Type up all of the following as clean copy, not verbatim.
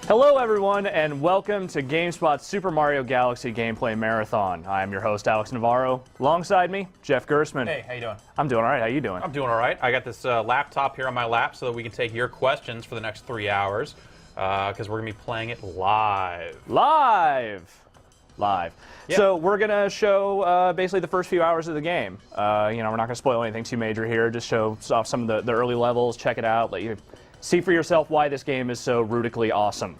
Hello everyone, and welcome to GameSpot's Super Mario Galaxy Gameplay Marathon. I am your host, Alex Navarro. Alongside me, Jeff Gersman. Hey, how you doing? I'm doing all right. How you doing? I'm doing all right. I got this laptop here on my lap so that we can take your questions for the next 3 hours, because we're going to be playing it live. Live! Yeah. So we're going to show basically the first few hours of the game. We're not going to spoil anything too major here. Just show off some of the early levels, check it out, let you see for yourself why this game is so rudically awesome.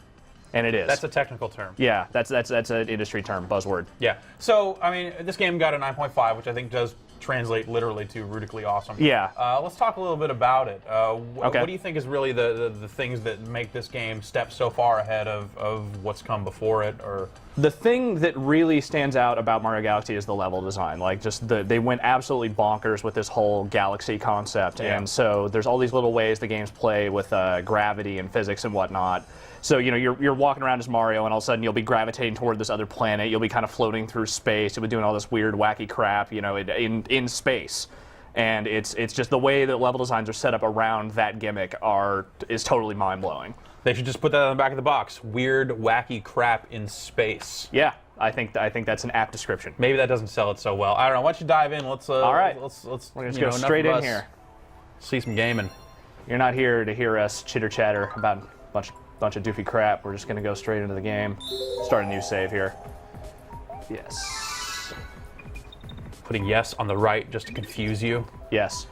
And it is. That's a technical term. Yeah, that's an industry term, buzzword. Yeah. So, I mean, this game got a 9.5, which I think does translate literally to rudically awesome. Yeah. Let's talk a little bit about it. Okay. What do you think is really the things that make this game step so far ahead of what's come before it? Or the thing that really stands out about Mario Galaxy is the level design. Like, they went absolutely bonkers with this whole galaxy concept. Yeah. And so there's all these little ways the games play with gravity and physics and whatnot. So, you're walking around as Mario, and all of a sudden you'll be gravitating toward this other planet. You'll be kind of floating through space. You'll be doing all this weird, wacky crap, in space. And it's just the way that level designs are set up around that gimmick is totally mind-blowing. they should just put that on the back of the box. Weird, wacky crap in space. Yeah, I think that's an apt description. Maybe that doesn't sell it so well. I don't know. Why don't you dive in? Let's all right. Let's We're gonna go straight in here. See some gaming. You're not here to hear us chitter-chatter about a bunch of doofy crap. We're just going to go straight into the game. Start a new save here. Yes. Putting yes on the right just to confuse you. Yes.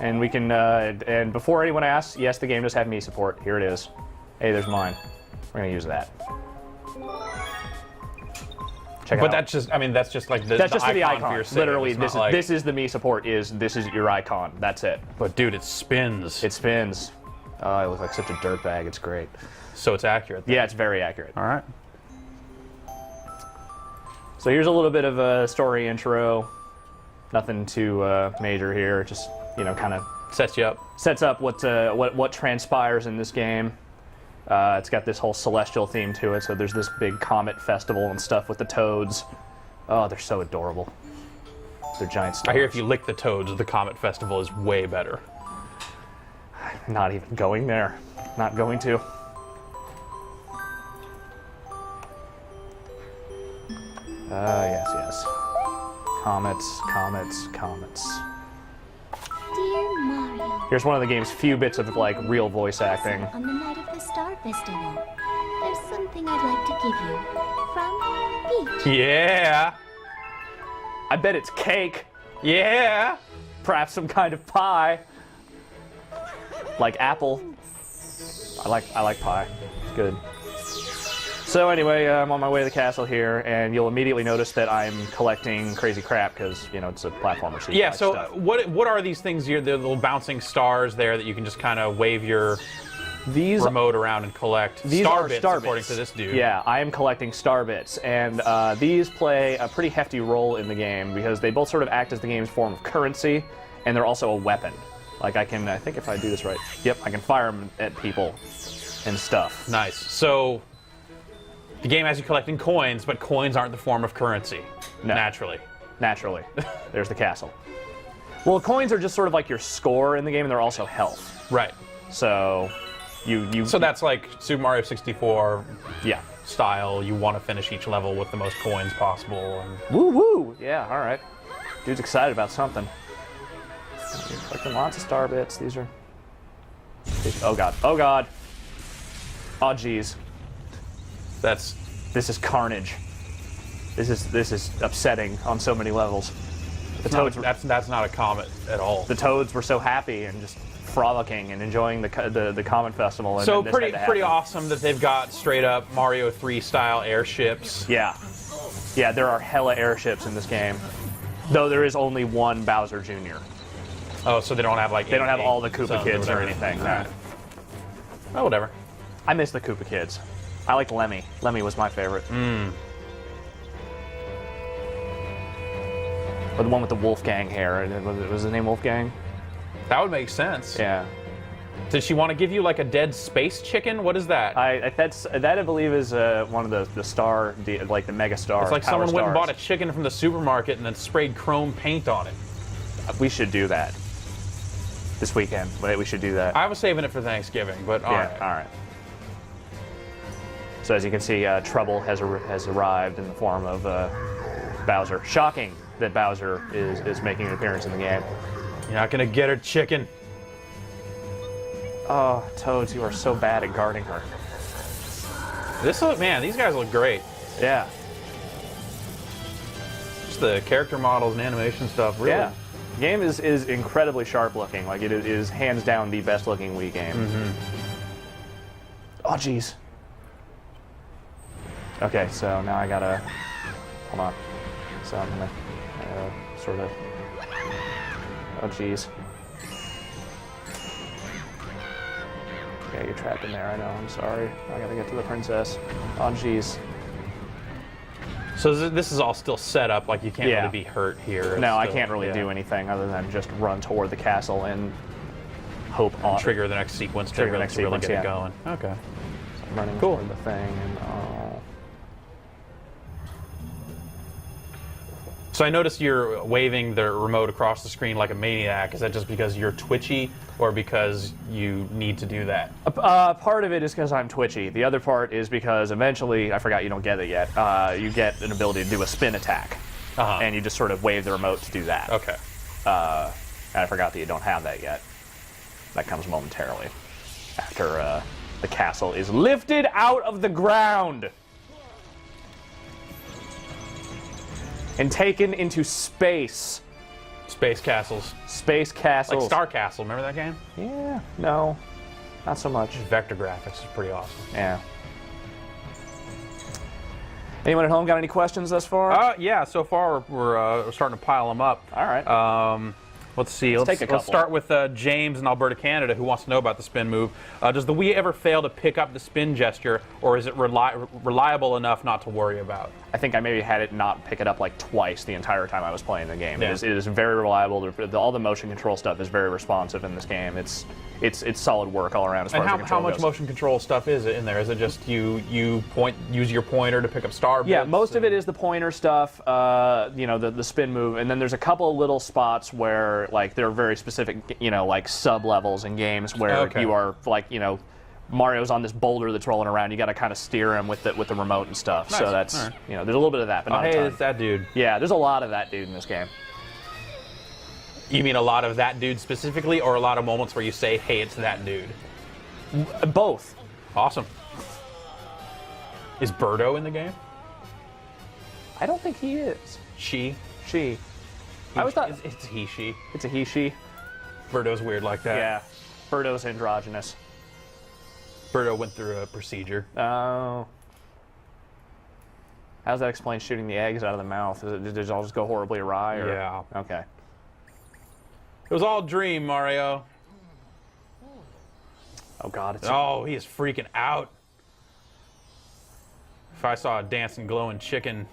And we can, and before anyone asks, yes, the game does have me support. Here it is. Hey, there's mine. We're going to use that. Check it But out. that's just, I mean, that's just like the icon for your save. Literally, It's not this is the me support. This is your icon. That's it. But dude, it spins. It spins. Oh, I look like such a dirtbag. It's great. So it's accurate. Yeah, it's very accurate. All right. So here's a little bit of a story intro. Nothing too major here. Just kind of Sets you up. sets up what transpires in this game. It's got this whole celestial theme to it. So there's this big comet festival and stuff with the toads. Oh, they're so adorable. They're giant stars. I hear if you lick the toads, the Comet Festival is way better. Not even going there. Not going to. Yes. Comets. Dear Mario, Here's one of the game's few bits of real voice acting. on the night of the Star Festival, there's something I'd like to give you from the beach. Yeah. I bet it's cake. Yeah. Perhaps some kind of pie. Like apple. I like pie. It's good. So anyway, I'm on my way to the castle here, and you'll immediately notice that I'm collecting crazy crap because it's a platformer. So Yeah. So what are these things here? The little bouncing stars there that you can just kind of wave your remote around and collect. These Star are bits, star according bits. to this dude. Yeah, I am collecting star bits, and these play a pretty hefty role in the game because they both sort of act as the game's form of currency, and they're also a weapon. Like I think if I do this right, yep, I can fire them at people and stuff. Nice. So the game has you collecting coins, but coins aren't the form of currency. No. Naturally. Naturally, there's the castle. Well, coins are just sort of like your score in the game, and they're also health. Right. So you. So that's like Super Mario 64 yeah. style. You want to finish each level with the most coins possible. And Woo woo! Yeah, all right. Dude's excited about something. Collecting lots of star bits. These are. Oh god! Oh god! Oh jeez! This is carnage. This is upsetting on so many levels. The toads. That's not a comet at all. The toads were so happy and just frolicking and enjoying the Comet Festival. And So then this had to pretty happen. awesome that they've got straight up Mario 3 style airships. Yeah. Yeah, there are hella airships in this game. Though there is only one Bowser Jr. Oh, so they don't have like They don't have all the Koopa sons kids or whatever. anything. All right. Oh, whatever. I miss the Koopa kids. I like Lemmy. Lemmy was my favorite. Or the one with the Wolfgang hair. Was his name Wolfgang? That would make sense. Yeah. Did she want to give you like a dead space chicken? What is that? That I believe is one of the star, like the mega star. It's like power someone went and stars. bought a chicken from the supermarket and then sprayed chrome paint on it. We should do that this weekend. We should do that. I was saving it for Thanksgiving, but all yeah. right. All right. So as you can see, trouble has arrived in the form of Bowser. Shocking that Bowser is making an appearance in the game. You're not gonna get her, chicken. Oh, Toads, you are so bad at guarding her. Man, these guys look great. Yeah. Just the character models and animation stuff, really. Yeah. The game is incredibly sharp looking. Like, it is hands down the best looking Wii game. Oh, jeez. Okay, so now I gotta... Hold on. So I'm gonna sort of... Oh, jeez. Yeah, you're trapped in there, I know, I'm sorry. I gotta get to the princess. Oh, jeez. So this is all still set up, like you can't Yeah. really be hurt here. No, I Still- can't really yeah. do anything other than just run toward the castle and hope on... Trigger the next sequence to Trigger the really, next to really sequence, get it yeah. going. Okay. running Cool. toward the thing, and So I noticed you're waving the remote across the screen like a maniac. Is that just because you're twitchy, or because you need to do that? part of it is because I'm twitchy. The other part is because eventually, I forgot you don't get it yet, you get an ability to do a spin attack. And you just sort of wave the remote to do that. Okay. And I forgot that you don't have that yet. That comes momentarily after the castle is lifted out of the ground and taken into space. Space castles. Space castles. Like Star Castle, remember that game? Yeah, no, not so much. Vector graphics is pretty awesome. Yeah. Anyone at home got any questions thus far? Yeah, so far we're starting to pile them up. All right. Let's see. Let's take a couple. Let's start with James in Alberta, Canada, who wants to know about the spin move. Does the Wii ever fail to pick up the spin gesture, or is it reliable enough not to worry about? I think I maybe had it not pick it up like twice the entire time I was playing the game. Yeah. It is very reliable. All the motion control stuff is very responsive in this game. It's solid work all around as far And as the control how much goes. motion control stuff is it in there? Is it just use your pointer to pick up star bits? Yeah, most of it is the pointer stuff, you know, the spin move, and then there's a couple of little spots where, like, there are very specific, you know, like sub-levels in games where you are, like, you know, Mario's on this boulder that's rolling around. You got to kind of steer him with the remote and stuff. Nice. So that's, All right. you know, there's a little bit of that, but not a hey, ton. it's that dude. Yeah, there's a lot of that dude in this game. You mean a lot of that dude specifically, or a lot of moments where you say, hey, it's that dude? Both. Awesome. Is Birdo in the game? I don't think he is. She? She. I always thought It's he, she. it's a he, she. Birdo's weird like that. Yeah. Birdo's androgynous. Birdo went through a procedure. Oh. How does that explain shooting the eggs out of the mouth? Did it all just go horribly awry? Or? Yeah. Okay. It was all a dream, Mario. Oh, God. It's Oh, he is freaking out. If I saw a dancing, glowing chicken,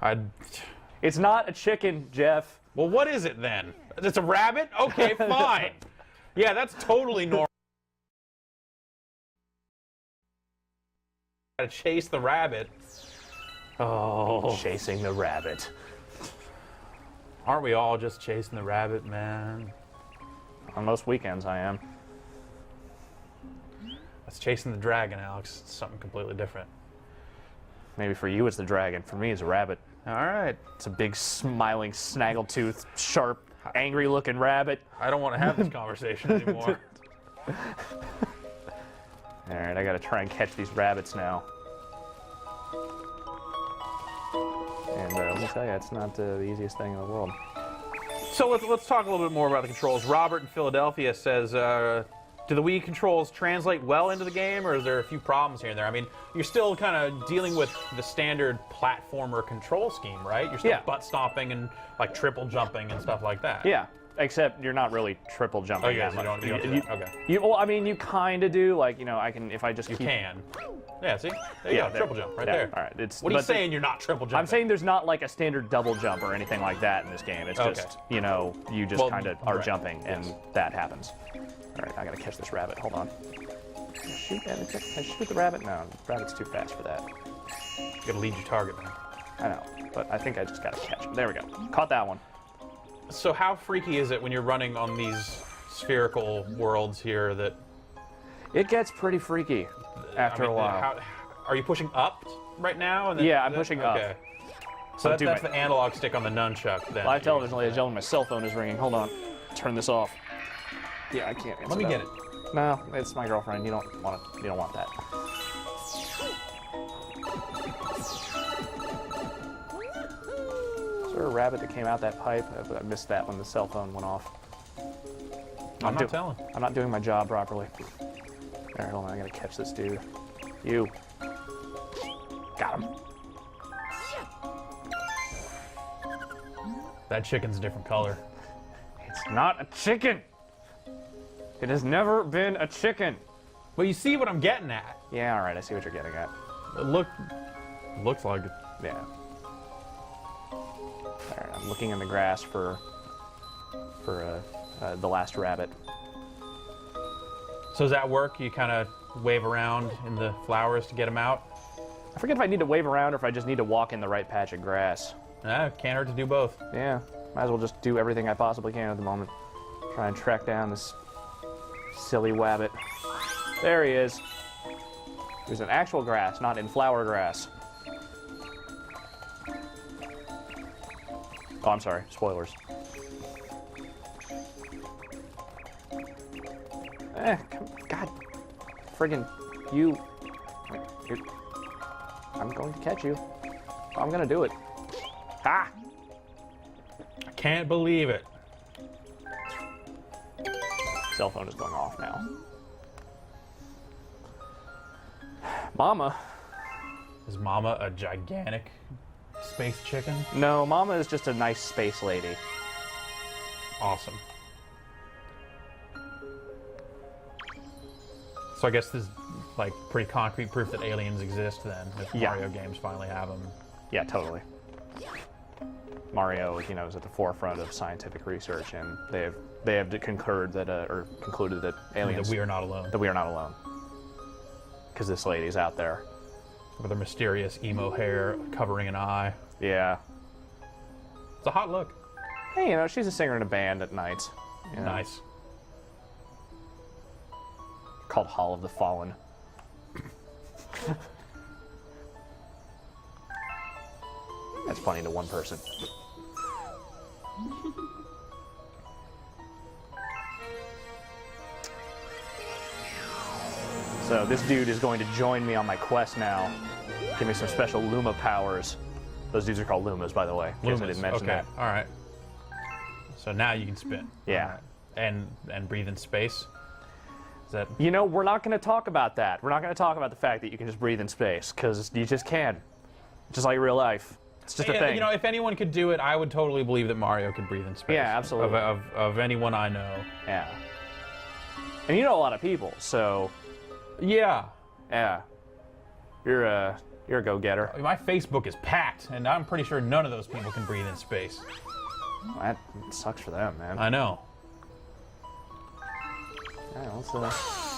I'd... It's not a chicken, Jeff. Well, what is it then? It's a rabbit? Okay, fine. Yeah, that's totally normal. Gotta chase the rabbit. Oh, Chasing the rabbit. aren't we all just chasing the rabbit, man? On most weekends, I am. That's chasing the dragon, Alex. It's something completely different. Maybe for you it's the dragon. For me, it's a rabbit. All right. It's a big, smiling, snaggletooth, sharp, angry-looking rabbit. I don't want to have this conversation anymore. All right, I gotta try and catch these rabbits now. And let me tell you, it's not the easiest thing in the world. So let's talk a little bit more about the controls. Robert in Philadelphia says, do the Wii controls translate well into the game, or is there a few problems here and there? I mean, you're still kind of dealing with the standard platformer control scheme, right? You're still butt stomping and like triple jumping and stuff like that. Yeah, except you're not really triple jumping. Oh, yes, that you much. don't do that. Okay. Well, I mean, you kind of do. Like, you know, I can if I just You keep. can. Yeah, see? There you go. there. Triple jump right Yeah, there. All right. It's, What are you but saying you're not triple jumping? I'm saying there's not like a standard double jump or anything like that in this game. It's Okay. just, you know, you just kind of are right. jumping and that happens. All right, I gotta catch this rabbit. Hold on. Can I shoot the rabbit? No, the rabbit's too fast for that. You gotta lead your target, man. I know, but I think I just gotta catch him. There we go. Caught that one. So how freaky is it when you're running on these spherical worlds here that... It gets pretty freaky after a while. Are you pushing up right now? And then, Yeah, I'm pushing up. Okay. So that's the analog stick on the nunchuck then. Live television, ladies and gentlemen. My cell phone is ringing. Hold on. Turn this off. Yeah, I can't answer Let me that. get it. No, it's my girlfriend. You don't want it. You don't want that. Is there a rabbit that came out that pipe? I missed that when the cell phone went off. I'm not telling. I'm not doing my job properly. All right, hold on. I gotta catch this dude. You. Got him. That chicken's a different color. It's not a chicken. It has never been a chicken. Well, you see what I'm getting at. Yeah, all right. I see what you're getting at. It looks like it. Yeah. All right, I'm looking in the grass for the last rabbit. So does that work? You kind of wave around in the flowers to get them out? I forget if I need to wave around or if I just need to walk in the right patch of grass. Can't hurt to do both. Yeah, might as well just do everything I possibly can at the moment. Try and track down this silly wabbit. There he is. He was in actual grass, not in flower grass. Oh, I'm sorry. Spoilers. God. Friggin' you. I'm going to catch you. I'm going to do it. Ah! I can't believe it. Cell phone is going off now. Mama. Is Mama a gigantic space chicken? No, Mama is just a nice space lady. Awesome. So I guess this is like pretty concrete proof that aliens exist then, if Yeah. Mario games finally have them. Yeah, totally. Mario, you know, is at the forefront of scientific research, and they have concurred that or concluded that aliens That we are not alone. that we are not alone. Because this lady's out there. With her mysterious emo hair covering an eye. Yeah. It's a hot look. Hey, you know, she's a singer in a band at night. You know, Nice. Called Hall of the Fallen. That's funny to one person. So this dude is going to join me on my quest now. Give me some special Luma powers. Those dudes are called Lumas, by the way. In case I didn't mention okay. that. All right. So now you can spin. Yeah. All right. And breathe in space. Is that? You know, we're not going to talk about that. We're not going to talk about the fact that you can just breathe in space, because you just can. Just like real life. It's just a thing. You know, if anyone could do it, I would totally believe that Mario could breathe in space. Yeah, absolutely. Of anyone I know. Yeah. And you know a lot of people, so Yeah. yeah. You're a go-getter. My Facebook is packed, and I'm pretty sure none of those people can breathe in space. That sucks for them, man. I know. Yeah, let's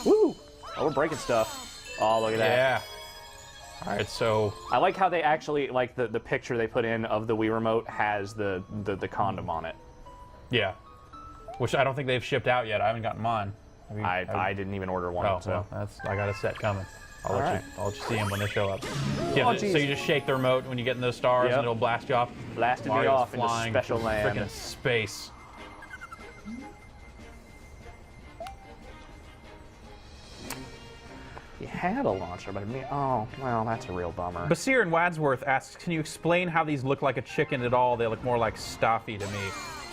woo! Oh, we're breaking stuff. Oh, look at that. Yeah. All right, so I like how they actually, like, the picture they put in of the Wii Remote has the condom on it. yeah, which I don't think they've shipped out yet. I haven't gotten mine. I didn't even order one, Oh, so. well, I got a set coming. I'll let you see them when they show up. Oh, So you just shake the remote when you get in those stars, Yep. and it'll blast you off. Blasted me Mario's off into flying special through land. frickin' space. You had a launcher, but oh, well, that's a real bummer. Basir in Wadsworth asks, can you explain how these look like a chicken at all? They look more like stuffy to me.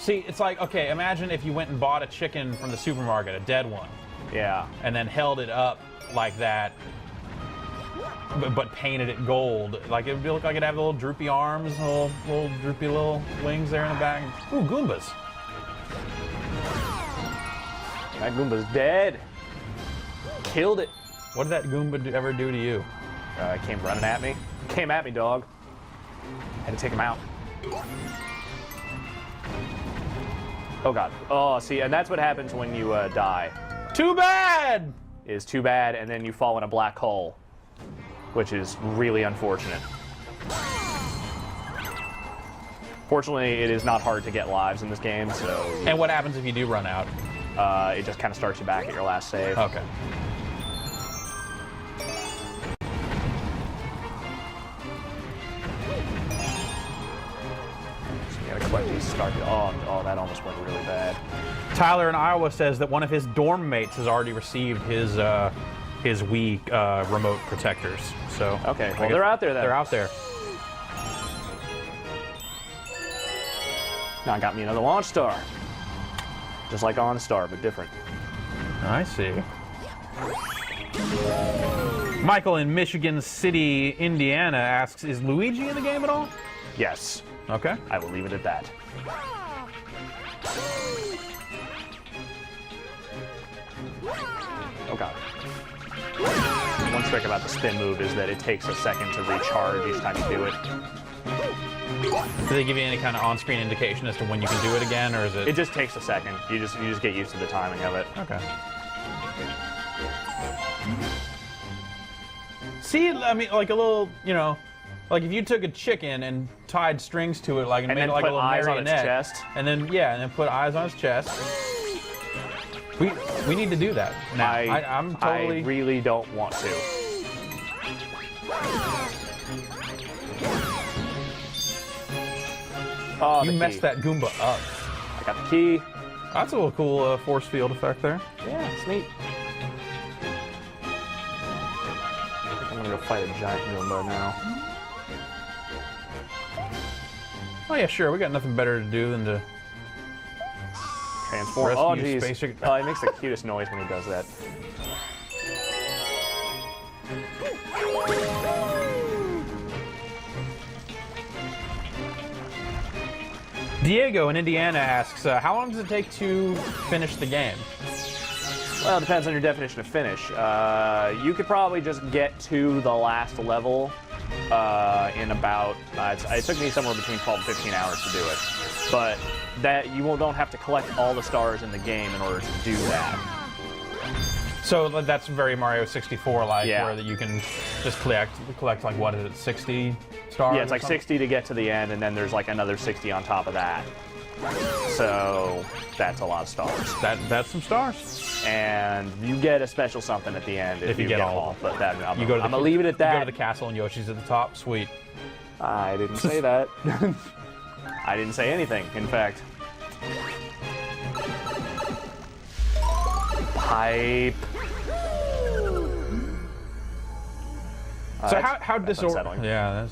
See, it's like, okay, imagine if you went and bought a chicken from the supermarket, a dead one, Yeah. and then held it up like that, but painted it gold. Like, it would look like it'd have little droopy arms, little droopy little wings there in the back. Ooh, Goombas. That Goomba's dead. Killed it. What did that Goomba ever do to you? Came running at me. Came at me, dog. Had to take him out. Oh, God. Oh, see, and that's what happens when you die. Too bad! Is too bad, and then you fall in a black hole, which is really unfortunate. Fortunately, it is not hard to get lives in this game, so And what happens if you do run out? it just kind of starts you back at your last save. Okay. What these start? Oh, that almost went really bad. Tyler in Iowa says that one of his dorm mates has already received his Wii remote protectors. So Okay, well they're out there then. They're out there. Now got me another launch star. Just like OnStar, but different. I see. Michael in Michigan City, Indiana asks, is Luigi in the game at all? Yes. Okay. I will leave it at that. Oh god. One trick about the spin move is that it takes a second to recharge each time you do it. Do they give you any kind of on-screen indication as to when you can do it again, or is it? It just takes a second. You just get used to the timing of it. Okay. See, I mean, like a little, you know, like if you took a chicken and tied strings to it, like and made then it like put a little eyes on its marionette, chest. and then and then put eyes on its chest. We need to do that now. I'm totally. I really don't want to. Oh, You the messed key. that Goomba up. I got the key. That's a little cool force field effect there. Yeah, it's neat. I think I'm gonna go fight a giant Goomba now. Oh yeah, sure. We got nothing better to do than to Transform. Rescue Oh, jeez. Space- Oh, he makes the cutest noise when he does that. Diego in Indiana asks, how long does it take to finish the game? Well, it depends on your definition of finish. You could probably just get to the last level in about, it took me somewhere between 12 and 15 hours to do it. But that you don't have to collect all the stars in the game in order to do that. So that's very Mario 64-like, Yeah. where that you can just collect like, what is it, 60 stars? Yeah, it's or like something? 60 to get to the end, and then there's like another 60 on top of that. So that's a lot of stars. That's some stars. And you get a special something at the end if you get all But that, I'm You go to gonna leave it at that. You go to the castle and Yoshi's at the top. Sweet. I didn't say that. I didn't say anything, in fact. Pipe. So That's- how that's unsettling. Yeah,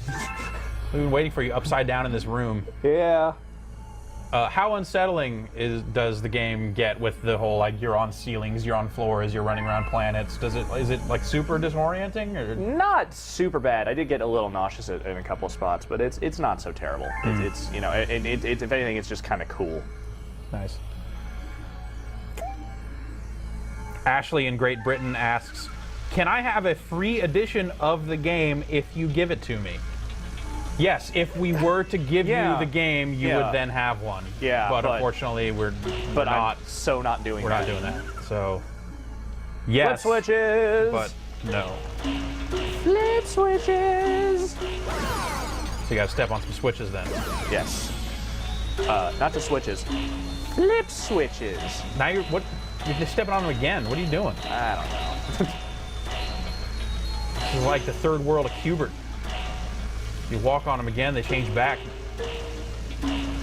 we've been waiting for you upside down in this room. Yeah. How unsettling does the game get with the whole like you're on ceilings, you're on floors, you're running around planets? Is it like super disorienting or? Not super bad. I did get a little nauseous in a couple of spots, but it's not so terrible. It's you know, it's if anything, it's just kind of cool. Nice. Ashley in Great Britain asks, can I have a free edition of the game if you give it to me? Yes, if we were to give Yeah. you the game, you Yeah. would then have one. Yeah, but but- unfortunately, we're But not. I'm so not doing We're that. not doing that. So, Flip yes, switches. but no. Flip switches. So you got to step on some switches then. Yes. Not the switches. Flip switches. Now you're just stepping on them again. What are you doing? I don't know. This is like the third world of Cubert. You walk on them again, they change back.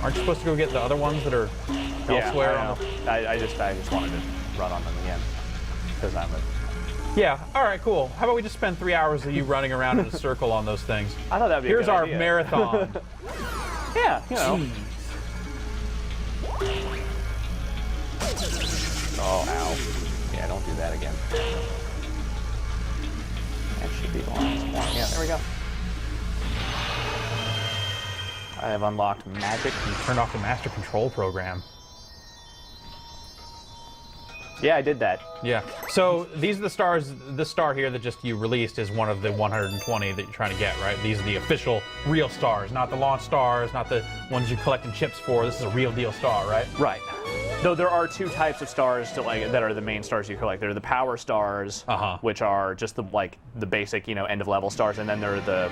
Aren't you supposed to go get the other ones that are elsewhere? Yeah, I just wanted to run on them again because I'm a. Yeah. All right. Cool. How about we just spend 3 hours of you running around in a circle on those things? I thought that'd be. Here's a good our idea. marathon. Yeah, you know. Jeez. Oh, ow. Yeah, don't do that again. That should be the last one. Yeah, there we go. I have unlocked magic. Turned off the master control program. Yeah, I did that. Yeah. So these are the stars. This star here that just you released is one of the 120 that you're trying to get, right? These are the official real stars, not the launch stars, not the ones you're collecting chips for. This is a real deal star, right? Right. Though there are two types of stars that are the main stars you collect. There are the power stars, which are just the basic, end of level stars, and then there are the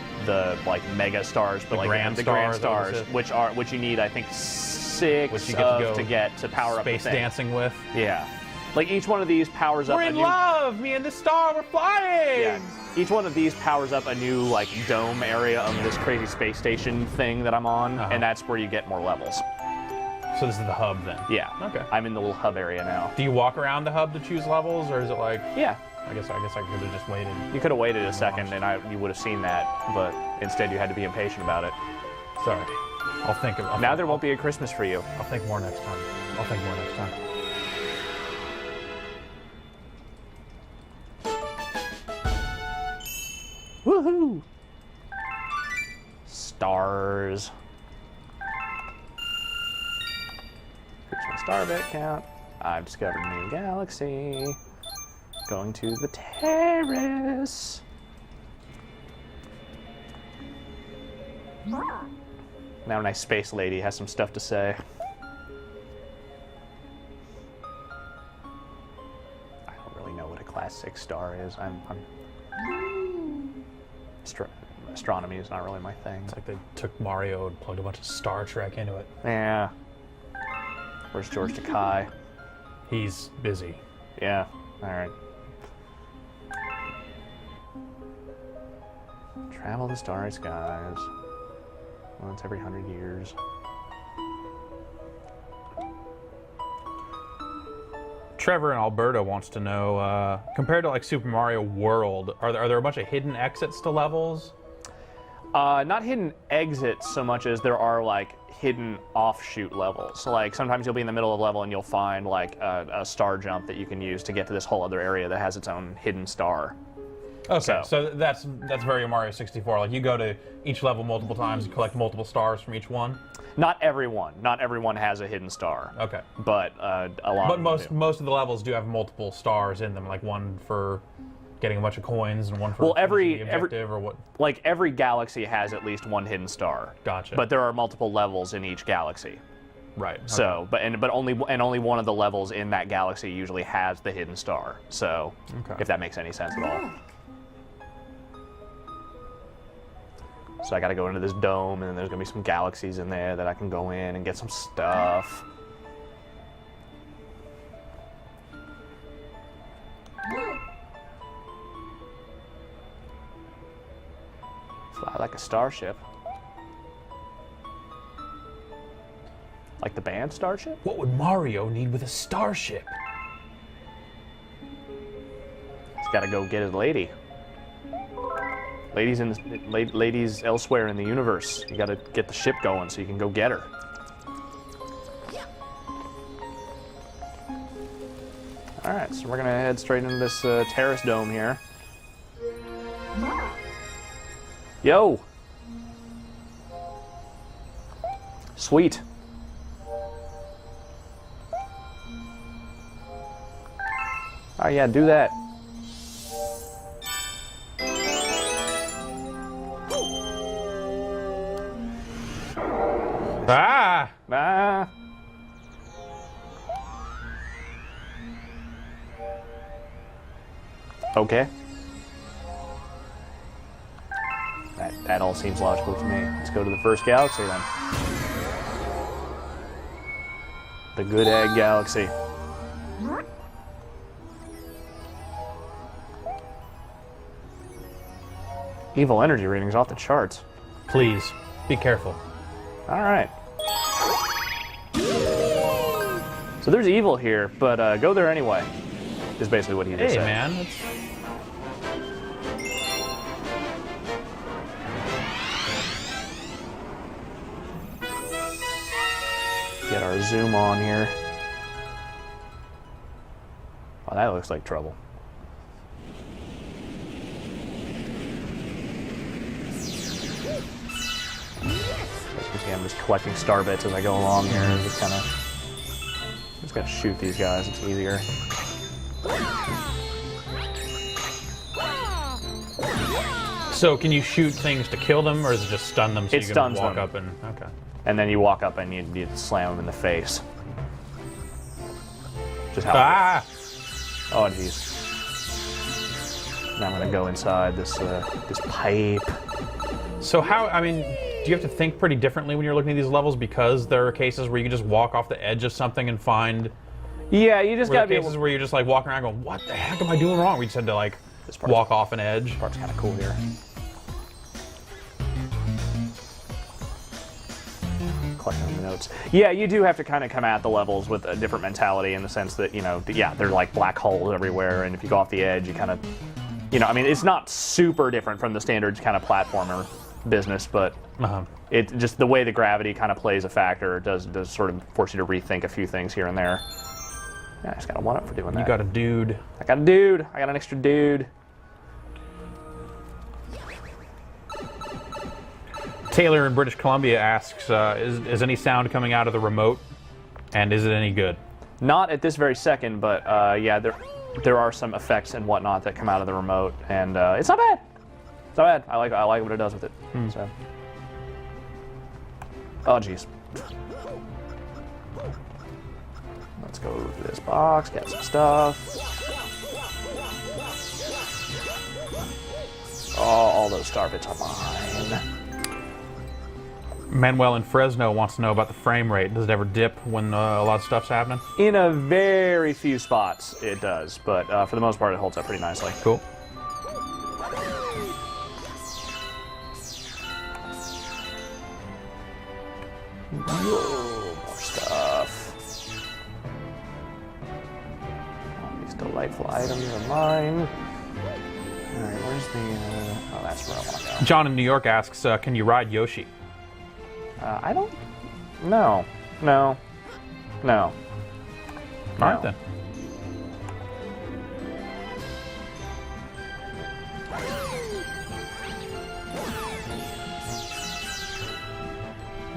mega stars, but the grand stars, which you need, I think, 6 Which you get to go to get to power up the Space thing. dancing with. Yeah. Like each one of these powers up. We're in love. Me and the star, we're flying. Yeah. each one of these powers up a new like dome area of this crazy space station thing that I'm on, and that's where you get more levels. So this is the hub then? Yeah. Okay. I'm in the little hub area now. Do you walk around the hub to choose levels, or is it like? Yeah. I guess I could have just waited. You could have waited a second, and you would have seen that, but instead you had to be impatient about it. Sorry. I'll think of. Now there won't be a Christmas for you. I'll think more next time. I'll think more next time. Woohoo! Stars. Here's my star bit count. I've discovered a new galaxy. Going to the terrace. Now a nice space lady has some stuff to say. I don't really know what a class 6 star is. Astronomy is not really my thing. It's like they took Mario and plugged a bunch of Star Trek into it. Yeah. Where's George Takei? He's busy. Yeah. All right. Travel the starry skies. Once every 100 years. Trevor in Alberta wants to know, compared to like Super Mario World, are there a bunch of hidden exits to levels? Not hidden exits so much as there are like hidden offshoot levels. So like sometimes you'll be in the middle of a level and you'll find like a star jump that you can use to get to this whole other area that has its own hidden star. Okay, so that's very Mario 64. Like you go to each level multiple times, you collect multiple stars from each one. Not everyone. Not everyone has a hidden star. Okay. But a lot. But of them most of the levels do have multiple stars in them, like one for getting a bunch of coins and one for Well, finishing the objective or what. Like every galaxy has at least one hidden star. Gotcha. But there are multiple levels in each galaxy. Right. Okay. So, but only one of the levels in that galaxy usually has the hidden star. So, if that makes any sense at all. So I got to go into this dome, and then there's gonna be some galaxies in there that I can go in and get some stuff. Fly like a starship. Like the band Starship? What would Mario need with a starship? He's got to go get his lady. Ladies elsewhere in the universe. You got to get the ship going so you can go get her. All right, so we're gonna head straight into this terrace dome here. Yo. Sweet. Oh yeah, do that. Ah! Ah. Okay. That all seems logical to me. Let's go to the first galaxy then. The Good Egg Galaxy. Evil energy readings off the charts. Please, be careful. All right. So there's evil here, but go there anyway. Is basically what he just Hey, said. man. Get our zoom on here. Oh, that looks like trouble. As you can see, I'm just collecting star bits as I go along here. Just kind of, just gotta shoot these guys. It's easier. So can you shoot things to kill them, or is it just stun them so It you can stuns walk them. up and... Okay. And then you walk up and you slam them in the face. Just how. Ah! Oh, jeez. Now I'm gonna go inside this this pipe. So how, I mean, do you have to think pretty differently when you're looking at these levels, because there are cases where you can just walk off the edge of something and find... Yeah, you just There are gotta be cases able. where you're just like walking around going, what the heck am I doing wrong? We just had to like This part, walk off an edge. part's kind of cool here. Collecting the notes. Yeah, you do have to kind of come at the levels with a different mentality in the sense that, you know, yeah, they're like black holes everywhere, and if you go off the edge, you kind of, you know, I mean, it's not super different from the standard kind of platformer business, but it just the way the gravity kind of plays a factor does sort of force you to rethink a few things here and there. Yeah, I just got a 1-up for doing that. You got a dude. I got a dude. I got an extra dude. Taylor in British Columbia asks, is any sound coming out of the remote, and is it any good? Not at this very second, but yeah, there are some effects and whatnot that come out of the remote, and it's not bad. It's not bad. I like what it does with it. So. Oh jeez. Let's go to this box, get some stuff. Oh, all those star bits are mine. Manuel in Fresno wants to know about the frame rate. Does it ever dip when a lot of stuff's happening? In a very few spots, it does, but for the most part, it holds up pretty nicely. Cool. Whoa, more stuff. All these delightful items are mine. All right, where's the? Oh, that's where I want to go. John in New York asks, can you ride Yoshi? I don't. No. No. No. All right then.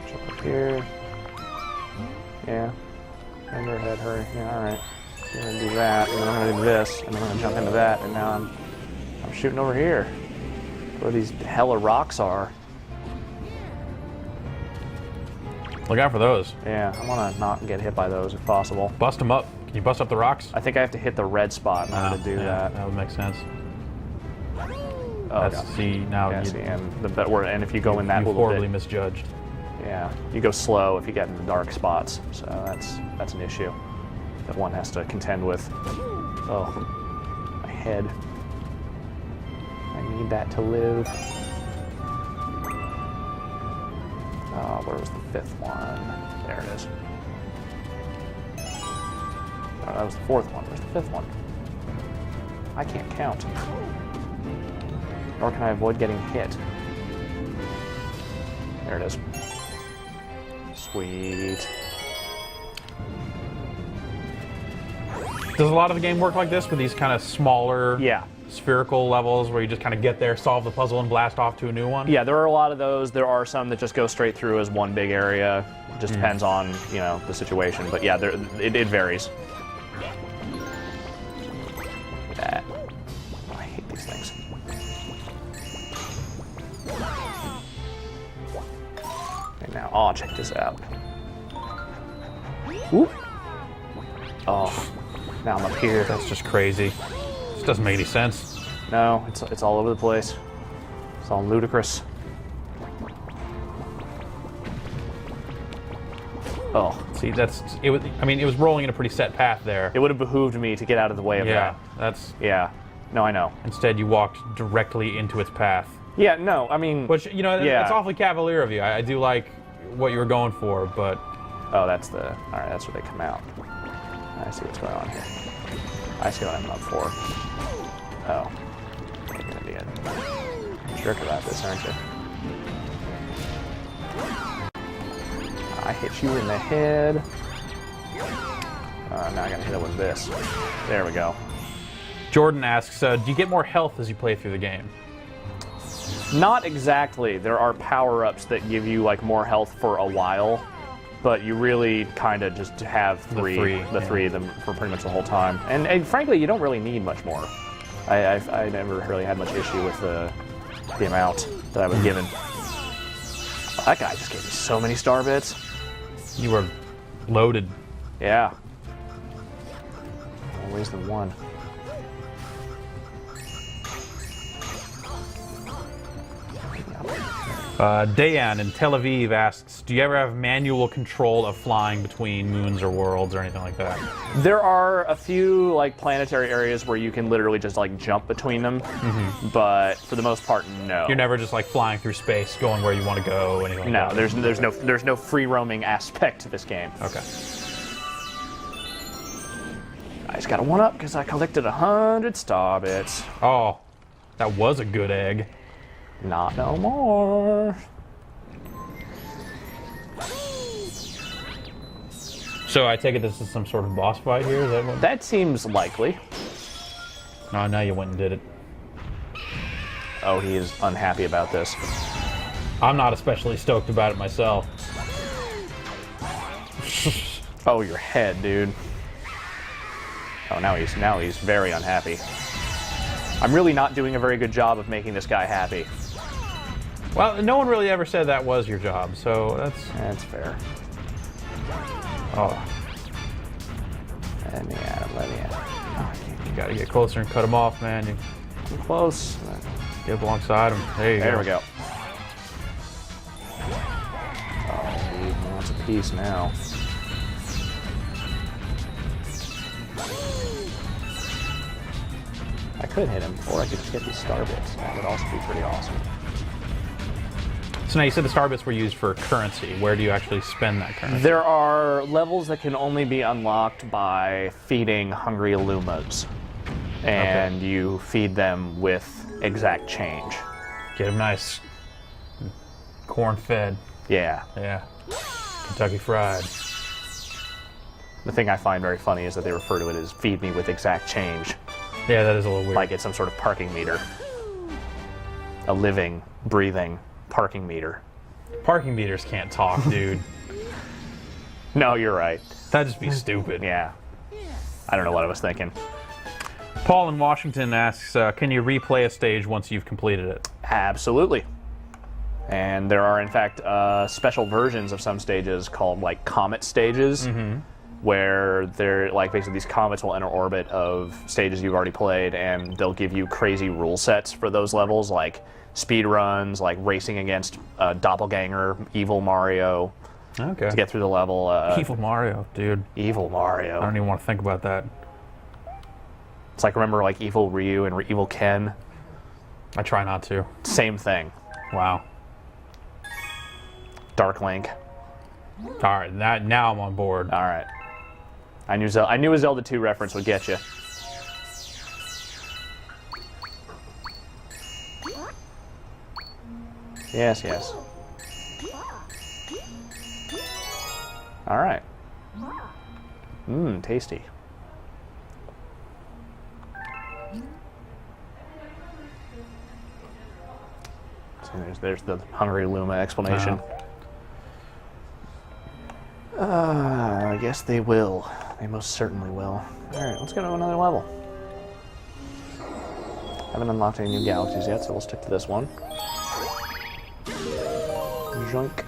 Jump up here. Yeah. And your head, hurry. Yeah, alright. I'm gonna do that, and then I'm gonna do this, and then I'm gonna jump into that, and now I'm shooting over here. Where these hella rocks are. Look out for those. Yeah, I wanna not get hit by those if possible. Bust them up. Can you bust up the rocks? I think I have to hit the red spot in order to do that. That would make sense. Oh, That's, God. see, now Yeah, you, see, and if you go in that you little horribly bit, misjudged. yeah, you go slow if you get in the dark spots. So that's an issue that one has to contend with. Oh, my head. I need that to live. Where was the fifth one? There it is. Oh, that was the fourth one. Where's the fifth one? I can't count. Nor can I avoid getting hit. There it is. Sweet. Does a lot of the game work like this with these kind of smaller Yeah. spherical levels where you just kind of get there, solve the puzzle, and blast off to a new one? Yeah, there are a lot of those. There are some that just go straight through as one big area. It just depends on, you know, the situation. But yeah, it varies. That. Oh, I hate these things. Okay, now, oh, check this out. Whoop. Oh, now I'm up here. That's just crazy. This doesn't make any sense. No, it's all over the place. It's all ludicrous. Oh, See, it was. I mean, it was rolling in a pretty set path there. it would have behooved me to get out of the way of Yeah, that. that's. Yeah. No, I know. Instead, you walked directly into its path. Yeah, no, I mean... Which, you know, Yeah. it's awfully cavalier of you. I do like what you were going for, but Oh, that's the... Alright, that's where they come out. I see what's going on here. I see what I'm up for. Oh. You're gonna be a jerk about this, aren't you? I hit you in the head. Now I gotta hit it with this. There we go. Jordan asks, do you get more health as you play through the game? Not exactly. There are power-ups that give you like more health for a while, but you really kind of just have three of them for pretty much the whole time. And frankly, you don't really need much more. I never really had much issue with the amount that I was given. Oh, that guy just gave me so many star bits. You were loaded. Yeah. Always the one. Dayan in Tel Aviv asks, do you ever have manual control of flying between moons or worlds or anything like that? There are a few like planetary areas where you can literally just like jump between them, but for the most part, no. You're never just like flying through space, going where you want to go, anything like No, that? there's no free roaming aspect to this game. Okay. I just got a 1-up because I collected 100 star bits. Oh, that was a good egg. Not no more. So I take it this is some sort of boss fight here? Is that what? That seems likely. No, now you went and did it. Oh, he is unhappy about this. I'm not especially stoked about it myself. Oh, your head, dude. Oh, now he's very unhappy. I'm really not doing a very good job of making this guy happy. Well, no one really ever said that was your job, so That's fair. Oh, Let me at him, let me at him. Oh, you gotta get closer and cut him off, man. You I'm close. get up alongside him. There you go. There we go. Oh, he wants a piece now. I could hit him, or I could just get these star bits. That would also be pretty awesome. So now you said the star bits were used for currency. Where do you actually spend that currency? There are levels that can only be unlocked by feeding hungry Illumas. And you feed them with exact change. Get them nice corn-fed. Yeah. Yeah. Kentucky Fried. The thing I find very funny is that they refer to it as feed me with exact change. Yeah, that is a little weird. Like it's some sort of parking meter. A living, breathing parking meter. Parking meters can't talk, dude. No, you're right. That'd just be stupid. Yeah. I don't know what I was thinking. Paul in Washington asks, can you replay a stage once you've completed it? Absolutely. And there are, in fact, special versions of some stages called like comet stages, where they're like basically these comets will enter orbit of stages you've already played, and they'll give you crazy rule sets for those levels, like speed runs, like racing against doppelganger, evil Mario Okay. to get through the level. Evil Mario, dude. Evil Mario. I don't even want to think about that. It's like, remember like evil Ryu and evil Ken? I try not to. Same thing. Wow. Dark Link. All right, now I'm on board. All right. I knew a Zelda 2 reference would get you. Yes, yes. All right. Mmm, tasty. So there's the Hungry Luma explanation. I guess they will. They most certainly will. Alright, let's go to another level. Haven't unlocked any new galaxies yet, so we'll stick to this one. Joink.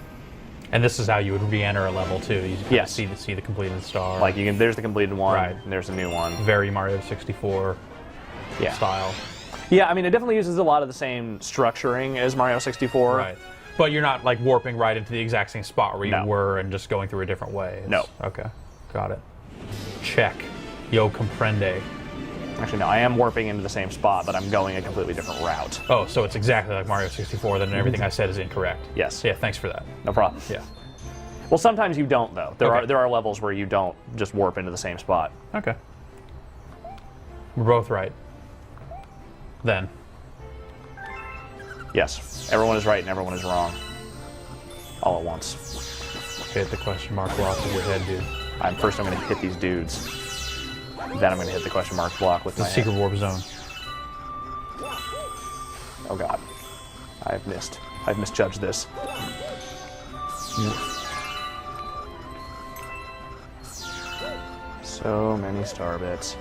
And this is how you would re-enter a level too. You Yes. see the completed star. Like, there's the completed one, Right. and there's a new one. very Mario 64 Yeah. style. Yeah, I mean, it definitely uses a lot of the same structuring as Mario 64. Right. But you're not like warping right into the exact same spot where you No. were and just going through a different way. It's- No. Okay. Got it. Check. Yo comprende. Actually, no, I am warping into the same spot, but I'm going a completely different route. Oh, so it's exactly like Mario 64, then everything I said is incorrect. Yes. Yeah, thanks for that. No problem. Yeah. Well, sometimes you don't, though. Okay. There are levels where you don't just warp into the same spot. Okay. We're both right. Then. Yes, everyone is right and everyone is wrong. All at once. Hit the question mark block with your head, dude. I'm going to hit these dudes. Then I'm going to hit the question mark block with The my secret head. warp zone. Oh god. I've misjudged this. So many star bits.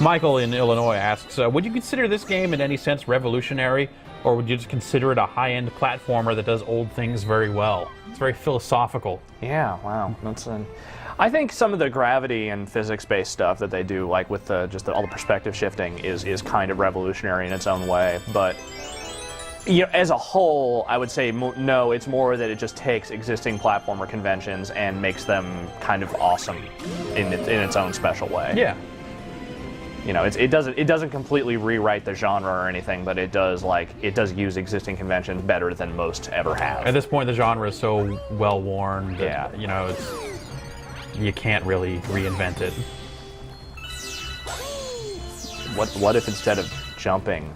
Michael in Illinois asks, would you consider this game in any sense revolutionary? Or would you just consider it a high-end platformer that does old things very well? It's very philosophical. Yeah, wow. I think some of the gravity and physics-based stuff that they do, like with all the perspective shifting, is kind of revolutionary in its own way. But as a whole, I would say no. It's more that it just takes existing platformer conventions and makes them kind of awesome in its own special way. Yeah. It doesn't completely rewrite the genre or anything, but it does use existing conventions better than most ever have. At this point, the genre is so well worn that you can't really reinvent it. What if instead of jumping,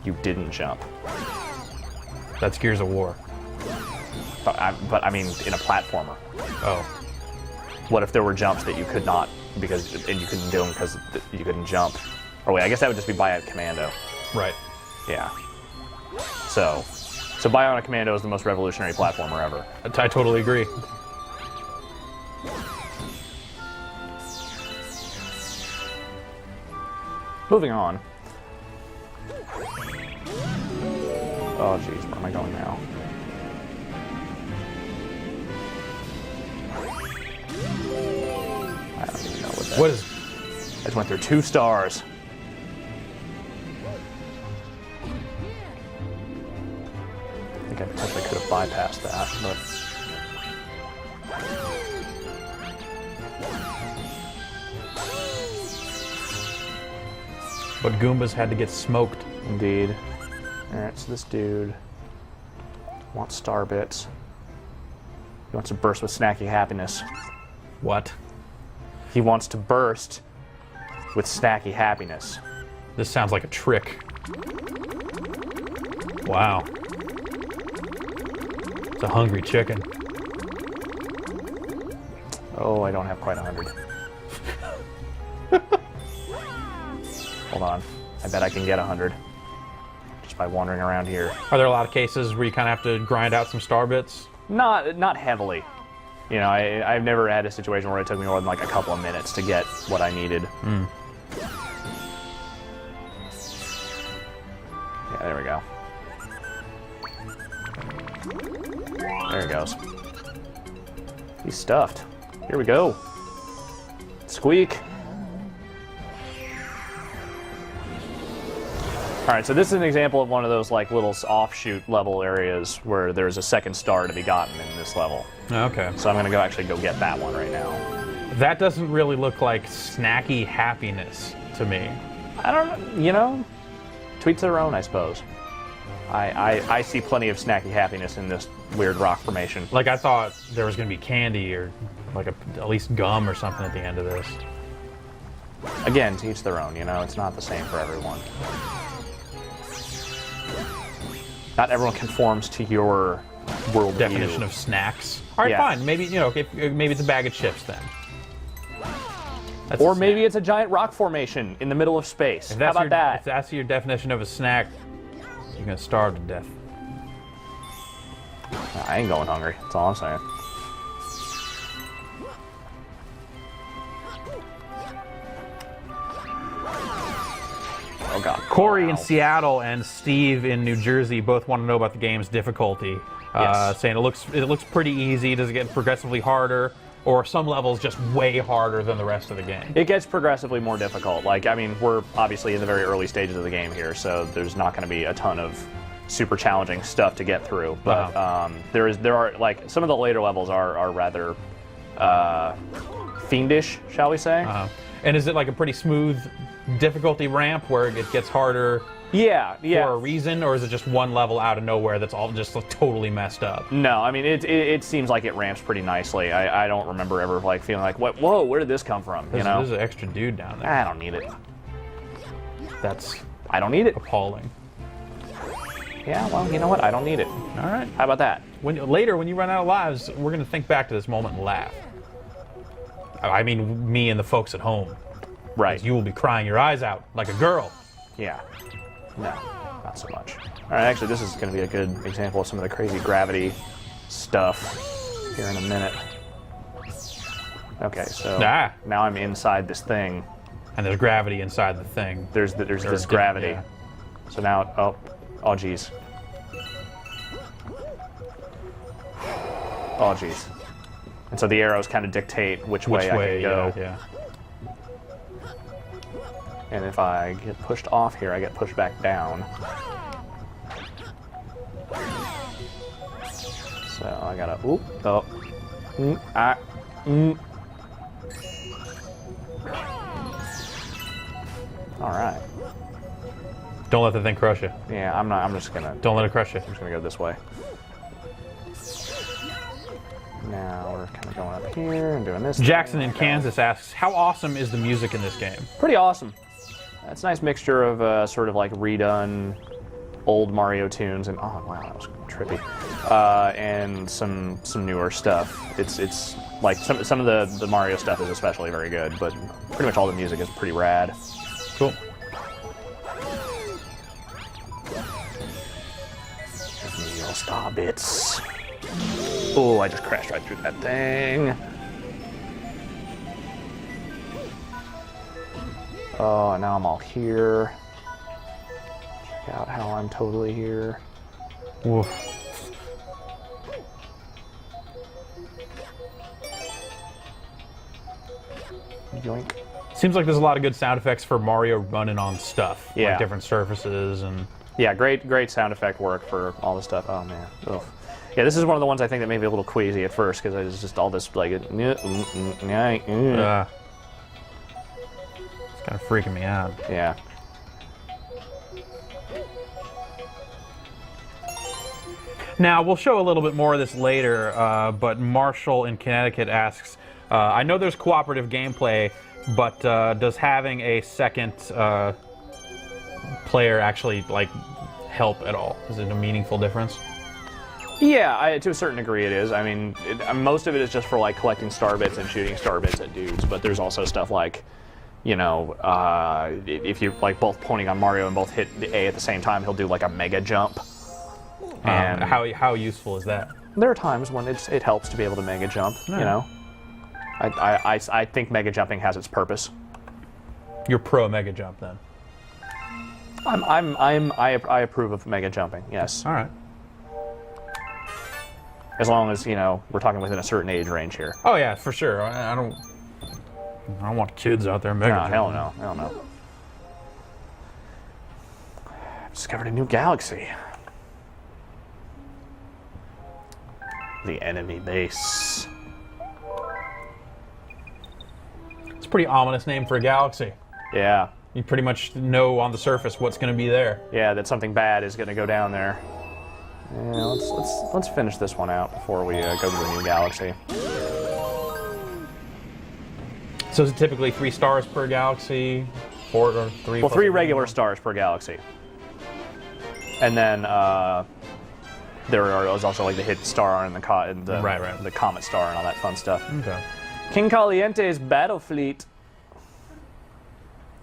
you didn't jump? That's Gears of War. But I mean, in a platformer. Oh. What if there were jumps that you could not, and you couldn't do them because you couldn't jump? Or wait, I guess that would just be Bionic Commando. Right. Yeah. So Bionic Commando is the most revolutionary platformer ever. I totally agree. Moving on. Oh jeez, where am I going now? I don't even know what is... I just went through 2 stars. I think I potentially could have bypassed that, but... But Goombas had to get smoked. Indeed. Alright, so this dude wants star bits. He wants to burst with snacky happiness. What? He wants to burst with snacky happiness. This sounds like a trick. Wow. It's a hungry chicken. Oh, I don't have quite 100. Hold on. I bet I can get 100. Just by wandering around here. Are there a lot of cases where you kind of have to grind out some star bits? Not heavily. I've never had a situation where it took me more than like a couple of minutes to get what I needed. Mm. Yeah, there we go. There he goes. He's stuffed. Here we go. Squeak. Alright, so this is an example of one of those like little offshoot level areas where there's a second star to be gotten in this level. Okay. So I'm gonna actually go get that one right now. That doesn't really look like snacky happiness to me. I don't know, to each their own, I suppose. I see plenty of snacky happiness in this weird rock formation. Like I thought there was gonna be candy or like at least gum or something at the end of this. Again, to each their own, it's not the same for everyone. Not everyone conforms to your worldview. Definition of snacks. All right, fine. Maybe maybe it's a bag of chips then. Or maybe it's a giant rock formation in the middle of space. How about that? If that's your definition of a snack, you're gonna starve to death. I ain't going hungry. That's all I'm saying. Oh god. Corey in Seattle and Steve in New Jersey both want to know about the game's difficulty. Yes. Saying it looks pretty easy. Does it get progressively harder, or some levels just way harder than the rest of the game? It gets progressively more difficult. We're obviously in the very early stages of the game here, so there's not going to be a ton of super challenging stuff to get through. But there are like some of the later levels are rather fiendish, shall we say? And is it like a pretty smooth difficulty ramp where it gets harder? Yeah. For a reason, or is it just one level out of nowhere that's all just totally messed up? No, I mean it seems like it ramps pretty nicely. I don't remember ever feeling like, what? Whoa, where did this come from? There's an extra dude down there. I don't need it. I don't need it. Appalling. Yeah, well, you know what? I don't need it. All right. How about that? Later, when you run out of lives, we're gonna think back to this moment and laugh. I mean, me and the folks at home. Right. You will be crying your eyes out like a girl. Yeah. No, not so much. All right, actually, this is going to be a good example of some of the crazy gravity stuff here in a minute. Okay, so now I'm inside this thing. And there's gravity inside the thing. There's this gravity. Yeah. So now, Oh, jeez. Oh, jeez. And so the arrows kind of dictate which way I can go. Yeah. And if I get pushed off here, I get pushed back down. So I gotta, oop, oh, All right. Don't let the thing crush you. Yeah, I'm just gonna. Don't let it crush you. I'm just gonna go this way. Now we're kind of going up here and doing this. Jackson in Kansas asks, how awesome is the music in this game? Pretty awesome. It's a nice mixture of sort of like redone old Mario tunes and oh wow, that was trippy. And some newer stuff. It's like some of the Mario stuff is especially very good, but pretty much all the music is pretty rad. Cool. Give me your star bits. Oh, I just crashed right through that thing. Oh, now I'm all here. Check out how I'm totally here. Woof. Yoink. Seems like there's a lot of good sound effects for Mario running on stuff. Yeah. Like different surfaces and... Yeah, great sound effect work for all the stuff. Oh, man. Ugh. Yeah, this is one of the ones I think that made me a little queasy at first, because it was just all this, like... It's kind of freaking me out. Yeah. Now, we'll show a little bit more of this later, but Marshall in Connecticut asks, I know there's cooperative gameplay, but does having a second player actually, like, help at all? Is it a meaningful difference? Yeah, to a certain degree it is. I mean, most of it is just for, like, collecting star bits and shooting star bits at dudes, but there's also stuff like, you know, if you, like, both pointing on Mario and both hit the A at the same time, he'll do, like, a mega jump. And how useful is that? there are times when it helps to be able to mega jump, Yeah. you know? I think mega jumping has its purpose. You're pro mega jump then. I approve of mega jumping, yes. All right. As long as, you know, we're talking within a certain age range here. Oh yeah, for sure. I don't want kids out there mega No, jumping. hell no. Discovered a new galaxy. The enemy base. It's a pretty ominous name for a galaxy. Yeah. You pretty much know on the surface what's going to be there. Yeah, that something bad is going to go down there. Yeah, let's finish this one out before we go to the new galaxy. So is it typically 3 stars per galaxy? 4 or 3? Well, 3 regular stars per galaxy. And then there is also like the hidden star and the the comet star and all that fun stuff. Okay. King Caliente's battle fleet.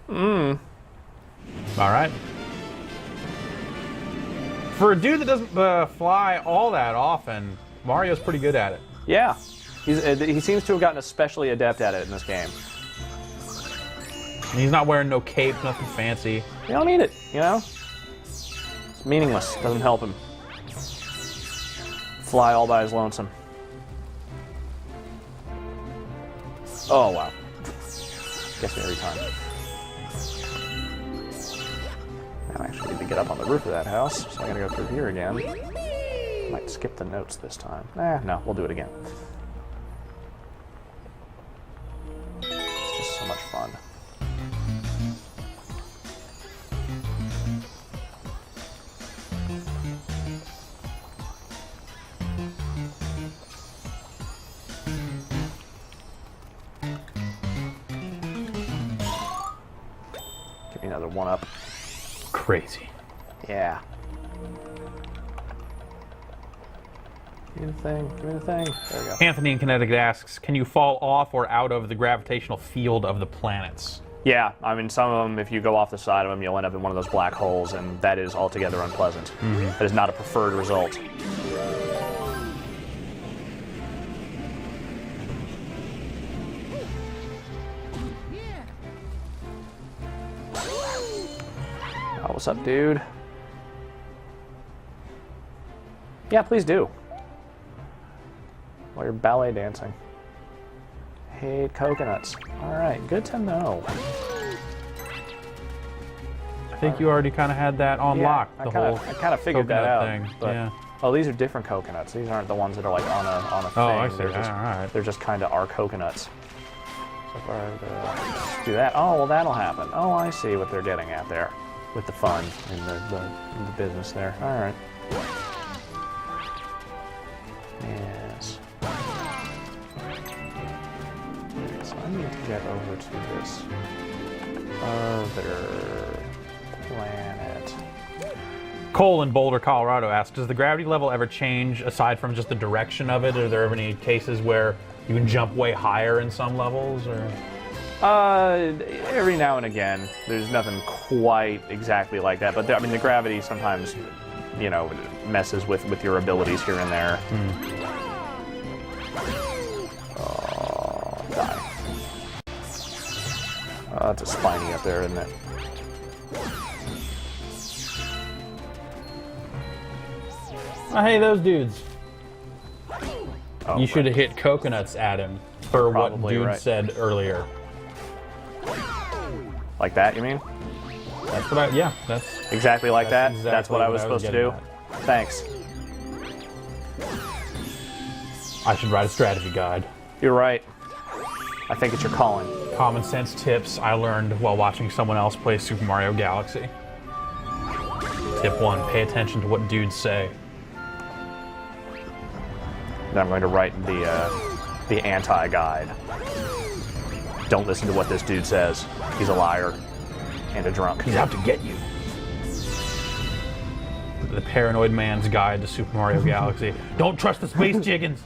All right. For a dude that doesn't fly all that often, Mario's pretty good at it. Yeah, he seems to have gotten especially adept at it in this game. And he's not wearing no cape, nothing fancy. You don't need it, you know? It's meaningless. Doesn't help him. Fly all by his lonesome. Oh, wow. Gets me every time. Now I actually need to get up on the roof of that house, so I gotta go through here again. Might skip the notes this time. No, we'll do it again. It's just so much fun. Give me another one up. Crazy. Yeah. Give me the thing. Give me the thing. There we go. Anthony in Connecticut asks, can you fall off or out of the gravitational field of the planets? Yeah, I mean, some of them, if you go off the side of them, you'll end up in one of those black holes, and that is altogether unpleasant. Mm-hmm. That is not a preferred result. Oh, what's up, dude? Yeah, please do. While you're ballet dancing. Hate coconuts. All right, good to know. I think you already kind of had that on lock. I kind of figured that out. Thing. But, yeah. Oh, these are different coconuts. These aren't the ones that are like on a thing. Oh, I see. They're just, all right. They're just kind of our coconuts. So if I do that, oh well, that'll happen. Oh, I see what they're getting at there, with the fun and the business there. All right. Yes. So I need to get over to this other planet. Cole in Boulder, Colorado asks, does the gravity level ever change aside from just the direction of it? Are there ever any cases where you can jump way higher in some levels? Or Every now and again. There's nothing quite exactly like that, but I mean the gravity sometimes, you know, messes with your abilities here and there. Oh, die. Oh, that's a spiny up there, isn't it? oh, hey, those dudes. Oh, You should have hit coconuts at him for what Probably dude right. said earlier. Like that, you mean? That's what yeah, that's Exactly like That's that? exactly That's what I was what I was supposed to do? getting Thanks. I should write a strategy guide. You're right. I think it's your calling. Common sense tips I learned while watching someone else play Super Mario Galaxy. Tip 1, pay attention to what dudes say. Then I'm going to write the anti-guide. Don't listen to what this dude says. He's a liar and a drunk. He's out to get you. The Paranoid Man's Guide to Super Mario Galaxy. Don't trust the space chickens.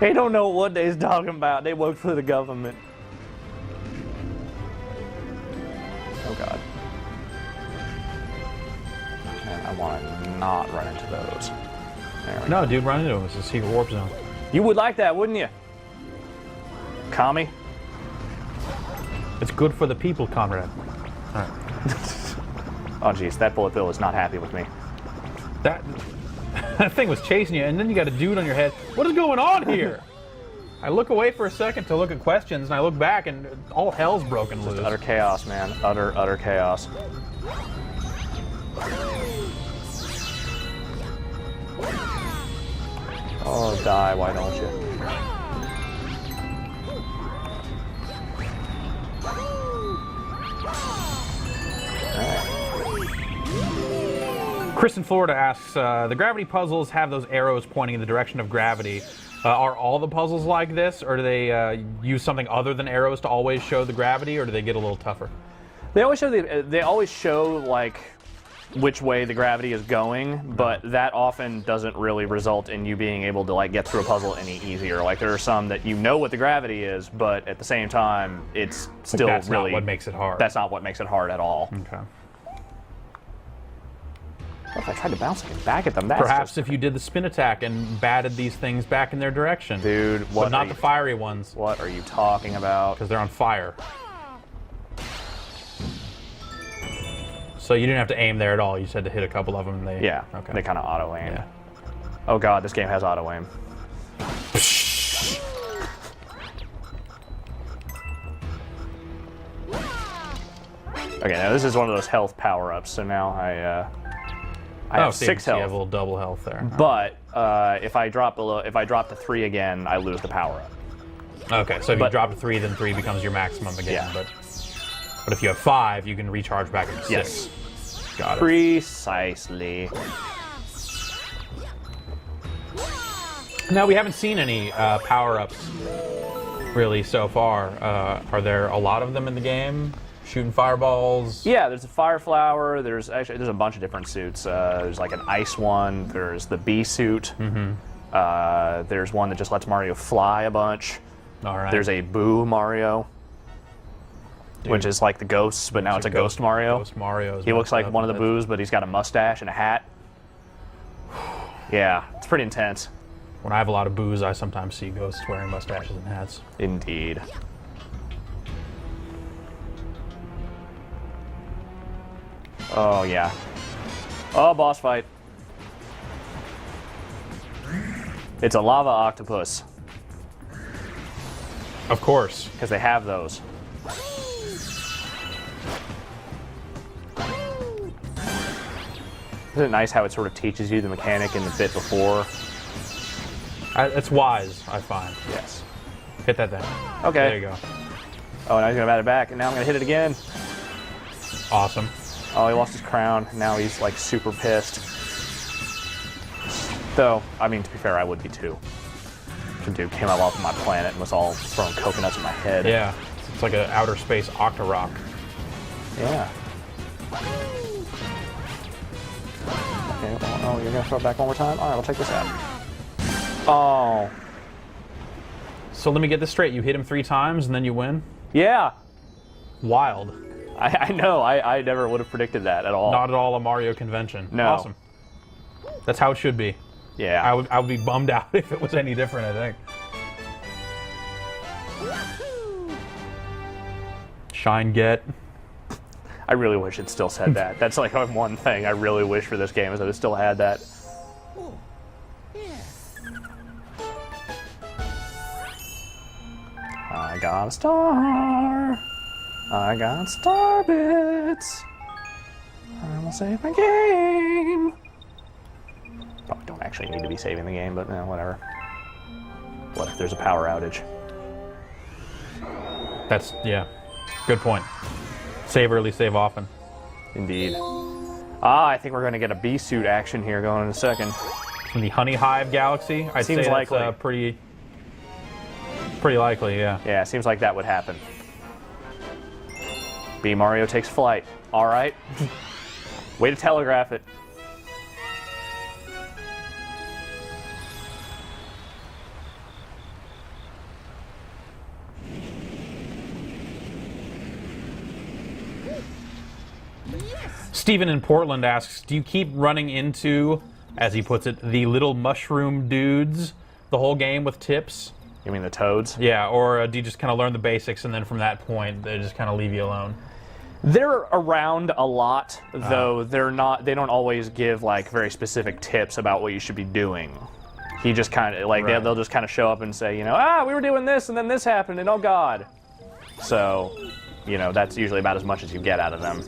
They don't know what they're talking about. They work for the government. Oh God. Man, I want to not run into those. There we go. No, dude, run into him. It's a secret warp zone. You would like that, wouldn't you? Commie? It's good for the people, comrade. All right. Oh jeez, that bullet bill is not happy with me. That thing was chasing you, and then you got a dude on your head. What is going on here? I look away for a second to look at questions, and I look back, and all hell's broken loose. Utter chaos, man. Utter chaos. Oh, die, why don't you? Chris in Florida asks, the gravity puzzles have those arrows pointing in the direction of gravity. Are all the puzzles like this, or do they use something other than arrows to always show the gravity, or do they get a little tougher? They always show like which way the gravity is going, but that often doesn't really result in you being able to like get through a puzzle any easier. Like there are some that you know what the gravity is, but at the same time, it's still that's really not what makes it hard. That's not what makes it hard at all. Okay. What if I tried to bounce it back at them? That's Perhaps just, if you did the spin attack and batted these things back in their direction. dude, what? But not the fiery ones, What are you talking about? because they're on fire. So you didn't have to aim there at all. You just had to hit a couple of them. And Yeah, Okay. they kind of auto aim. Yeah. Oh god, this game has auto aim. Okay, now this is one of those health power-ups. So now I have 6 so you health. have a little double health there. But if I drop to 3 again, I lose the power-up. Okay, so if you drop to 3, then 3 becomes your maximum again. Yeah. But if you have 5, you can recharge back at 6. Yes. Got it. Precisely. Now, we haven't seen any power-ups really so far. Are there a lot of them in the game? Shooting fireballs? Yeah, there's a fire flower. There's a bunch of different suits. There's like an ice one. There's the bee suit. Mm-hmm. There's one that just lets Mario fly a bunch. All right. There's a Boo Mario, which is like the ghosts, but now it's a ghost Mario. Ghost Mario. He looks like one of the Boos, but he's got a mustache and a hat. Yeah, it's pretty intense. When I have a lot of booze, I sometimes see ghosts wearing mustaches and hats. Indeed. Oh, yeah. Oh, boss fight. It's a lava octopus. Of course. Because they have those. Isn't it nice how it sort of teaches you the mechanic in the bit before? It's wise, I find. Yes. Hit that thing. Okay. There you go. Oh, now he's gonna bat it back, and now I'm gonna hit it again. Awesome. Oh, he lost his crown. Now he's like super pissed. Though, I mean, to be fair, I would be too. Some dude came up off my planet and was all throwing coconuts at my head. Yeah. It's like an outer space octorock. Yeah. Okay, well, oh, you're gonna throw it back one more time? Alright, we'll check this out. Oh. So let me get this straight. You hit him 3 times and then you win? Yeah. Wild. I know. I never would have predicted that at all. Not at all a Mario convention. No. Awesome. That's how it should be. Yeah. I would be bummed out if it was any different, I think. Shine get. I really wish it still said that. That's like one thing I really wish for this game is that it still had that. I got a star. I got star bits. I will save my game. Probably don't actually need to be saving the game, but whatever. What if there's a power outage? That's, yeah. Good point. Save early, save often. Indeed. Ah, I think we're going to get a bee suit action here going in a second. From the Honey Hive Galaxy, I'd Seems say likely. that's pretty likely, yeah. Yeah, it seems like that would happen. B Mario takes flight. All right. Way to telegraph it. Steven in Portland asks, do you keep running into, as he puts it, the little mushroom dudes the whole game with tips? You mean the toads? Yeah, or do you just kind of learn the basics and then from that point they just kind of leave you alone? They're around a lot, though they're not. They don't always give like very specific tips about what you should be doing. He just kind of like Right. they'll just kind of show up and say, you know, we were doing this and then this happened and oh god. So, you know, that's usually about as much as you get out of them.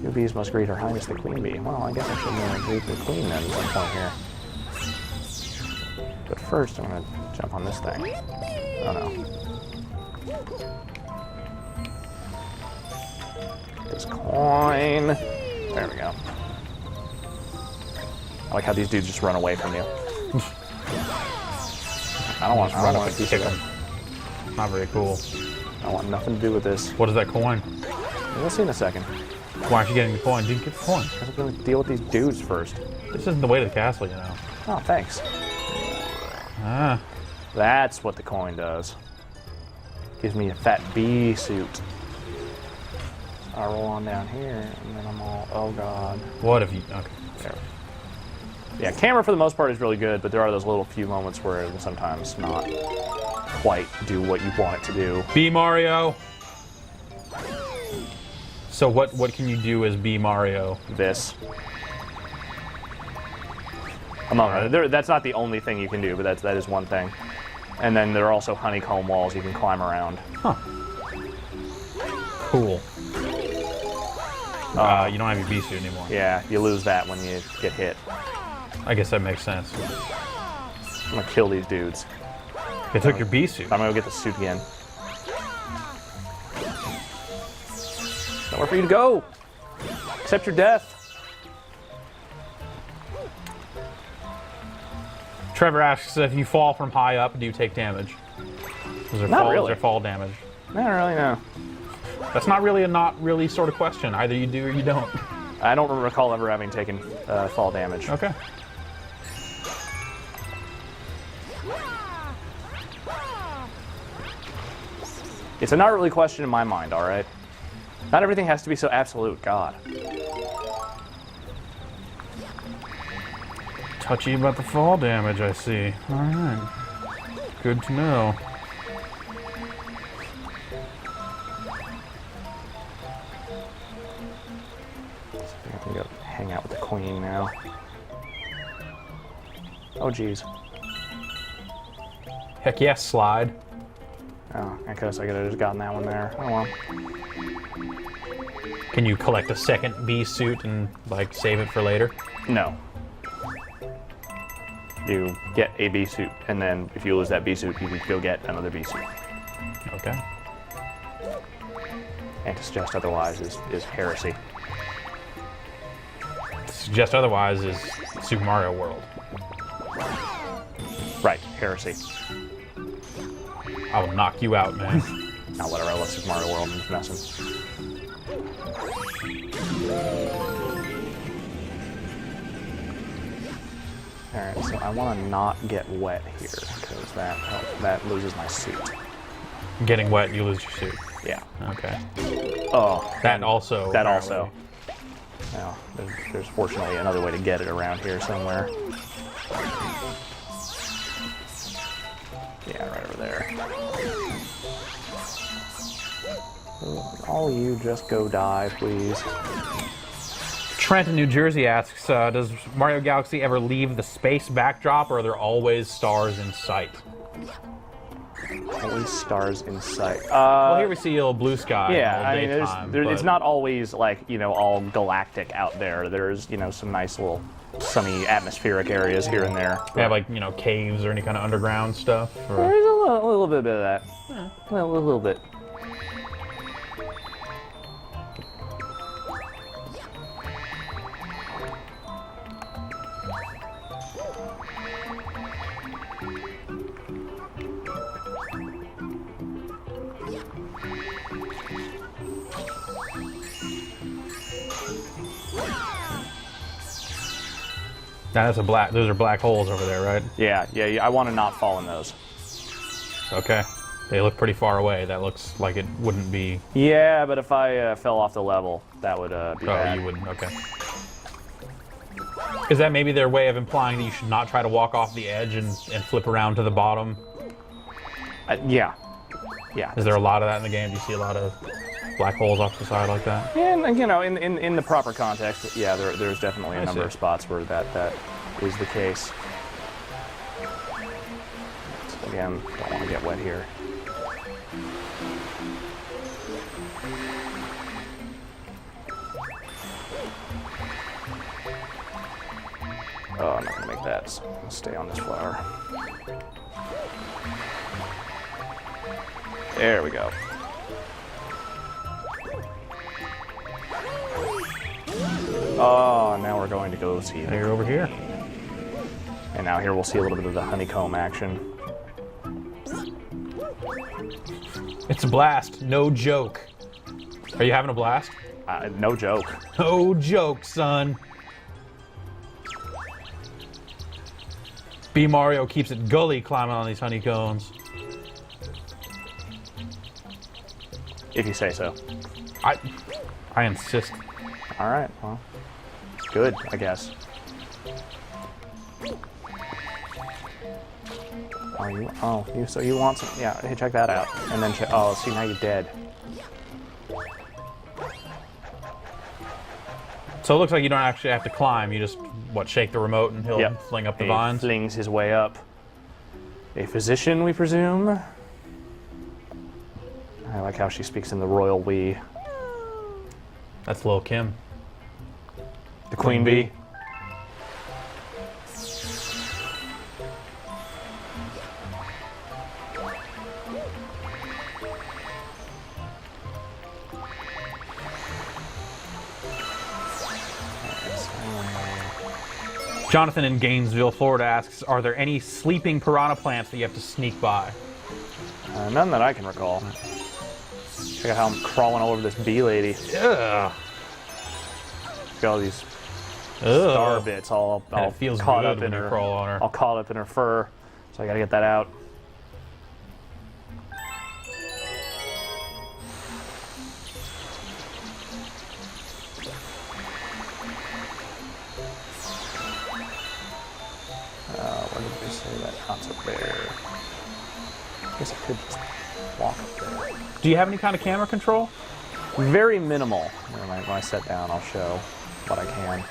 You bees must greet Her Highness the Queen Bee. Well, I guess I should greet the Queen then at some point here. But first, I'm gonna jump on this thing. Oh no. This coin. There we go. I like how these dudes just run away from you. I don't want to run up and kick them. Not very cool. I want nothing to do with this. What is that coin? We'll see in a second. Why aren't you getting the coin? Dude, get the coin. I'm gonna deal with these dudes first. This isn't the way to the castle, you know. Oh, thanks. Ah. That's what the coin does. Gives me a fat bee suit. I roll on down here, and then I'm all, oh god. What if you... Okay. There. Yeah, camera for the most part is really good, but there are those little few moments where it will sometimes not quite do what you want it to do. B Mario. So what can you do as B Mario? This. Among that's not the only thing you can do, but that is one thing. And then there are also honeycomb walls you can climb around. Huh. Cool. You don't have your B suit anymore. Yeah, you lose that when you get hit. I guess that makes sense. I'm gonna kill these dudes. They took your B suit. I'm gonna go get the suit again. Nowhere for you to go! Accept your death. Trevor asks if you fall from high up, do you take damage? Is there Not fall, really. Is there fall damage? I don't really know. That's not really a not really sort of question. Either you do or you don't. I don't recall ever having taken fall damage. Okay. It's a not really question in my mind, alright? Not everything has to be so absolute, God. Touchy about the fall damage, I see. Alright. Good to know. I'm gonna go hang out with the queen now. Oh, geez. Heck yes, slide. Oh, I guess I could have just gotten that one there. Oh, well. Can you collect a second bee suit and, like, save it for later? No. You get a bee suit, and then if you lose that bee suit, you can go get another bee suit. Okay. And to suggest otherwise is heresy. To suggest otherwise is Super Mario World. Right, heresy. I will knock you out, man. Now, whatever, I love Super Mario World, I'm just messing. Alright, so I want to not get wet here, because that loses my suit. Getting wet, you lose your suit. Yeah. Okay. Oh. That also. That also. Now, there's fortunately another way to get it around here somewhere. Yeah, right over there. All you just go die, please. Trent in New Jersey asks, does Mario Galaxy ever leave the space backdrop, or are there always stars in sight? Always stars in sight. Well, here we see a little blue sky. Yeah, all I mean, daytime, it's but- not always like, you know, all galactic out there. There's, you know, some nice little sunny atmospheric areas here and there. They have, like, you know, caves or any kind of underground stuff? Or... There's a little bit of that. A little bit. Those are black holes over there, right? Yeah, I want to not fall in those. Okay. They look pretty far away. That looks like it wouldn't be... Yeah, but if I fell off the level, that would be bad. Oh, you wouldn't. Okay. Is that maybe their way of implying that you should not try to walk off the edge and flip around to the bottom? Yeah. Yeah. Is there a lot of that in the game? Do you see a lot of black holes off the side like that? And you know, in the proper context, yeah, there's definitely a number see. of spots where that is the case. So again, don't want to get wet here. Oh, I'm not gonna make that. So I'll stay on this flower. There we go. Oh, now we're going to go see Now you're over here. And now here we'll see a little bit of the honeycomb action. It's a blast. No joke. Are you having a blast? No joke. No joke, son. B Mario keeps it gully climbing on these honeycombs. If you say so. I insist. All right, well, good, I guess. So you want some? Yeah, hey, check that out. And then oh, see, now you're dead. So it looks like you don't actually have to climb. You just, shake the remote and he'll fling up the He vines? flings his way up. A physician, we presume. I like how she speaks in the royal we. That's Lil' Kim. The queen bee. Jonathan in Gainesville, Florida asks, are there any sleeping piranha plants that you have to sneak by? None that I can recall. Check out how I'm crawling all over this bee lady. Ugh. Got all these Ugh. star bits all It feels caught good up in when you her, crawl on her. all caught up in her fur. So I gotta get that out. What did they say that concept there? I guess I could just walk up there. Do you have any kind of camera control? Very minimal. When I set down, I'll show what I can.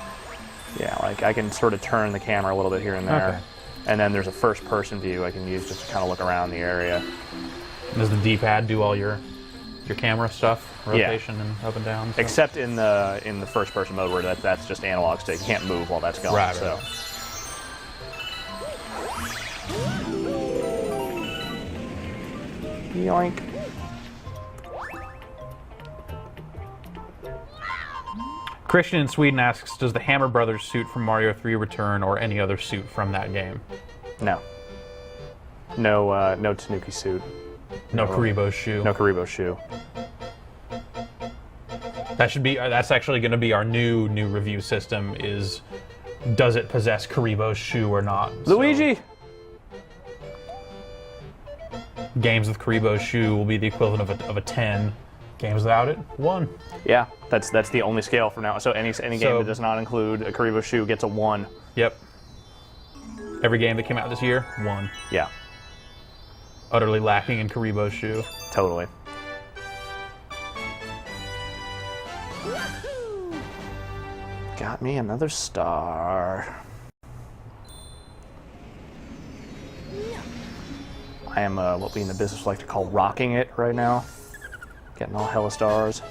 Yeah, like I can sort of turn the camera a little bit here and there. And then there's a first-person view I can use just to kind of look around the area. Does the D-pad do all your camera stuff, rotation and up and down? Stuff? Except in the first-person mode where that's just analog stick. You can't move while that's going. Right. So. Yoink. Christian in Sweden asks, does the Hammer Brothers suit from Mario 3 return or any other suit from that game? No. No Tanuki suit. No Karibo's shoe. No Karibo's shoe. That's actually going to be our new review system is, does it possess Karibo's shoe or not? Luigi! So, games with Karibo's shoe will be the equivalent of a 10. Games without it, 1. Yeah, that's the only scale for now. So any game that does not include a Karibo shoe gets a 1. Yep. Every game that came out this year, 1. Yeah. Utterly lacking in Karibo's shoe. Totally. Got me another star. I am what we in the business like to call rocking it right now. Getting all hella stars.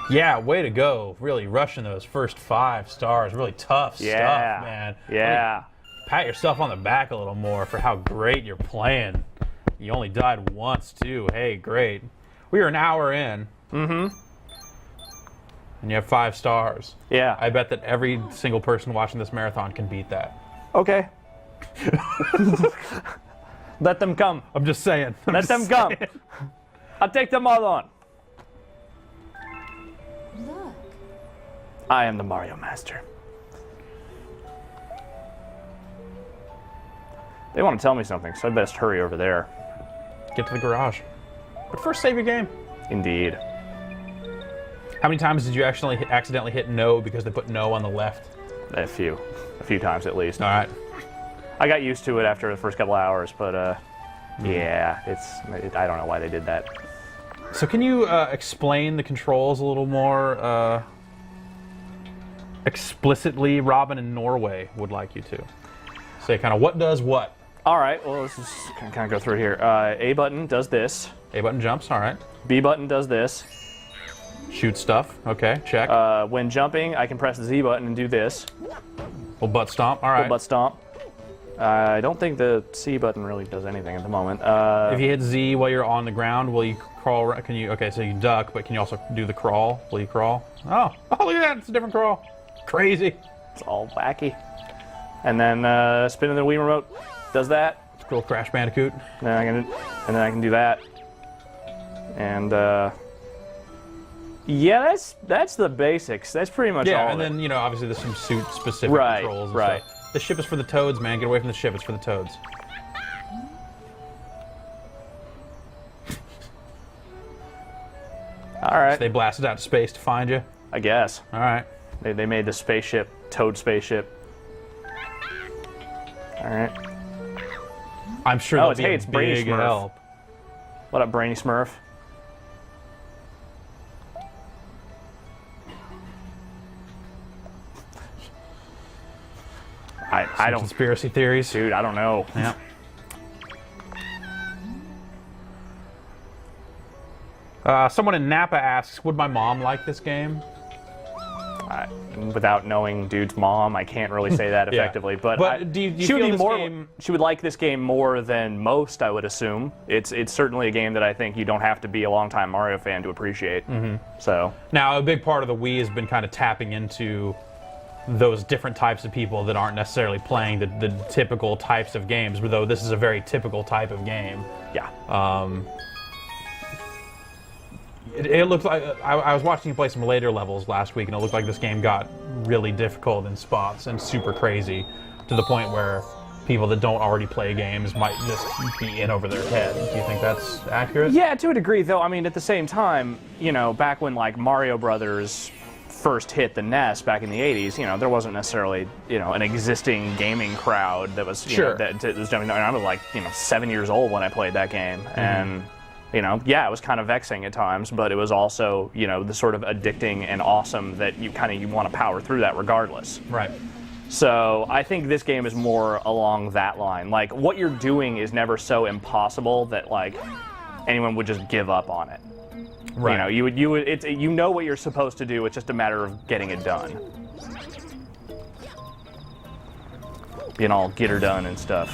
Yeah, way to go. Really rushing those first 5 stars. Really tough stuff, man. Yeah. Pat yourself on the back a little more for how great you're playing. You only died once, too. Hey, great. We are an hour in. Mm-hmm. And you have 5 stars. Yeah. I bet that every single person watching this marathon can beat that. Okay. Let them come. I'm just saying. Let them come. I'll take them all on. Look. I am the Mario Master. They want to tell me something, so I best hurry over there. Get to the garage. But first, save your game. Indeed. How many times did you actually accidentally hit no because they put no on the left? A few times at least. All right. I got used to it after the first couple hours, but yeah, I don't know why they did that. So can you explain the controls a little more explicitly? Robin in Norway would like you to say kind of what does what. All right, well, let's just kind of go through it here. A button does this. A button jumps, all right. B button does this. Shoot stuff, okay, check. When jumping, I can press the Z button and do this. Little butt stomp, all right. Little butt stomp. I don't think the C button really does anything at the moment. If you hit Z while you're on the ground, will you crawl? Can you? Okay, so you duck, but can you also do the crawl? Will you crawl? Oh, look at that! It's a different crawl. Crazy. It's all wacky. And then spinning the Wii remote does that. It's cool, Crash Bandicoot. And then I can do that. And yeah, that's the basics. That's pretty much all. Yeah, of and then it. obviously there's some suit-specific controls. And right. Stuff. The ship is for the toads, man. Get away from the ship. It's for the toads. All right. So they blasted out to space to find you. I guess. All right. They made the spaceship, Toad spaceship. All right. I'm sure Oh, that'll be it's a Brainy big Smurf. help. What up, Brainy Smurf? I don't. Conspiracy theories. Dude, I don't know. Yeah. Someone in Napa asks, would my mom like this game? Without knowing dude's mom, I can't really say that Yeah. effectively. But do you she would feel be this more. game- She would like this game more than most, I would assume. It's certainly a game that I think you don't have to be a longtime Mario fan to appreciate. Mm-hmm. So Now, a big part of the Wii has been kind of tapping into those different types of people that aren't necessarily playing the typical types of games, though this is a very typical type of game. yeah, It looks like I was watching you play some later levels last week, and it looked like this game got really difficult in spots and super crazy to the point where people that don't already play games might just be in over their head. Do you think that's accurate? yeah, to a degree. Though, I mean, at the same time, back when like Mario Brothers first hit the NES back in the 80s, there wasn't necessarily, an existing gaming crowd that was, that was jumping. I was like, 7 years old when I played that game, and yeah, it was kind of vexing at times, but it was also, the sort of addicting and awesome that you want to power through that regardless. Right. So I think this game is more along that line. Like, what you're doing is never so impossible that like anyone would just give up on it. Right. You know, you know what you're supposed to do. It's just a matter of getting it done. Being all get her done and stuff.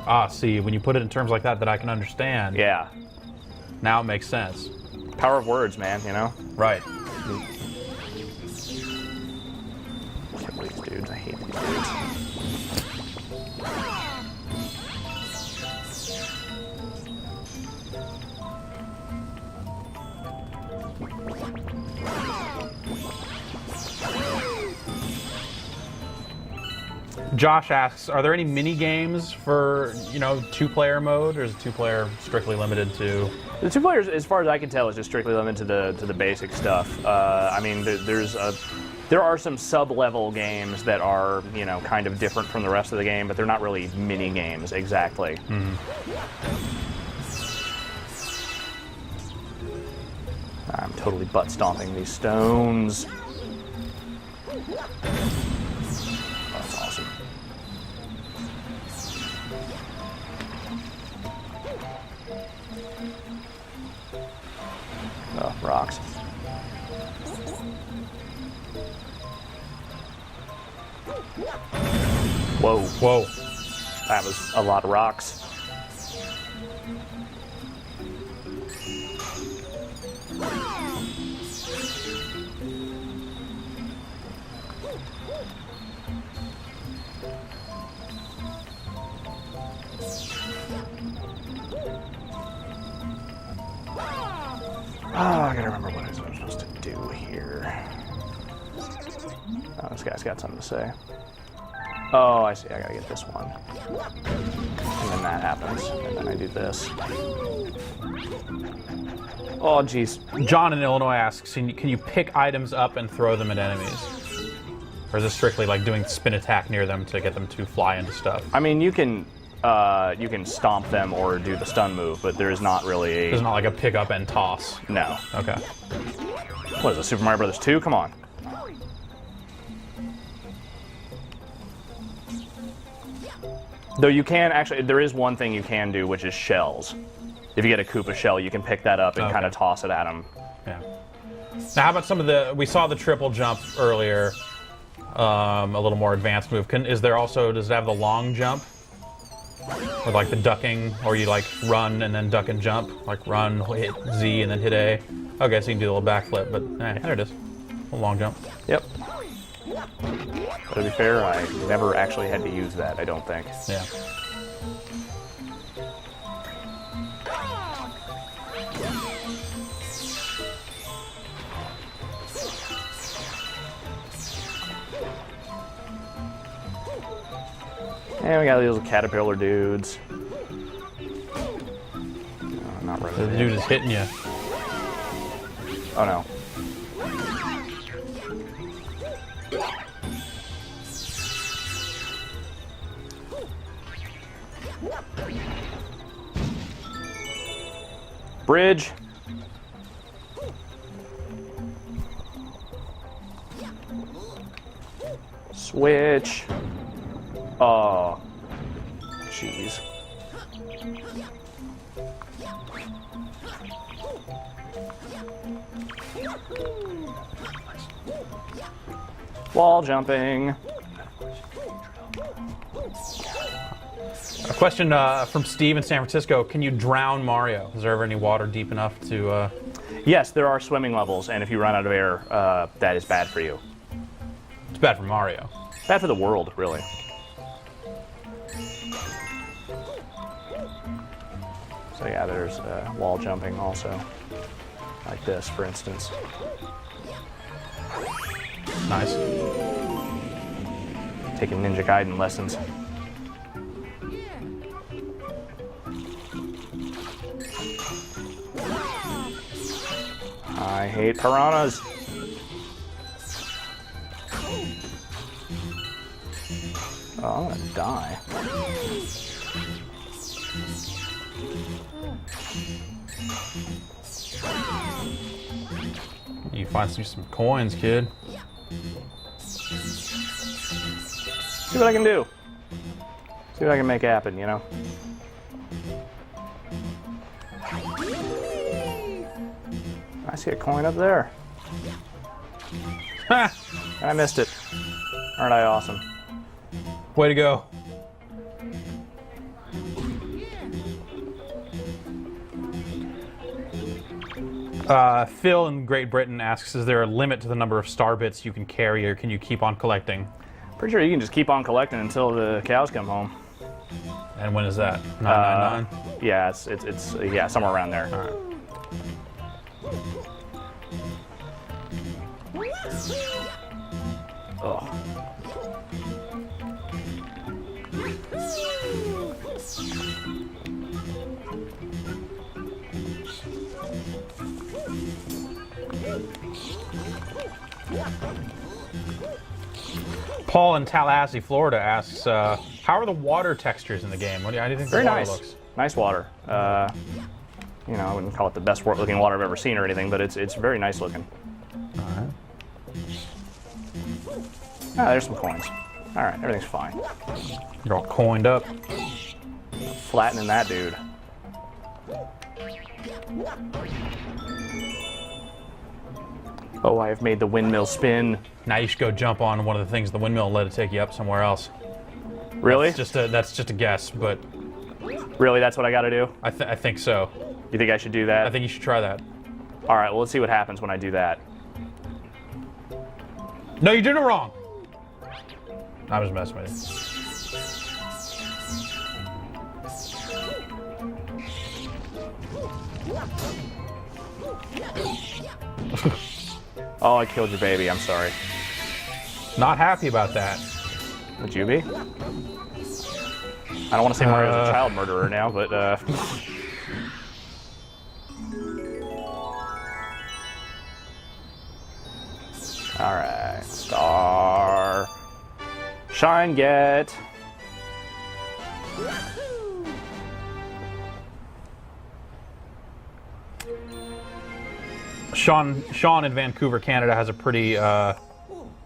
Ah, see, when you put it in terms like that I can understand. Yeah. Now it makes sense. Power of words, man. You know. Right. Kill these dudes. I hate these dudes. Josh asks, are there any mini games for, you know, 2-player mode, or is 2-player strictly limited to? The 2 players, as far as I can tell, is just strictly limited to the basic stuff. I mean, there are some sub-level games that are, you know, kind of different from the rest of the game, but they're not really mini games exactly. Mm-hmm. I'm totally butt stomping these stones. That's awesome. Oh, rocks. Whoa. Whoa. That was a lot of rocks. Oh, I gotta remember what I'm supposed to do here. Oh, this guy's got something to say. Oh, I see. I gotta get this one. And then that happens. And then I do this. Oh, jeez. John in Illinois asks, can you pick items up and throw them at enemies? Or is this strictly like doing spin attack near them to get them to fly into stuff? I mean, you can stomp them or do the stun move, but there is not really a... There's not like a pick up and toss. No. Okay. What is it, Super Mario Brothers 2? Come on. Though you can actually, there is one thing you can do, which is shells. If you get a Koopa shell, you can pick that up and kind of toss it at them. Yeah. Now, how about some of the? We saw the triple jump earlier, a little more advanced move. Does it have the long jump, or like the ducking, or you like run and then duck and jump, like run, hit Z and then hit A? Okay, so you can do a little backflip, but hey, there it is, a long jump. Yep. But to be fair, I never actually had to use that, I don't think. Yeah. And we got these little caterpillar dudes. No, not really. The dude is hitting you. Oh no. Bridge. Switch. Oh, jeez. Wall jumping. A question from Steve in San Francisco. Can you drown Mario? Is there ever any water deep enough to... Yes, there are swimming levels, and if you run out of air, that is bad for you. It's bad for Mario. Bad for the world, really. So yeah, there's wall jumping also. Like this, for instance. Nice. Taking Ninja Gaiden lessons. I hate piranhas. Oh, I'm gonna die. You find some coins, kid. See what I can do. See what I can make happen, you know? I see a coin up there. Ha! I missed it. Aren't I awesome? Way to go. Phil in Great Britain asks, is there a limit to the number of star bits you can carry, or can you keep on collecting? Pretty sure you can just keep on collecting until the cows come home. And when is that? 999? Yeah, it's yeah, somewhere around there. All right. Ugh. Paul in Tallahassee, Florida asks, how are the water textures in the game? How do you think Very the water nice. looks? Nice water. You know, I wouldn't call it the best looking water I've ever seen or anything, but it's very nice looking. All right. Ah, there's some coins. All right, everything's fine. You're all coined up. Flattening that dude. Oh, I have made the windmill spin. Now you should go jump on one of the things in the windmill and let it take you up somewhere else. Really? That's just a guess, but Really, that's what I got to do? I think so. You think I should do that? I think you should try that. All right, well, let's see what happens when I do that. No, you're doing it wrong. I was messing with you. Oh, I killed your baby. I'm sorry. Not happy about that. Would you be? I don't want to say Mario's a child murderer now, but all right, star, shine, get. Sean in Vancouver, Canada has a pretty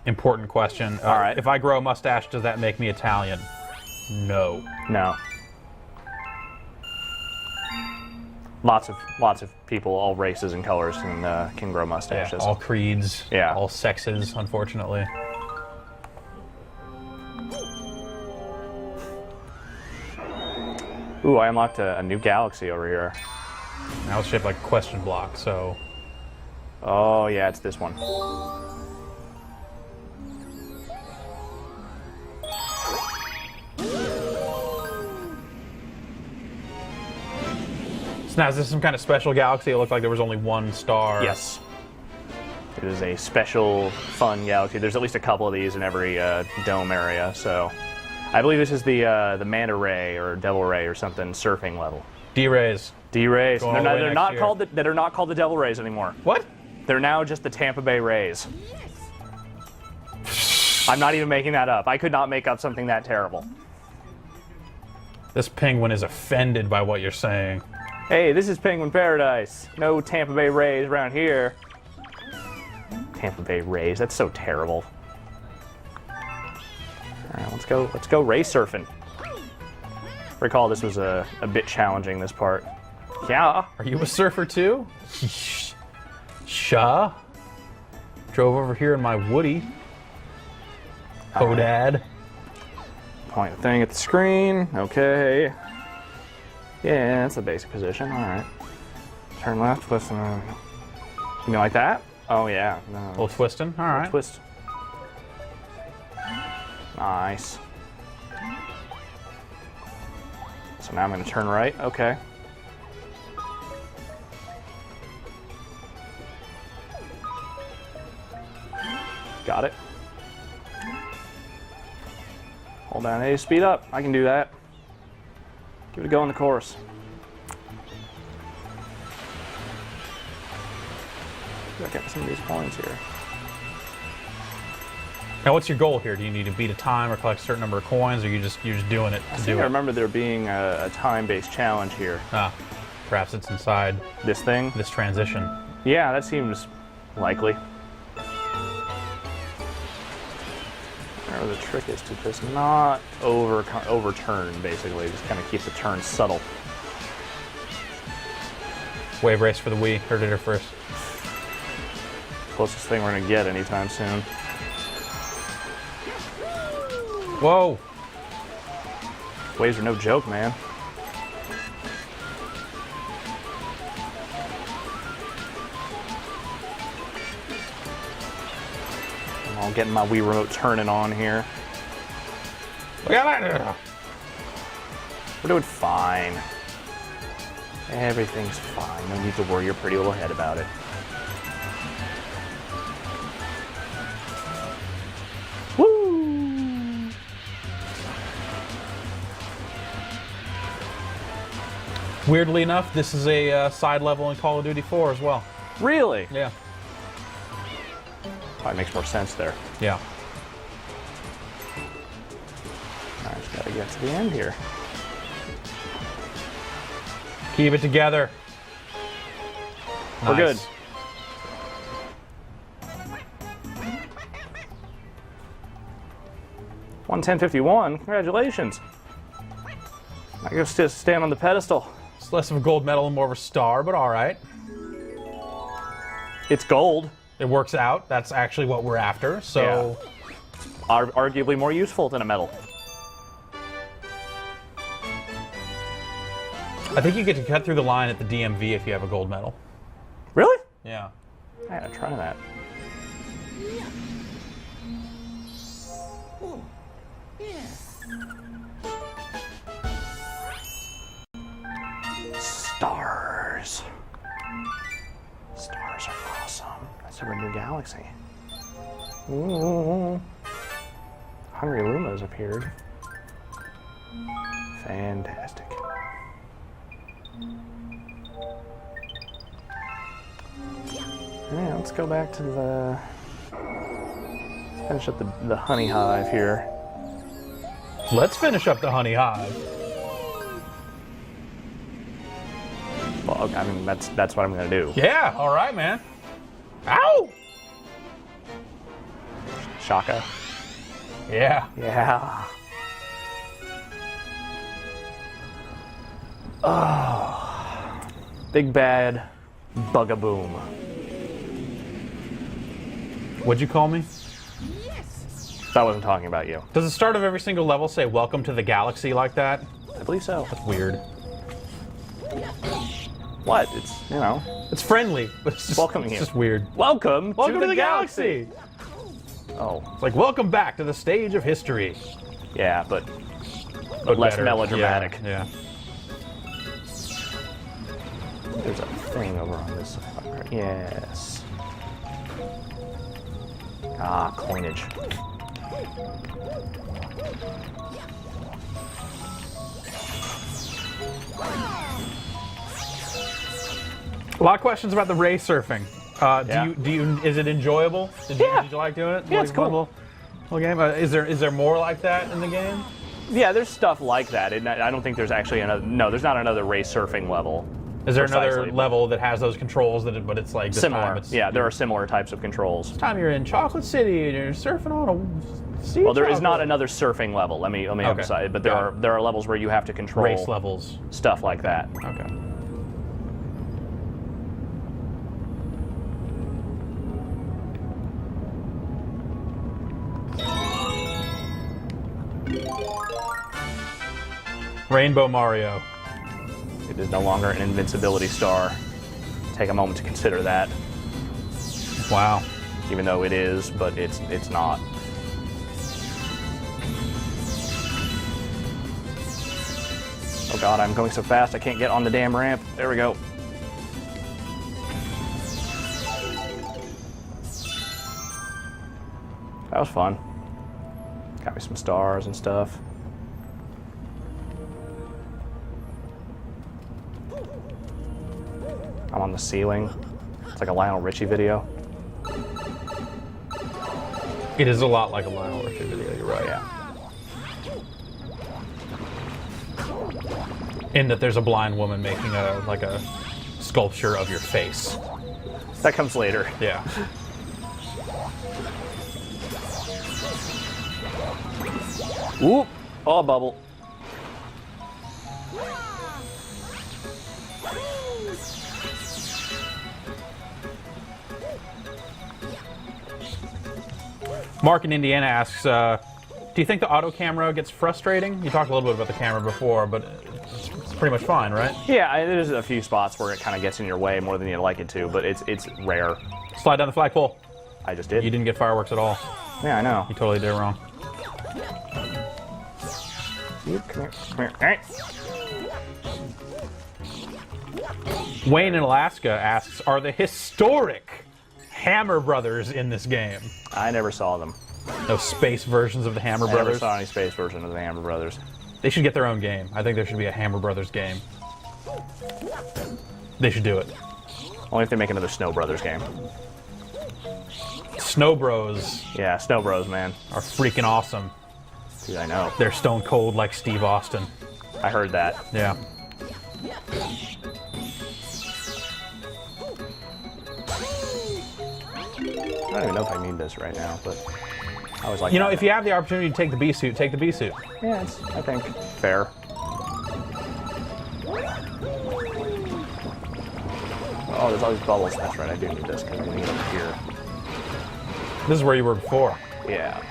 important question. All right. If I grow a mustache, does that make me Italian? No. No. Lots of people, all races and colors, can grow mustaches. All creeds. Yeah. All sexes, unfortunately. Ooh, I unlocked a new galaxy over here. Now it's shaped like a question block, so. Oh yeah, it's this one. So now, is this some kind of special galaxy? It looked like there was only one star. Yes. It is a special, fun galaxy. There's at least a couple of these in every dome area, so. I believe this is the Manta Ray or Devil Ray or something surfing level. D-Rays. D-Rays. Going all the way They're next not year. called they're not called the Devil Rays anymore. What? They're now just the Tampa Bay Rays. I'm not even making that up. I could not make up something that terrible. This penguin is offended by what you're saying. Hey, this is Penguin Paradise. No Tampa Bay Rays around here. Tampa Bay Rays. That's so terrible. All right, let's go ray surfing. Recall this was a bit challenging, this part. Yeah. Are you a surfer too? Sha. Drove over here in my Woody. Oh, Dad. Point the thing at the screen. Okay. Yeah, that's the basic position. All right. Turn left, twist. You mean like that? Oh yeah. No. A little twisting. All right. Twist. Nice. So now I'm going to turn right. Okay. Got it. Hold down A, speed up. I can do that. Give it a go on the course. Look at some of these coins here. Now, what's your goal here? Do you need to beat a time or collect a certain number of coins, or you're just doing it I to think do I it? remember there being a time-based challenge here. Ah, perhaps it's inside This thing? this transition. Yeah, that seems likely. All right, Or the trick is to just not overturn, basically. Just kind of keep the turn subtle. Wave race for the Wii. Heard it here first. Closest thing we're gonna get anytime soon. Whoa! Waves are no joke, man. I'm all getting my Wii remote turning on here. Look at that! We're doing fine. Everything's fine. No need to worry your pretty little head about it. Woo! Weirdly enough, this is a side level in Call of Duty 4 as well. Really? Yeah. Probably makes more sense there. Yeah. I just gotta get to the end here. Keep it together. We're good. 110.51. Congratulations. I guess just stand on the pedestal. It's less of a gold medal and more of a star, but all right. It's gold. It works out. That's actually what we're after. So, Arguably more useful than a medal. I think you get to cut through the line at the DMV if you have a gold medal. Really? Yeah. I gotta try that. Stars. Stars are awesome. That's a new galaxy. Ooh. Hungry Luma has appeared. Fantastic. Yeah, let's go back to the... Let's finish up the honey hive here. Let's finish up the honey hive. Well, I mean, that's what I'm gonna do. Yeah, all right, man. Ow! Shaka. Yeah. Yeah. Oh. Big bad Bugaboom. What'd you call me? I wasn't talking about you. Does the start of every single level say "Welcome to the Galaxy" like that? I believe so. That's weird. What? It's, you know. It's friendly, but it's just, Welcoming it's you. just weird. Welcome Welcome to the galaxy. Oh. It's like welcome back to the stage of history. Yeah, but less better. melodramatic. Yeah. There's a thing over on this side. Yes. Ah, coinage. A lot of questions about the ray surfing. Yeah. Is it enjoyable? Did you like doing it? Yeah, it's cool. Cool game. Is there more like that in the game? Yeah, there's stuff like that. I don't think there's actually another. No, there's not another race surfing level. Is there another Precisely, level that has those controls but it's like this Similar. time it's, Yeah, there are similar types of controls. This time you're in Chocolate City and you're surfing on a sea. Well, there is chocolate. not another surfing level. Let me emphasize. But there are levels where you have to control race levels. stuff like that. Okay. Rainbow Mario. It is no longer an invincibility star. Take a moment to consider that. Wow. Even though it is, but it's not. Oh god, I'm going so fast I can't get on the damn ramp. There we go. That was fun. Got me some stars and stuff. I'm on the ceiling. It's like a Lionel Richie video. It is a lot like a Lionel Richie video, you're right. Yeah. In that there's a blind woman making a sculpture of your face. That comes later. Yeah. Oop! Oh, bubble. Mark in Indiana asks, do you think the auto camera gets frustrating? You talked a little bit about the camera before, but it's pretty much fine, right? Yeah, there's a few spots where it kind of gets in your way more than you'd like it to, but it's rare. Slide down the flagpole. I just did. You didn't get fireworks at all. Yeah, I know. You totally did it wrong. You come here. Come here. Hey. Wayne in Alaska asks, are the historic Hammer Brothers in this game? I never saw them. No space versions of the Hammer I never Brothers? saw any space version of the Hammer Brothers. They should get their own game. I think there should be a Hammer Brothers game. They should do it. Only if they make another Snow Brothers game. Snow Bros Yeah, Snow Bros, man. are freaking awesome. Dude, I know. They're stone cold like Steve Austin. I heard that. Yeah. I don't even know if I need this right now, but I was like, You know, if you have the opportunity to take the B suit, take the B suit. yeah, it's, I think, fair. Oh, there's all these bubbles. That's right, I do need this because I'm going to get over here. This is where you were before, Yeah.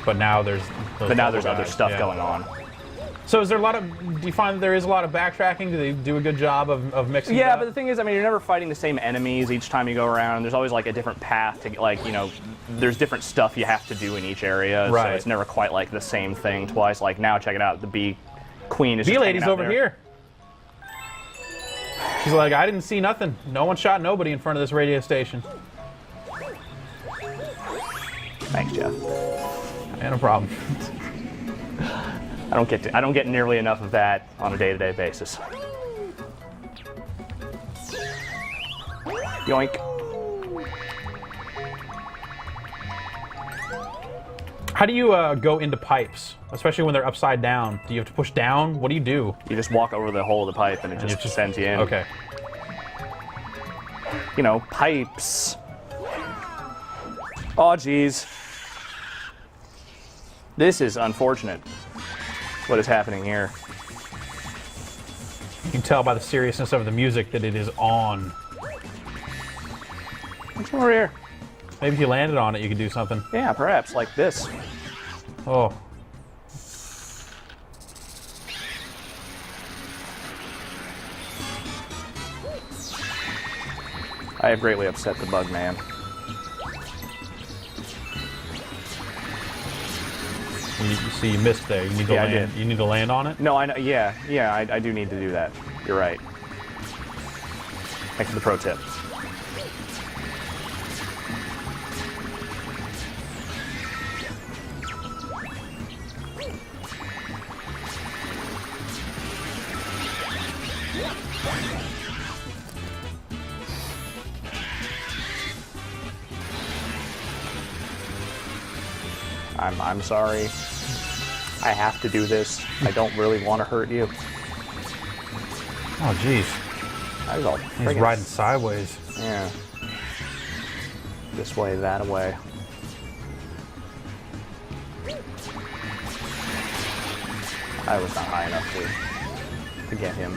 but now there's. But now there's other stuff going on. So is there a lot of? Do you find that there is a lot of backtracking? Do they do a good job of mixing? Yeah, it up? but the thing is, I mean, you're never fighting the same enemies each time you go around. There's always like a different path to, like, you know, there's different stuff you have to do in each area. Right. So it's never quite like the same thing twice. Like now, check it out. The bee queen is B just lady's hanging out over there. here. She's like, I didn't see nothing. No one shot nobody in front of this radio station. Thanks, Jeff. Yeah, no problem. I don't get nearly enough of that on a day-to-day basis. Yoink. How do you go into pipes, especially when they're upside down? Do you have to push down? What do you do? You just walk over the hole of the pipe and it just sends you in. Okay. You know, pipes. Oh, geez. This is unfortunate, what is happening here. You can tell by the seriousness of the music that it is on. What's over here? Maybe if you landed on it, you could do something. Yeah, perhaps, like this. Oh. I have greatly upset the bug man. You see, you missed there. You need to Yeah, I land. did. You need to land on it. No, I know. Yeah, I do need to do that. You're right. Thanks for the pro tip. I'm sorry. I have to do this. I don't really want to hurt you. Oh, jeez. I was all He's friggin- riding sideways. Yeah. This way, that way. I was not high enough to get him.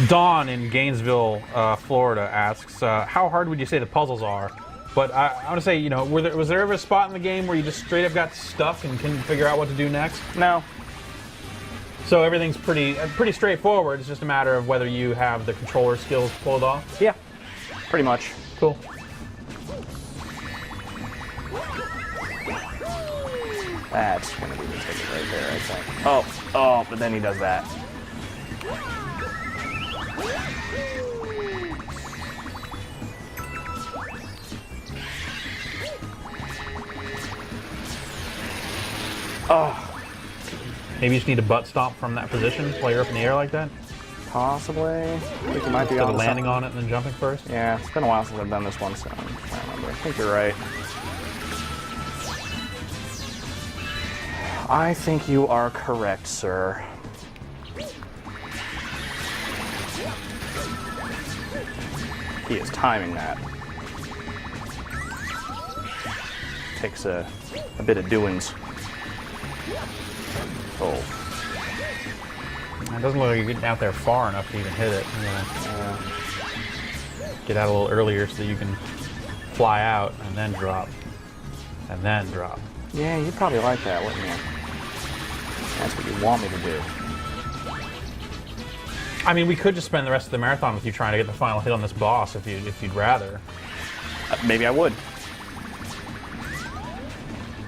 Dawn in Gainesville, Florida asks, how hard would you say the puzzles are? But I want to say, you know, was there ever a spot in the game where you just straight up got stuck and couldn't figure out what to do next? No. So everything's pretty straightforward. It's just a matter of whether you have the controller skills pulled off. Yeah. Pretty much. Cool. That's gonna be the ticket right there, I think. Oh, but then he does that. Oh, Maybe you just need a butt stomp from that position while you're up in the air like that? possibly. I think you might be Instead on of landing on it and then jumping first? Yeah, it's been a while since I've done this one, so I don't remember. I think you're right. I think you are correct, sir. He is timing that. takes a bit of doings. Oh. It doesn't look like you're getting out there far enough to even hit it. You know. Get out a little earlier so that you can fly out and then drop. And then drop. Yeah, you'd probably like that, wouldn't you? That's what you want me to do. I mean, we could just spend the rest of the marathon with you trying to get the final hit on this boss if you'd rather. Maybe I would.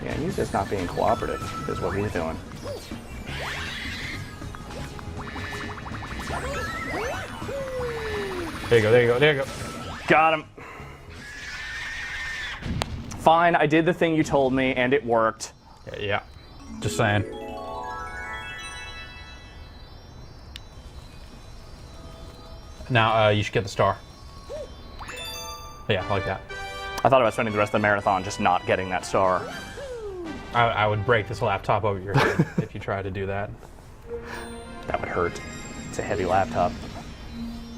Yeah, he's just not being cooperative, is what he's doing. There you go, there you go, there you go. Got him. Fine, I did the thing you told me, and it worked. Yeah, just saying. Now, you should get the star. Yeah, I like that. I thought about spending the rest of the marathon just not getting that star. I would break this laptop over your head if you tried to do that. That would hurt. It's a heavy laptop.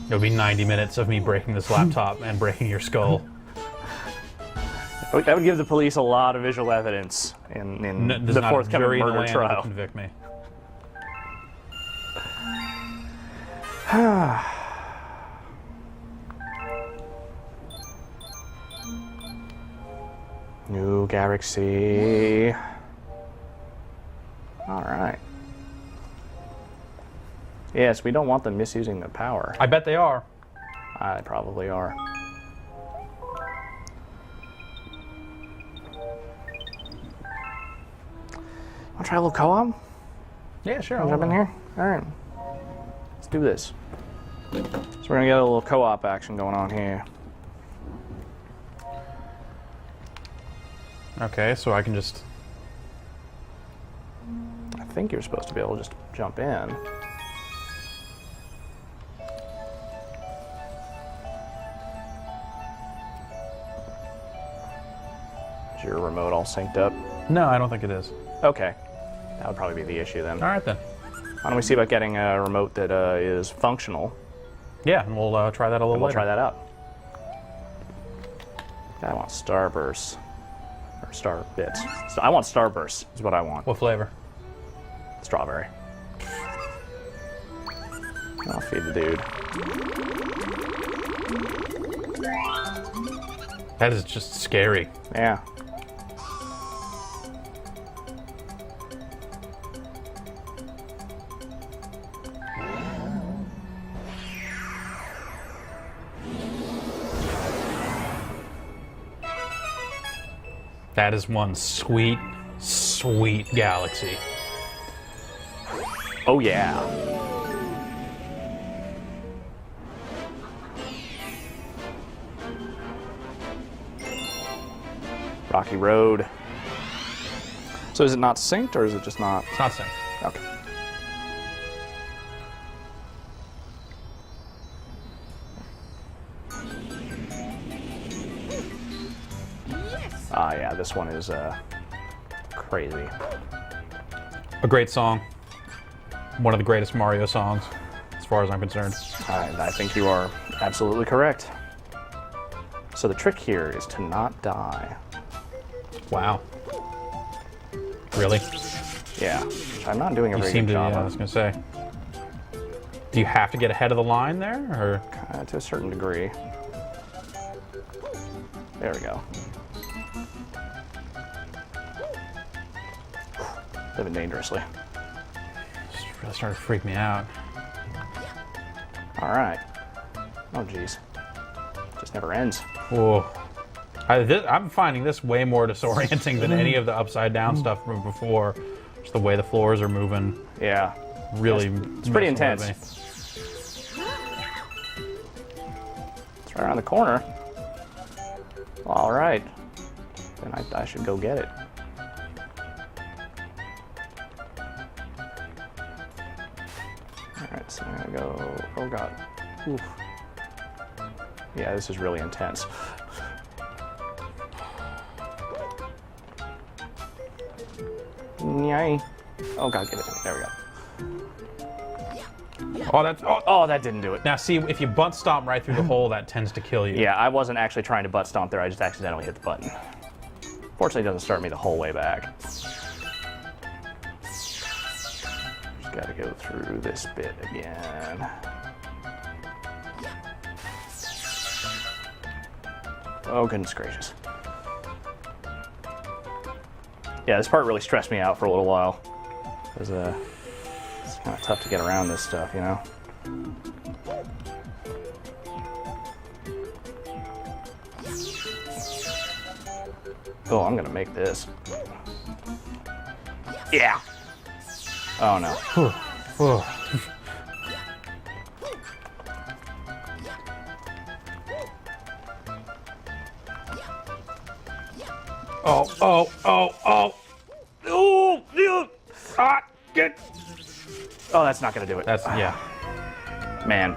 It would be 90 minutes of me breaking this laptop and breaking your skull. That would give the police a lot of visual evidence in the forthcoming murder trial. Convict me. New galaxy. All right. Yes, we don't want them misusing the power. I bet they are. They probably are. Want to try a little co-op? Yeah, sure. Jump in here? All right. Let's do this. So we're going to get a little co-op action going on here. Okay, so I can just... I think you're supposed to be able to just jump in. Is your remote all synced up? No, I don't think it is. Okay. That would probably be the issue then. All right, then. Why don't we see about getting a remote that is functional? Yeah, and we'll try that a little And we'll later. try that out. I want Starburst. Or Star Bits. So I want Starburst, is what I want. What flavor? Strawberry. I'll feed the dude. That is just scary. Yeah. That is one sweet, sweet galaxy. Oh yeah. Rocky Road. So is it not synced or is it just not? It's not synced. Okay. Ah, yeah, this one is crazy. A great song. One of the greatest Mario songs, as far as I'm concerned. I think you are absolutely correct. So the trick here is to not die. Wow. Really? Yeah, which I'm not doing a You very seem good to, job yeah, I was going to say. Do you have to get ahead of the line there, or? to a certain degree. There we go. Living dangerously. Just really started to freak me out. All right. Oh, geez. Just never ends. Whoa. I'm finding this way more disorienting than any of the upside down stuff from before. Just the way the floors are moving. Yeah. Really, It's pretty intense. me. It's right around the corner. All right. Then I should go get it. All right, so I'm gonna go. Oh God. Oof. Yeah, this is really intense. Yay. Oh God, get it. There we go. Oh, that's. Oh. Oh, that didn't do it. Now, see, if you butt stomp right through the hole, that tends to kill you. Yeah, I wasn't actually trying to butt stomp there. I just accidentally hit the button. Fortunately, it doesn't start me the whole way back. Just gotta go through this bit again. Oh, goodness gracious. Yeah, this part really stressed me out for a little while. It's kind of tough to get around this stuff, you know? Oh, I'm gonna make this. Yeah! Oh no. Get. Oh, that's not gonna do it. That's, yeah. Man.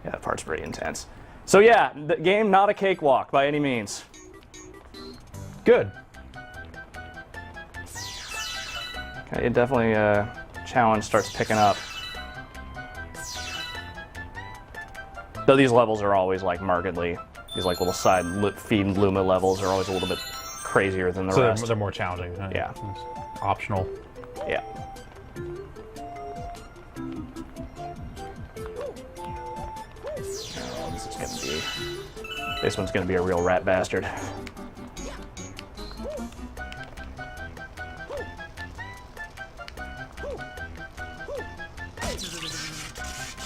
Yeah, that part's pretty intense. So yeah, the game not a cakewalk by any means. Good. Okay, it definitely, challenge starts picking up. Though these levels are always like markedly, these like little side feed Luma levels are always a little bit crazier than the So rest. they're more challenging. Yeah. It's optional. Yeah. Oh, this one's gonna be a real rat bastard.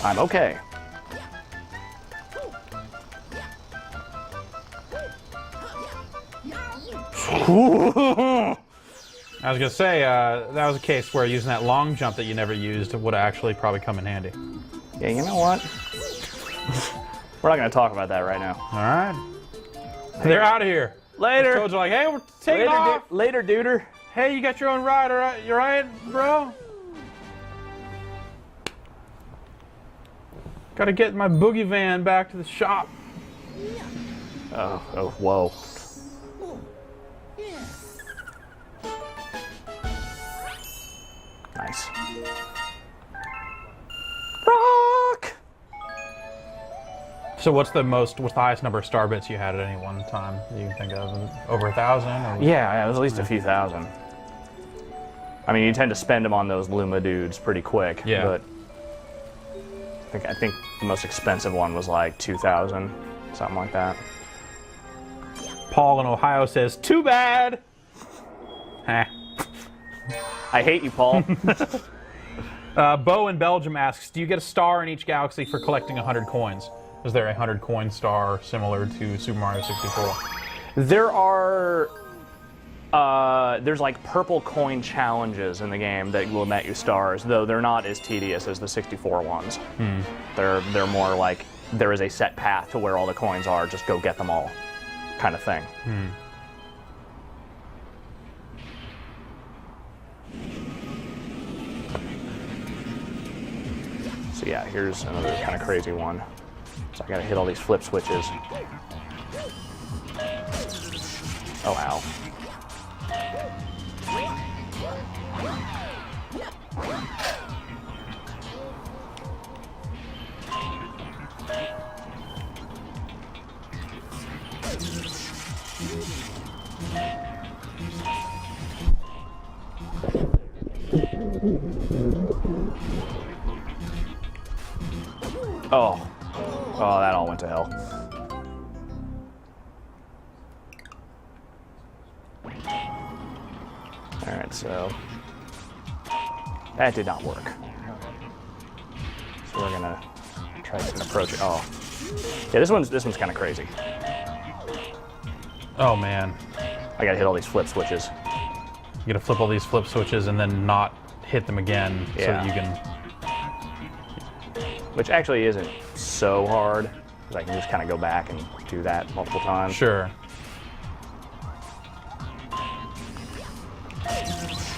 I'm okay. I was gonna say that was a case where using that long jump that you never used would actually probably come in handy. Yeah, you know what? We're not gonna talk about that right now. All right, they're out of here. Later. The codes are like, hey, we're taking off. Later, duder. Hey, you got your own ride, all right? You all right, bro? Gotta get my boogie van back to the shop. Oh, whoa. Nice. Rock! So what's the highest number of star bits you had at any one time that you can think of? Over 1,000? Or... Yeah, it was at least a few thousand. I mean, you tend to spend them on those Luma dudes pretty quick. Yeah. But I think the most expensive one was like 2,000, something like that. Paul in Ohio says, too bad! Heh. I hate you, Paul. Bo in Belgium asks, do you get a star in each galaxy for collecting 100 coins? Is there a 100 coin star similar to Super Mario 64? There are... there's like purple coin challenges in the game that will net you stars, though they're not as tedious as the 64 ones. They're more like, there is a set path to where all the coins are, just go get them all, kind of thing. So yeah, here's another kind of crazy one. So I gotta hit all these flip switches. Oh, ow. Oh, that all went to hell. Alright, so that did not work. So we're gonna try to approach it. Oh. Yeah, this one's kinda crazy. Oh man. I gotta hit all these flip switches. You gotta flip all these flip switches and then not hit them again so that you can... Which actually isn't so hard, because I can just kind of go back and do that multiple times. Sure.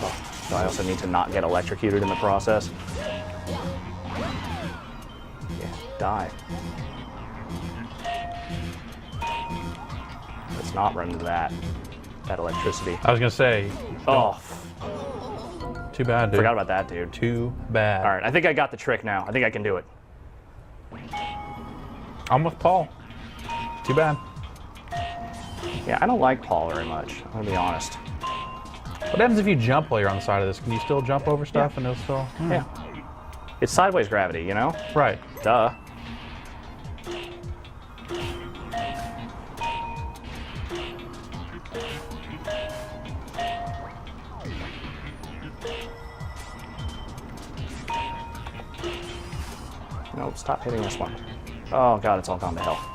Oh, so I also need to not get electrocuted in the process. Yeah, die. Let's not run into that electricity. I was gonna say... Oh, Too bad, dude. forgot about that, dude. Too bad. All right, I think I got the trick now. I think I can do it. I'm with Paul. Too bad. Yeah, I don't like Paul very much. I'm gonna be honest. What happens if you jump while you're on the side of this? Can you still jump over stuff and it'll still? Yeah. It's sideways gravity, you know? Right. Duh. No, stop hitting this one. Oh god, it's all gone to hell.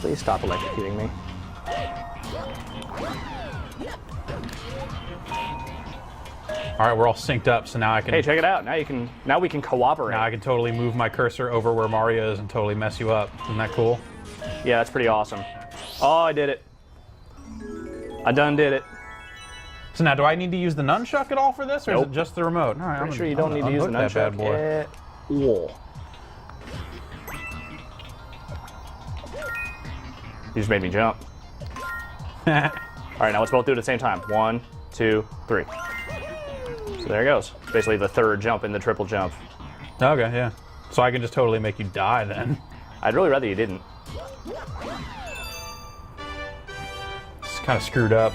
Please stop electrocuting me. All right, we're all synced up, so now I can. Hey, check it out. Now we can cooperate. Now I can totally move my cursor over where Mario is and totally mess you up. Isn't that cool? Yeah, that's pretty awesome. Oh, I did it. I done did it. So now, do I need to use the nunchuck at all for this, or is it just the remote? All right, Pretty sure you don't need to use the nunchuck at all. You just made me jump. All right, now let's both do it at the same time. 1, 2, 3. So there it goes. It's basically the third jump in the triple jump. Okay, yeah. So I can just totally make you die then. I'd really rather you didn't. It's kind of screwed up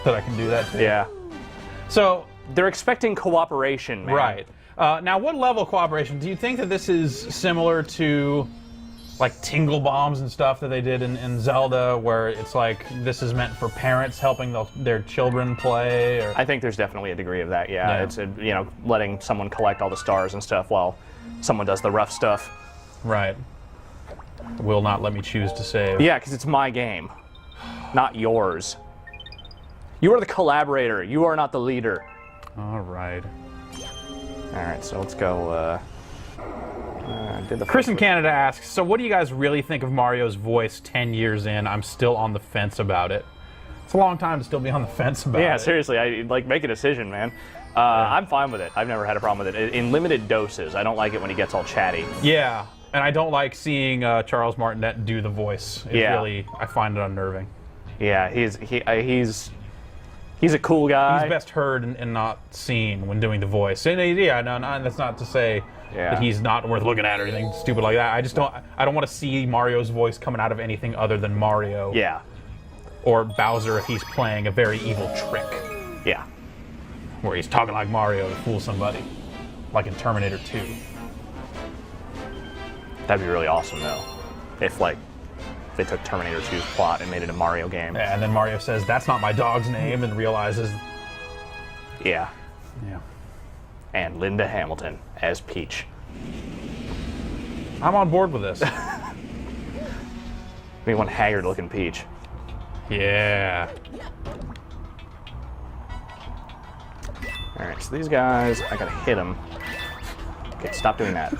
that I can do that too. Yeah. So they're expecting cooperation, man. Right. Now, what level of cooperation? Do you think that this is similar to like Tingle Bombs and stuff that they did in Zelda, where it's like this is meant for parents helping their children play? Or... I think there's definitely a degree of that. Yeah. It's letting someone collect all the stars and stuff while someone does the rough stuff. Right. Will not let me choose to save. Yeah, because it's my game, not yours. You are the collaborator. You are not the leader. All right. All right, so let's go. Chris in Canada asks, so what do you guys really think of Mario's voice 10 years in? I'm still on the fence about it. It's a long time to still be on the fence about it. Yeah, seriously, make a decision, man. I'm fine with it. I've never had a problem with it. In limited doses, I don't like it when he gets all chatty. Yeah, and I don't like seeing Charles Martinet do the voice. Really, I find it unnerving. Yeah, he's a cool guy. He's best heard and not seen when doing the voice. And yeah, no, that's not to say that he's not worth looking at or anything stupid like that. I don't want to see Mario's voice coming out of anything other than Mario. Yeah. Or Bowser if he's playing a very evil trick. Yeah. Where he's talking like Mario to fool somebody. Like in Terminator 2. That'd be really awesome, though. If, they took Terminator 2's plot and made it a Mario game. Yeah, and then Mario says, that's not my dog's name, and realizes... Yeah. Yeah. And Linda Hamilton as Peach. I'm on board with this. I mean, one haggard-looking Peach. Yeah. All right, so these guys, I gotta hit them. Okay, stop doing that.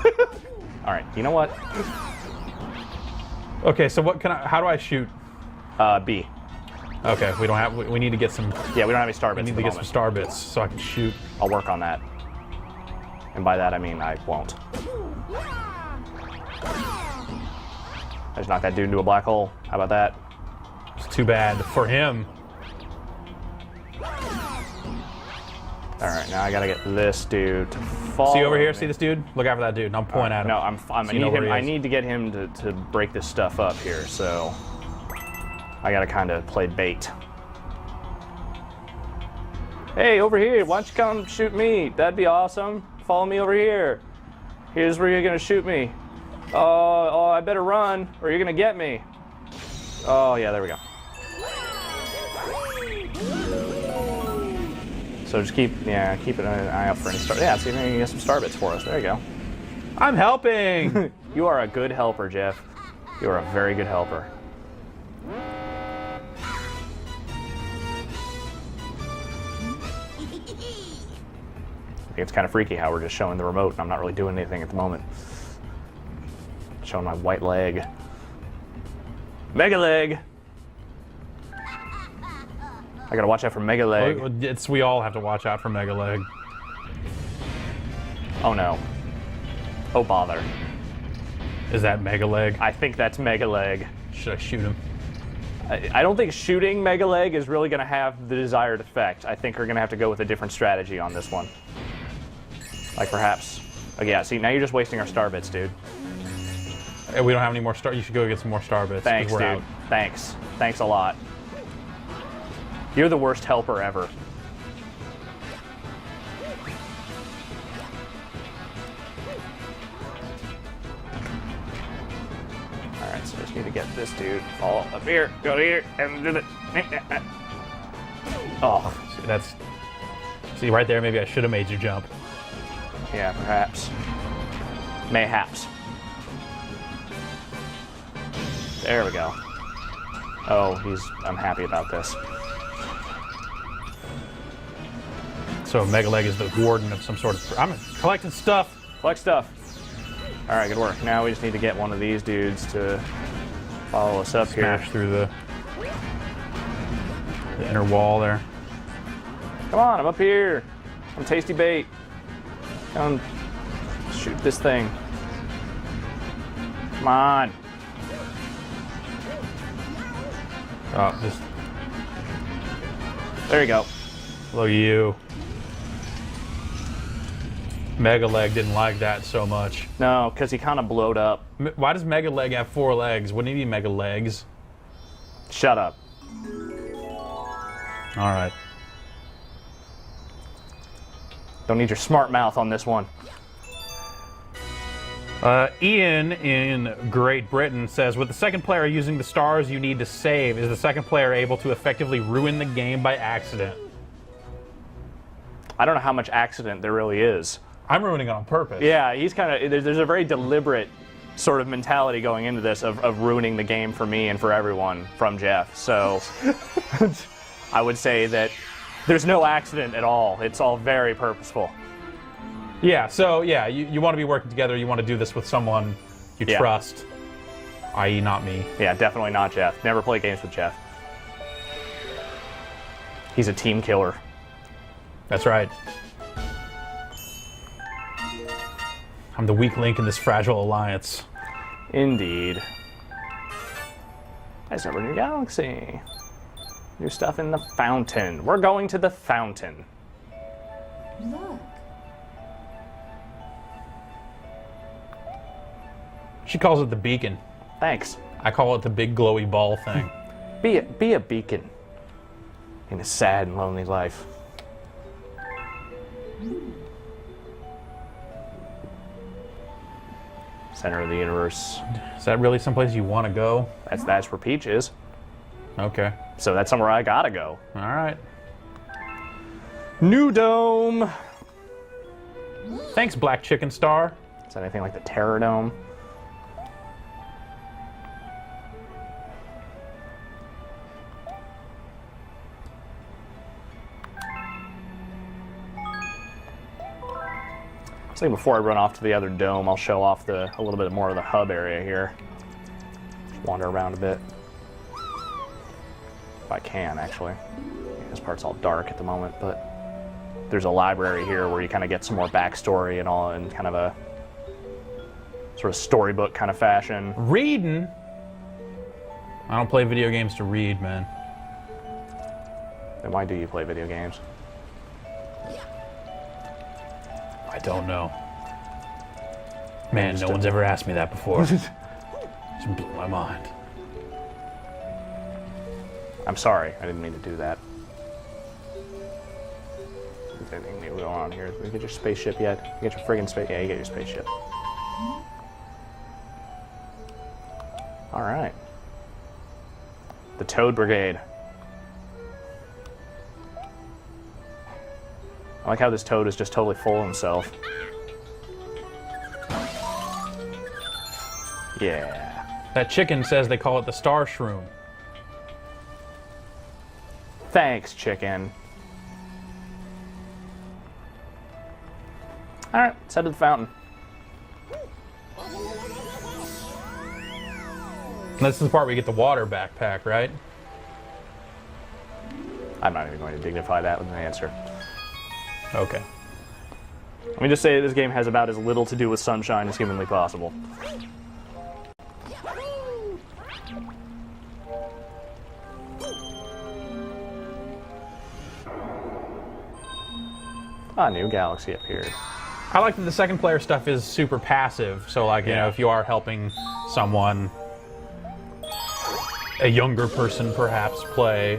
All right, you know what? Okay, so how do I shoot? B. Okay, we need to get some... Yeah, we don't have any star bits. We need to get some star bits so I can shoot. I'll work on that. And by that, I mean I won't. I just knocked that dude into a black hole. How about that? It's too bad for him. All right, now I gotta get this dude to fall. See over here? See this dude? Look out for that dude. I'm pointing at him. No, I need to get him to break this stuff up here, so I gotta kind of play bait. Hey, over here, why don't you come shoot me? That'd be awesome. Follow me over here. Here's where you're gonna shoot me. Oh, I better run, or you're gonna get me. Oh, yeah, there we go. So just keep an eye out for any star. Yeah, see if you can get some star bits for us. There you go. I'm helping. You are a good helper, Jeff. You are a very good helper. I think it's kind of freaky how we're just showing the remote and I'm not really doing anything at the moment. Showing my white leg. Mega leg! I gotta watch out for Mega Leg. We all have to watch out for Mega Leg. Oh no. Oh bother. Is that Mega Leg? I think that's Mega Leg. Should I shoot him? I don't think shooting Mega Leg is really gonna have the desired effect. I think we're gonna have to go with a different strategy on this one. Like perhaps... Oh yeah, see, now you're just wasting our star bits, dude. Hey, we don't have any more star. You should go get some more star bits. 'cause Thanks, we're dude. out. Thanks. Thanks a lot. You're the worst helper ever. Alright, so I just need to get this dude all up here, go to here, and do the... Oh. See, see, right there, maybe I should have made you jump. Yeah, perhaps. Mayhaps. There we go. Oh, I'm happy about this. So Megaleg is the warden of some sort of... I'm collecting stuff. Collect stuff. All right, good work. Now we just need to get one of these dudes to follow us up Smash here. through the inner wall there. Come on, I'm up here. I'm tasty bait. Come shoot this thing. Come on. Oh, just There you go. look at you. Megaleg didn't like that so much. No, because he kind of blowed up. Why does Megaleg have 4 legs? Wouldn't he be Megalegs? Shut up. All right. Don't need your smart mouth on this one. Ian in Great Britain says, with the second player using the stars you need to save, is the second player able to effectively ruin the game by accident? I don't know how much accident there really is. I'm ruining it on purpose. Yeah, he's kind of... There's a very deliberate sort of mentality going into this of ruining the game for me and for everyone from Jeff. So I would say that there's no accident at all. It's all very purposeful. Yeah, so yeah, you want to be working together. You want to do this with someone you Yeah. trust, i.e. not me. Yeah, definitely not Jeff. Never play games with Jeff. He's a team killer. That's right. I'm the weak link in this fragile alliance. Indeed. Discover new galaxy. New stuff in the fountain. We're going to the fountain. Look. She calls it the beacon. Thanks. I call it the big glowy ball thing. Be a beacon in a sad and lonely life. Center of the universe. Is that really someplace you want to go? That's where Peach is. Okay. So that's somewhere I gotta go. All right. New Dome. Thanks, Black Chicken Star. Is that anything like the Terror Dome? I think before I run off to the other dome, I'll show off a little bit more of the hub area here. Just wander around a bit. If I can, actually. This part's all dark at the moment, but there's a library here where you kind of get some more backstory and all in kind of a sort of storybook kind of fashion. Reading? I don't play video games to read, man. Then why do you play video games? I don't know. Man, no one's ever asked me that before. Just blew my mind. I'm sorry, I didn't mean to do that. Is there anything new going on here? Did you get your spaceship yet? You get your friggin' space? Yeah, you get your spaceship. All right. The Toad Brigade. I like how this toad is just totally full of himself. Yeah. That chicken says they call it the Star Shroom. Thanks, chicken. All right, let's head to the fountain. This is the part where you get the water backpack, right? I'm not even going to dignify that with an answer. Okay. Let me just say this game has about as little to do with sunshine as humanly possible. A new galaxy appeared. I like that the second player stuff is super passive. So, like, you know, if you are helping someone, a younger person perhaps, play,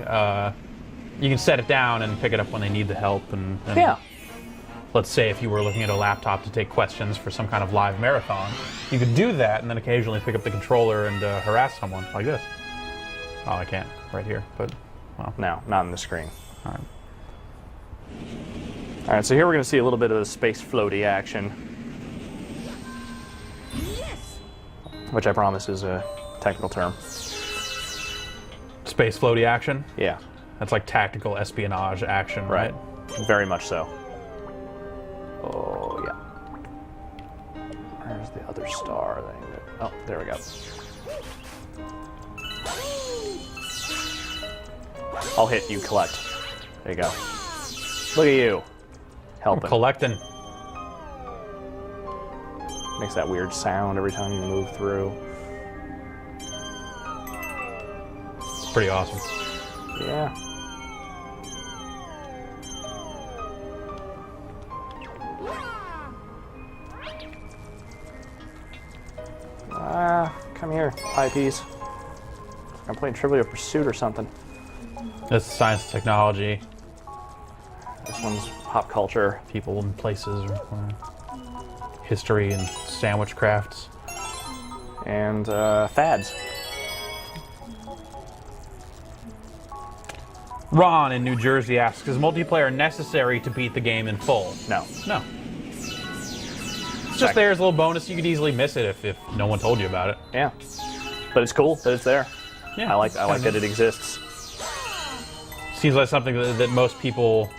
you can set it down and pick it up when they need the help. And let's say if you were looking at a laptop to take questions for some kind of live marathon, you could do that and then occasionally pick up the controller and harass someone like this. Oh, I can't right here, but, well. No, not on the screen. All right. All right, so here we're going to see a little bit of the space floaty action, which I promise is a technical term. Space floaty action? Yeah. That's like tactical espionage action, right? Very much so. Oh, yeah. Where's the other star thing? Oh, there we go. I'll hit, you collect. There you go. Look at you. Helping. Collecting. Makes that weird sound every time you move through. It's pretty awesome. Yeah. Come here, eyepiece. I'm playing Trivial Pursuit or something. That's science and technology. This one's pop culture. People and places, or history and sandwich crafts. And fads. Ron in New Jersey asks, is multiplayer necessary to beat the game in full? No. No. It's just there as a little bonus. You could easily miss it if no one told you about it. Yeah. But it's cool that it's there. Yeah. I like that it exists. Seems like something that most people...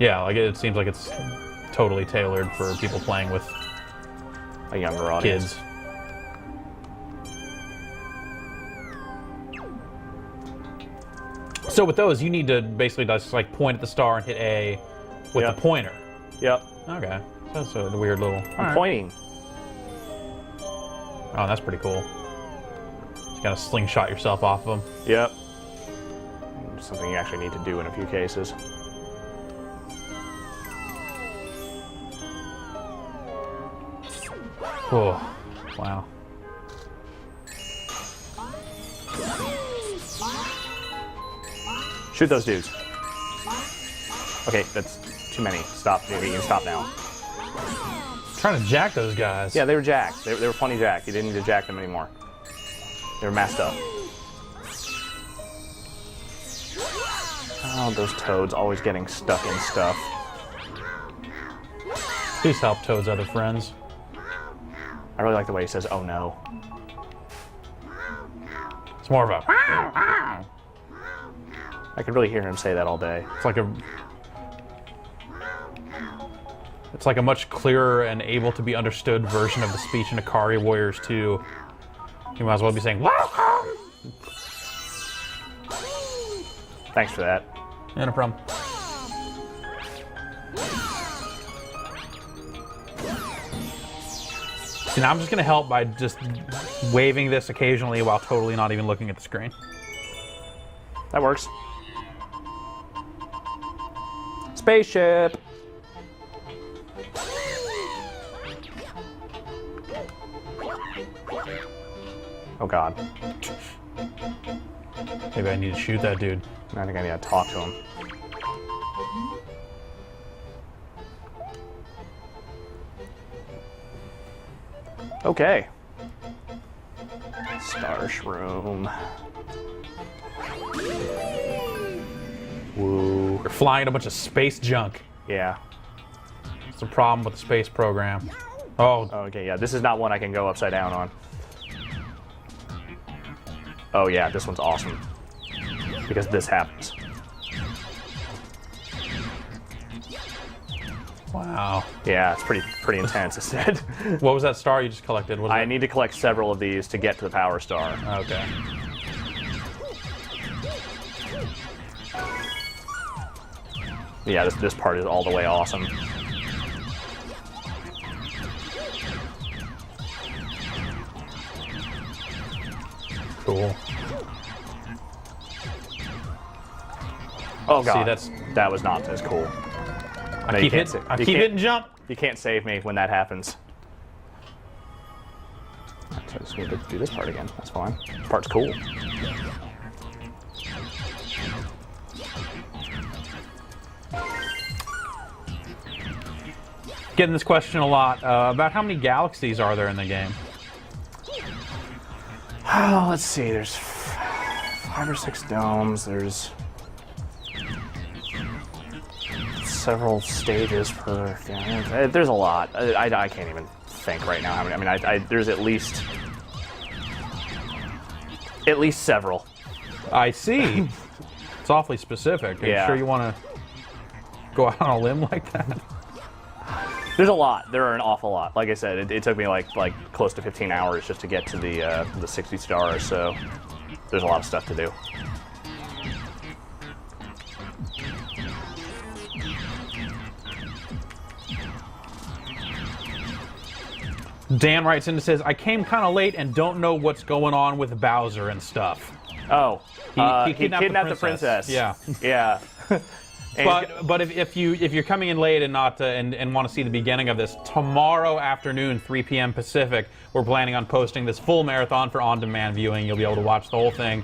Yeah, like it seems like it's totally tailored for people playing with A younger audience. kids. So with those, you need to basically just like point at the star and hit A with the pointer. Yep. Okay. So that's a weird little... I'm pointing. Oh, that's pretty cool. You gotta slingshot yourself off of them. Yep. Something you actually need to do in a few cases. Oh, wow. Shoot those dudes. Okay, that's too many. Stop. Maybe you can stop now. Trying to jack those guys. Yeah, they were jacked. They were funny jacked. You didn't need to jack them anymore. They were messed up. Oh, those toads always getting stuck in stuff. Please help Toad's other friends. I really like the way he says, oh no. It's more of a... I could really hear him say that all day. It's like a much clearer and able to be understood version of the speech in Akari Warriors 2. You might as well be saying, welcome! Thanks for that. Yeah, no problem. See, now I'm just gonna help by just waving this occasionally while totally not even looking at the screen. That works. Spaceship! Oh god. Maybe I need to shoot that dude. I think I need to talk to him. Okay. Star Shroom. Woo. You're flying a bunch of space junk. Yeah. It's the problem with the space program. Oh, Okay, yeah, this is not one I can go upside down on. Oh yeah, this one's awesome. Because this happens. wow. Yeah, it's pretty intense, it said. What was that star you just collected? What was I it? need to collect several of these to get to the Power Star. Okay. Yeah, this part is all the way awesome. Cool. Oh god, See, that was not as cool. No, you can't I keep hitting jump. You can't save me when that happens. So I just need to do this part again. That's fine. This part's cool. Getting this question a lot about how many galaxies are there in the game? Oh, let's see. There's 5 or 6 domes. There's several stages per. Yeah, there's a lot. I can't even think right now. I mean, there's at least several. I see. It's awfully specific. Are you sure you want to go out on a limb like that? There's a lot. There are an awful lot. Like I said, it took me like close to 15 hours just to get to the 60 stars. So there's a lot of stuff to do. Dan writes in and says, I came kind of late and don't know what's going on with Bowser and stuff. Oh, he kidnapped the princess. Yeah. Yeah. But if you're coming in late and not and want to see the beginning of this, tomorrow afternoon, 3 p.m. Pacific, we're planning on posting this full marathon for on-demand viewing. You'll be able to watch the whole thing,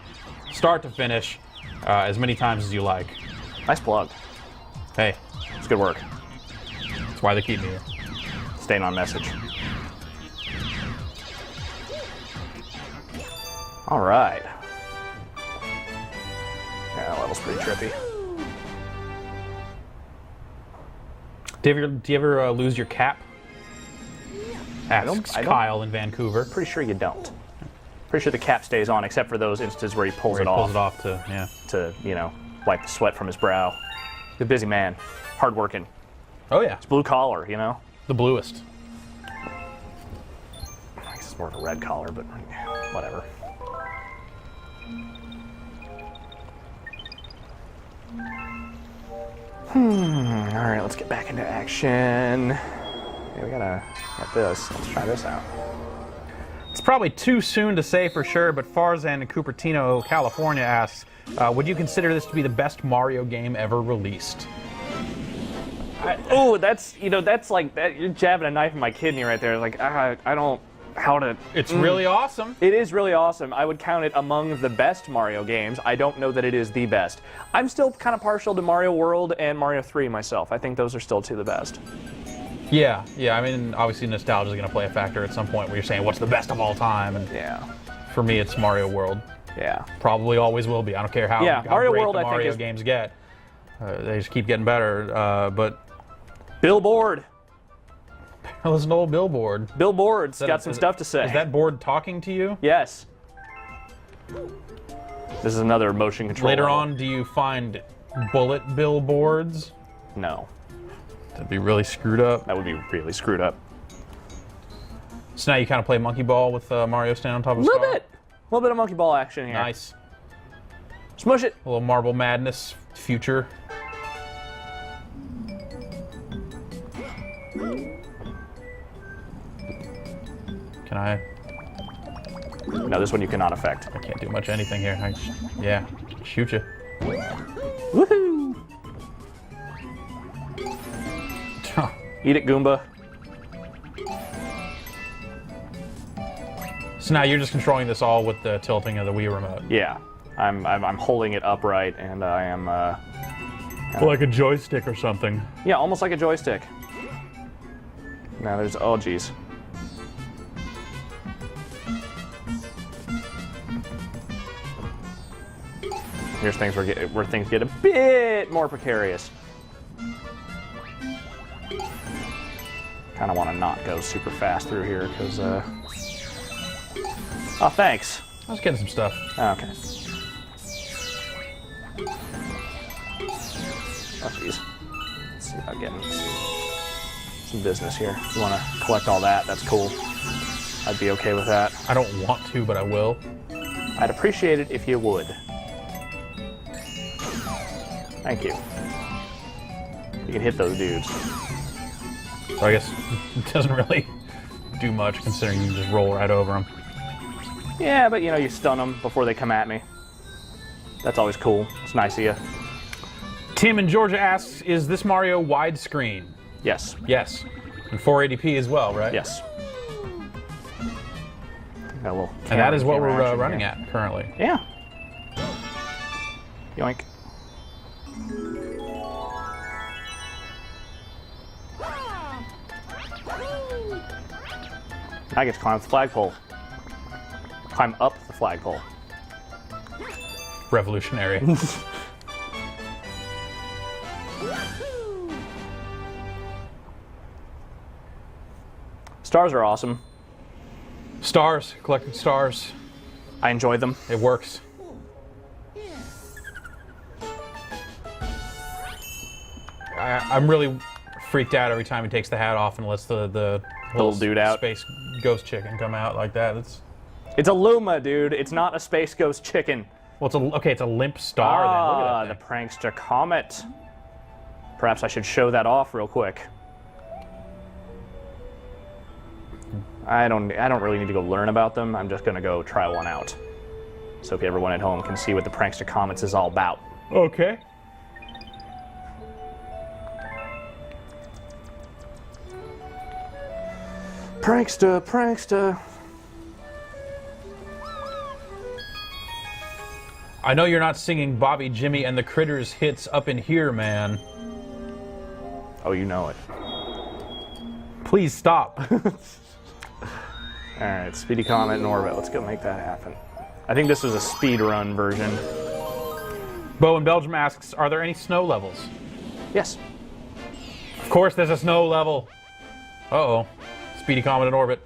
start to finish, as many times as you like. Nice plug. Hey, It's good work. that's why they keep me here. Staying on message. All right. Yeah, that level's pretty trippy. Do you ever lose your cap? Asks I don't. Kyle in Vancouver. Pretty sure you don't. Pretty sure the cap stays on, except for those instances where he pulls Where he it pulls off it off to wipe the sweat from his brow. He's a busy man, hardworking. Oh yeah, It's blue collar, you know. the bluest. I guess it's more of a red collar, but whatever. All right, let's get back into action. Yeah, we gotta get this. Let's try this out. It's probably too soon to say for sure, but Farzan in Cupertino, California asks, would you consider this to be the best Mario game ever released? That's like that. You're jabbing a knife in my kidney right there. Like I don't. How to? It's really awesome. It is really awesome. I would count it among the best Mario games. I don't know that it is the best. I'm still kind of partial to Mario World and Mario 3 myself. I think those are still two of the best. Yeah. I mean, obviously nostalgia is going to play a factor at some point where you're saying what's the best of all time, and Yeah. for me it's Mario World. Yeah. Probably always will be. I don't care how, Yeah, how Mario great World, the I think, Mario is- games get. They just keep getting better. But Billboard. listen to old Billboard. Billboard's got some stuff to say. Is that board talking to you? Yes. This is another motion control. Later level. on, do you find bullet billboards? No. That'd be really screwed up. That would be really screwed up. So now you kind of play monkey ball with Mario standing on top of A a little star? bit. A little bit of monkey ball action here. Nice. Smush it. A little Marble Madness future. Can I? No, this one you cannot affect. I can't do much anything here. Yeah, shoot you. Woohoo! Eat it, Goomba. So now you're just controlling this all with the tilting of the Wii remote. Yeah. I'm holding it upright, and I am. Like a joystick or something. Yeah, almost like a joystick. Now there's. Oh, geez. Here's things where things get a bit more precarious. Kind of want to not go super fast through here because. Oh, thanks. I was getting some stuff. Okay. Oh, jeez. Let's see about getting some business here. If you want to collect all that, that's cool. I'd be okay with that. I don't want to, but I will. I'd appreciate it if you would. Thank you. You can hit those dudes. So I guess it doesn't really do much considering you can just roll right over them. Yeah, but you stun them before they come at me. That's always cool. It's nice of you. Tim in Georgia asks, is this Mario widescreen? Yes. Yes. And 480p as well, right? Yes. Got a little And that is what camera we're action running here. at currently. Yeah. Yoink. I get to climb up the flagpole. Climb up the flagpole. Revolutionary. Stars are awesome. Stars, collecting stars. I enjoy them. It works. I'm really freaked out every time he takes the hat off and lets the Little dude out. space ghost chicken come out like that. It's a Luma, dude. It's not a Space Ghost chicken. Well, it's a limp star. Then. Look at that The thing. prankster comet. Perhaps I should show that off real quick. I don't really need to go learn about them. I'm just gonna go try one out. So if everyone at home can see what the prankster comets is all about. Okay. Prankster, prankster. I know you're not singing Bobby, Jimmy, and the Critters hits up in here, man. Oh, you know it. Please stop. All right, Speedy Comet in orbit. Let's go make that happen. I think this was a speed run version. Bo in Belgium asks, are there any snow levels? Yes. Of course there's a snow level. Uh-oh. Speedy Comet in orbit.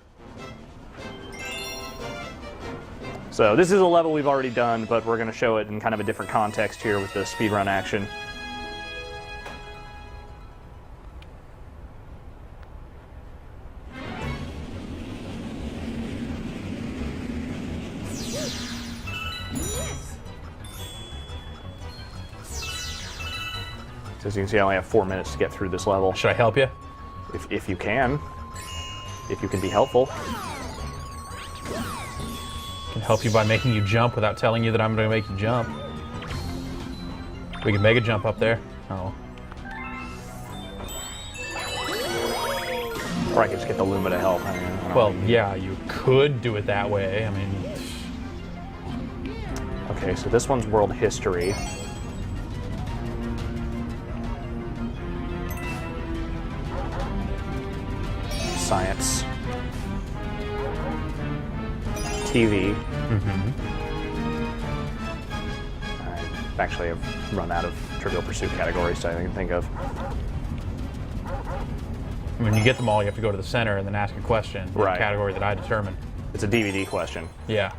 So this is a level we've already done, but we're going to show it in kind of a different context here with the speedrun action. So as you can see, I only have 4 minutes to get through this level. Should I help you? If you can. If you can be helpful. I can help you by making you jump without telling you that I'm going to make you jump. We can make a jump up there. Oh. Or I could just get the Luma to help. I don't Well, know. yeah, you could do it that way. I mean, Okay, so this one's world history. Science. TV. Actually, I've run out of Trivial Pursuit categories that I can think of. when you get them all, you have to go to the center and then ask a question in Right. the category that I determine. It's a DVD question. Yeah.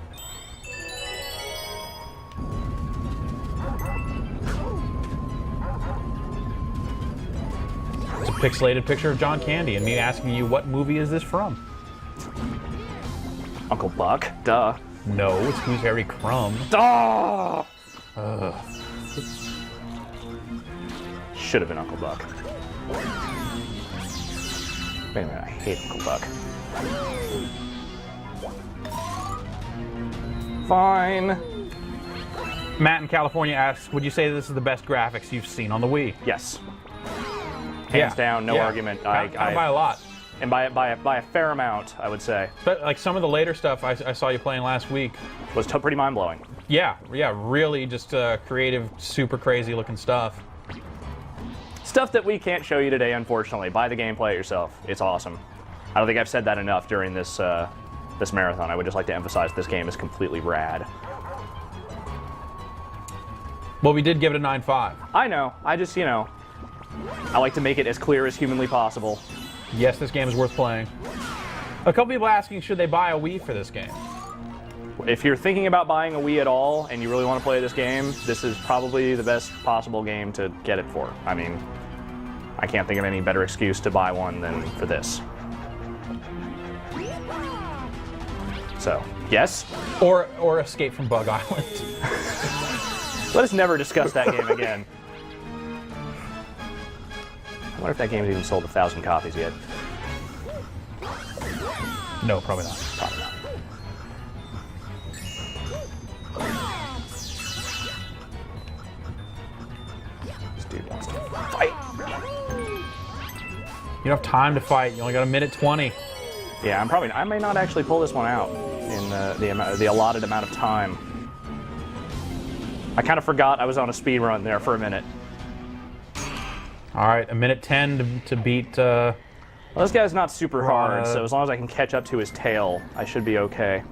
It's a pixelated picture of John Candy and me asking you, what movie is this from? Uncle Buck. Duh. No, it's Who's Harry Crumb. Duh! Should have been Uncle Buck. Wait a minute, I hate Uncle Buck. Fine. Matt in California asks, would you say this is the best graphics you've seen on the Wii? Yes. Hands down, no Yeah. argument. Kind of by a lot. And by a fair amount, I would say. But like some of the later stuff I saw you playing last week. Was pretty mind-blowing. Yeah, really just creative, super crazy looking stuff. Stuff that we can't show you today, unfortunately. Buy the game, play it yourself. It's awesome. I don't think I've said that enough during this this marathon. I would just like to emphasize this game is completely rad. Well, we did give it a 9.5. I know. I just, you know, I like to make it as clear as humanly possible. Yes, this game is worth playing. A couple people asking, should they buy a Wii for this game? If you're thinking about buying a Wii at all and you really want to play this game, this is probably the best possible game to get it for. I mean, I can't think of any better excuse to buy one than for this. So, yes? Or Escape from Bug Island. Let us never discuss that game again. I wonder if that game's even sold 1,000 copies yet. No, probably not. Probably not. This dude You don't have time to fight. You only got a minute 20. Yeah, I may not actually pull this one out in the allotted amount of time. I kind of forgot I was on a speed run there for a minute. All right, a minute 10 to beat. Well, this guy's not super hard, so as long as I can catch up to his tail, I should be okay.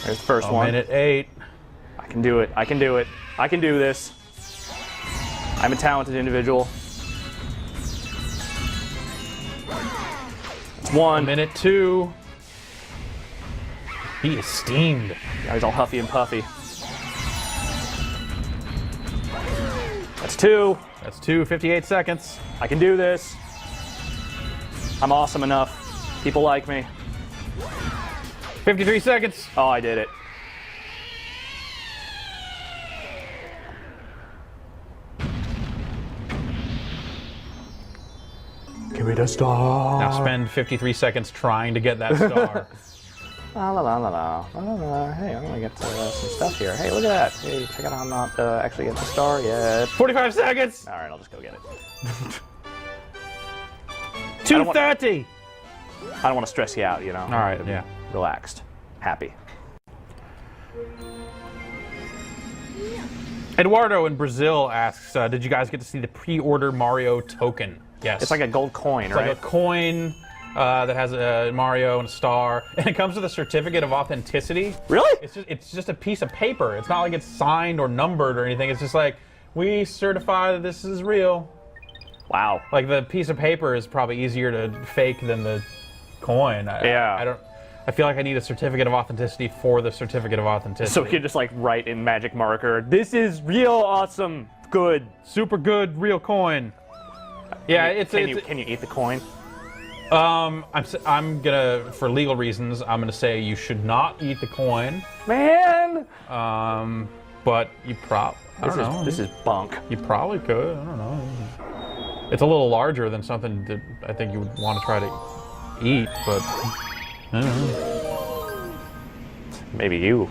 There's the first one. Minute 8. I can do it. I can do it. I can do this. I'm a talented individual. It's one. Minute 2. He is steamed. Yeah, he's all huffy and puffy. That's 2. That's 2, 58 seconds. I can do this. I'm awesome enough. People like me. 53 seconds. Oh, I did it. Give me the star. Now spend 53 seconds trying to get that star. La la la la la la la. Hey, I'm gonna get some stuff here. Hey, look at that. Hey, check out how I'm not actually getting the star yet. 45 seconds. All right, I'll just go get it. 2:30. I don't want to stress you out, you know. All right, yeah. Relaxed, happy. Eduardo in Brazil asks, did you guys get to see the pre-order Mario token? Yes. It's like a gold coin, right? Like a coin that has a Mario and a star, and it comes with a certificate of authenticity. Really? It's just a piece of paper. It's not like it's signed or numbered or anything. It's just like, we certify that this is real. Wow. Like the piece of paper is probably easier to fake than the coin. Yeah. I feel like I need a certificate of authenticity for the certificate of authenticity. So we could just like write in magic marker, "This is real, awesome, good, super good, real coin." Yeah, Can you eat the coin? I'm gonna, for legal reasons, I'm gonna say you should not eat the coin. Man. But you I don't know. This is bunk. You probably could. I don't know. It's a little larger than something that I think you would want to try to eat, but I don't know. Maybe you.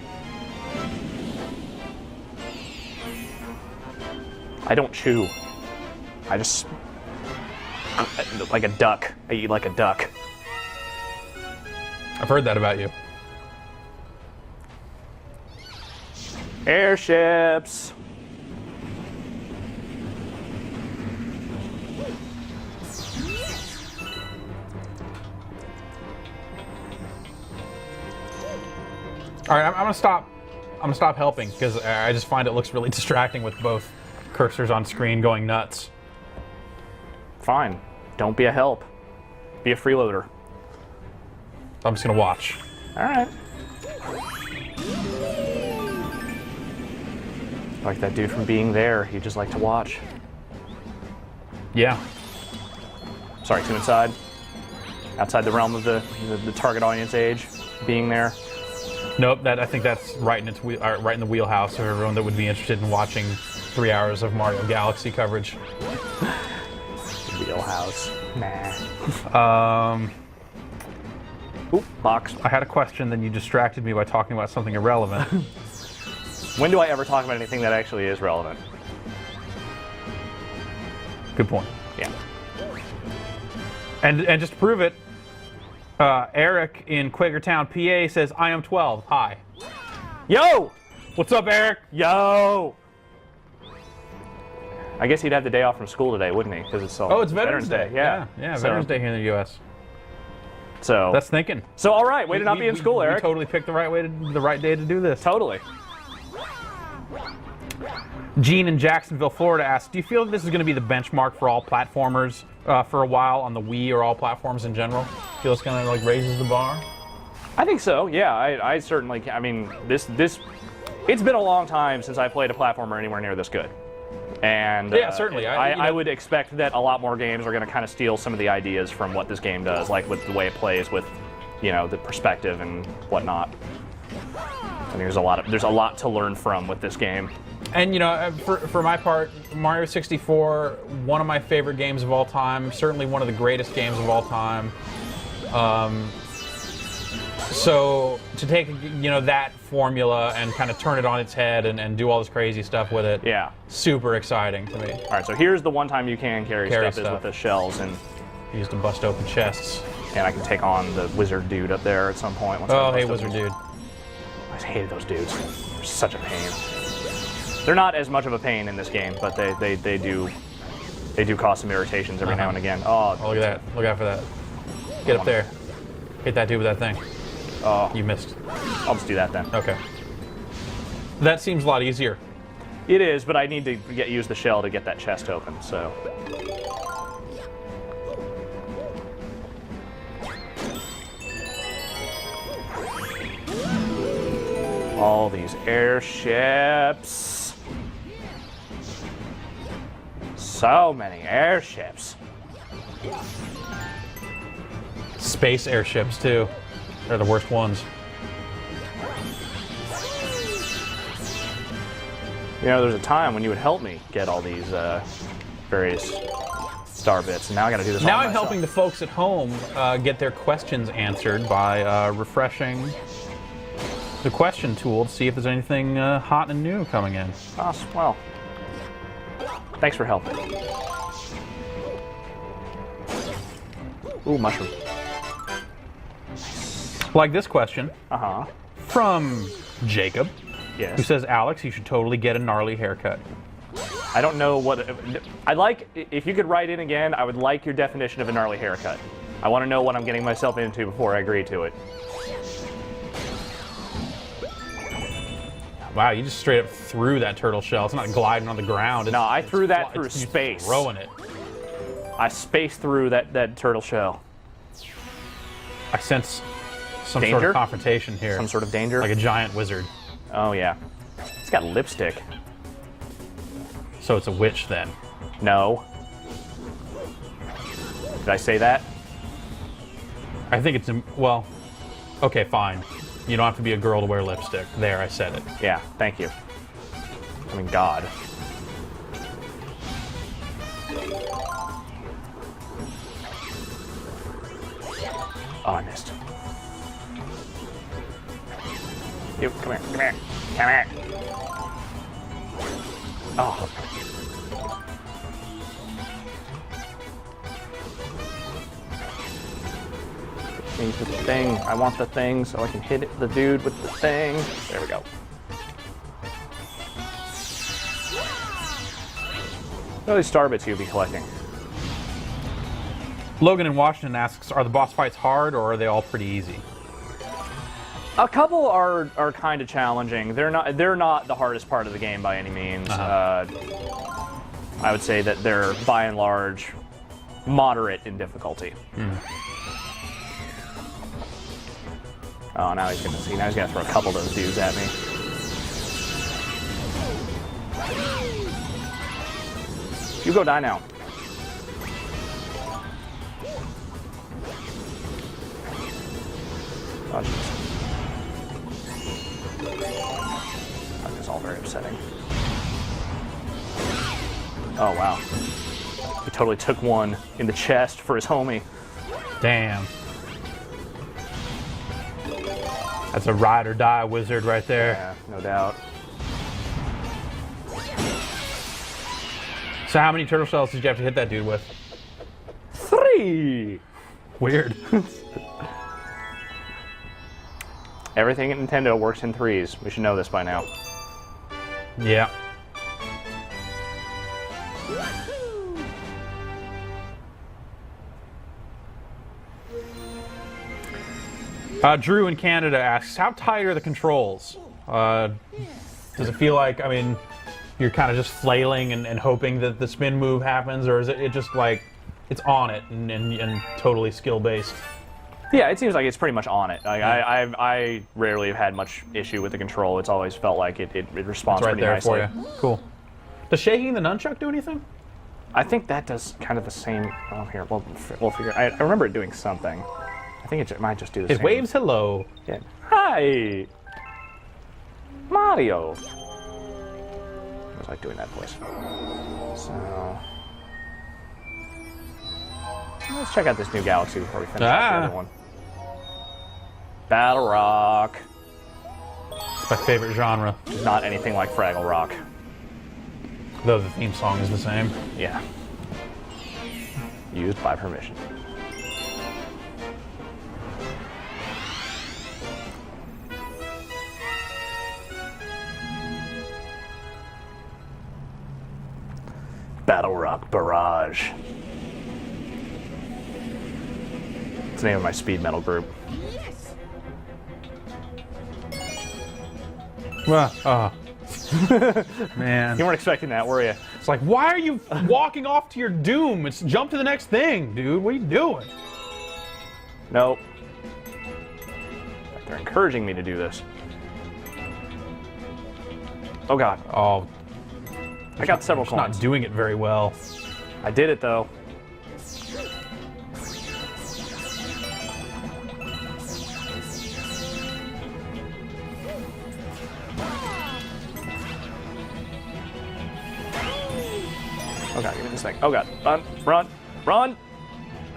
I don't chew. I just like a duck. I eat like a duck. I've heard that about you. Airships. All right, I'm gonna stop. I'm gonna stop helping because I just find it looks really distracting with both cursors on screen going nuts. Fine. Don't be a help. Be a freeloader. I'm just gonna watch. All right. Like that dude from Being There. You just like to watch. Yeah. Sorry, too inside. Outside the realm of the target audience age. Being There. Nope. I think that's right in right in the wheelhouse of everyone that would be interested in watching 3 hours of Mario Galaxy coverage. Wheelhouse. Nah. Oop, box. I had a question, then you distracted me by talking about something irrelevant. When do I ever talk about anything that actually is relevant? Good point. Yeah. And just to prove it, Eric in Quakertown, PA says, I am 12. Hi. Yo! What's up, Eric? Yo! I guess he'd have the day off from school today, wouldn't he? Because it's it's Veterans Day. Yeah, Veterans Day here in the U.S. So that's thinking. So all right, way to not be in school, Eric. We totally picked the right day to do this. Totally. Gene in Jacksonville, Florida asks, do you feel that this is going to be the benchmark for all platformers for a while on the Wii or all platforms in general? Feel it's kind of like raises the bar? I think so. Yeah, I certainly. I mean, this. It's been a long time since I played a platformer anywhere near this good. And yeah, certainly. I would expect that a lot more games are going to kind of steal some of the ideas from what this game does, like with the way it plays, with the perspective and whatnot. I think there's a lot to learn from with this game. And for my part, Mario 64, one of my favorite games of all time, certainly one of the greatest games of all time. So to take that formula and kind of turn it on its head and do all this crazy stuff with it. Yeah. Super exciting to me. All right, so here's the one time you can carry stuff is with the shells, and used to bust open chests. And I can take on the wizard dude up there at some point. Oh, hey, wizard dude. I hated those dudes. They're such a pain. They're not as much of a pain in this game, but they do cause some irritations every now and again. Oh, look at that! Look out for that! Get up there! Hit that dude with that thing. Oh, you missed. I'll just do that then. Okay. That seems a lot easier. It is, but I need to use the shell to get that chest open. So. All these airships. So many airships. Space airships, too. They're the worst ones. You know, there's a time when you would help me get all these various star bits, and now I gotta do this all Now I'm myself. helping the folks at home get their questions answered by refreshing the question tool to see if there's anything hot and new coming in. Oh, well, thanks for helping. Ooh, mushroom. Like this question Uh-huh. from Jacob, Yes. who says, Alex, you should totally get a gnarly haircut. I don't know what... I'd like... If you could write in again, I would like your definition of a gnarly haircut. I want to know what I'm getting myself into before I agree to it. Wow, you just straight up threw that turtle shell. It's not gliding on the ground. No, I threw that through space. Throwing it. I spaced through that turtle shell. I sense some sort Danger? of confrontation here. Some sort of danger? Like a giant wizard. Oh, yeah. It's got lipstick. So it's a witch, then. No. Did I say that? I think it's... Well, okay, fine. You don't have to be a girl to wear lipstick. There, I said it. Yeah, thank you. I mean, God. Oh, I missed. You, come here, come here, come here. Oh. Need the thing. I want the thing so I can hit it, the dude with the thing. There we go. What are these star bits you'll be collecting? Logan in Washington asks, are the boss fights hard or are they all pretty easy? A couple are kind of challenging. They're not the hardest part of the game by any means. I would say that they're by and large moderate in difficulty. Oh, now he's gonna see. Now he's gonna throw a couple of those dudes at me. You go die now. Oh, jeez. That is all very upsetting. Oh, wow. He totally took one in the chest for his homie. Damn. That's a ride or die wizard right there. Yeah, no doubt. So how many turtle shells did you have to hit that dude with? 3! Weird. Everything at Nintendo works in threes. We should know this by now. Yeah. Drew in Canada asks, how tight are the controls? Does it feel like, I mean, you're kind of just flailing and hoping that the spin move happens, or is it just like it's on it and totally skill-based? Yeah, it seems like it's pretty much on it. Like, I rarely have had much issue with the control. It's always felt like it responds It's right pretty there nicely. for you. Cool. Does shaking the nunchuck do anything? I think that does kind of the same. Oh, here, we'll figure. I remember it doing something. I think it might just do the It same. waves hello. Yeah. Hi, Mario. I was like doing that voice. So let's check out this new galaxy before we finish up the other one. Battle Rock. It's my favorite genre. It's not anything like Fraggle Rock. Though the theme song is the same. Yeah. Used by permission. Battle Rock Barrage. It's the name of my speed metal group. Man. You weren't expecting that, were you? It's like, why are you walking off to your doom? It's jump to the next thing, dude. What are you doing? Nope. They're encouraging me to do this. Oh god. Oh, I got several it's not coins. doing it very well. I did it though. Oh god, give me this thing. Oh god. Run, run, run!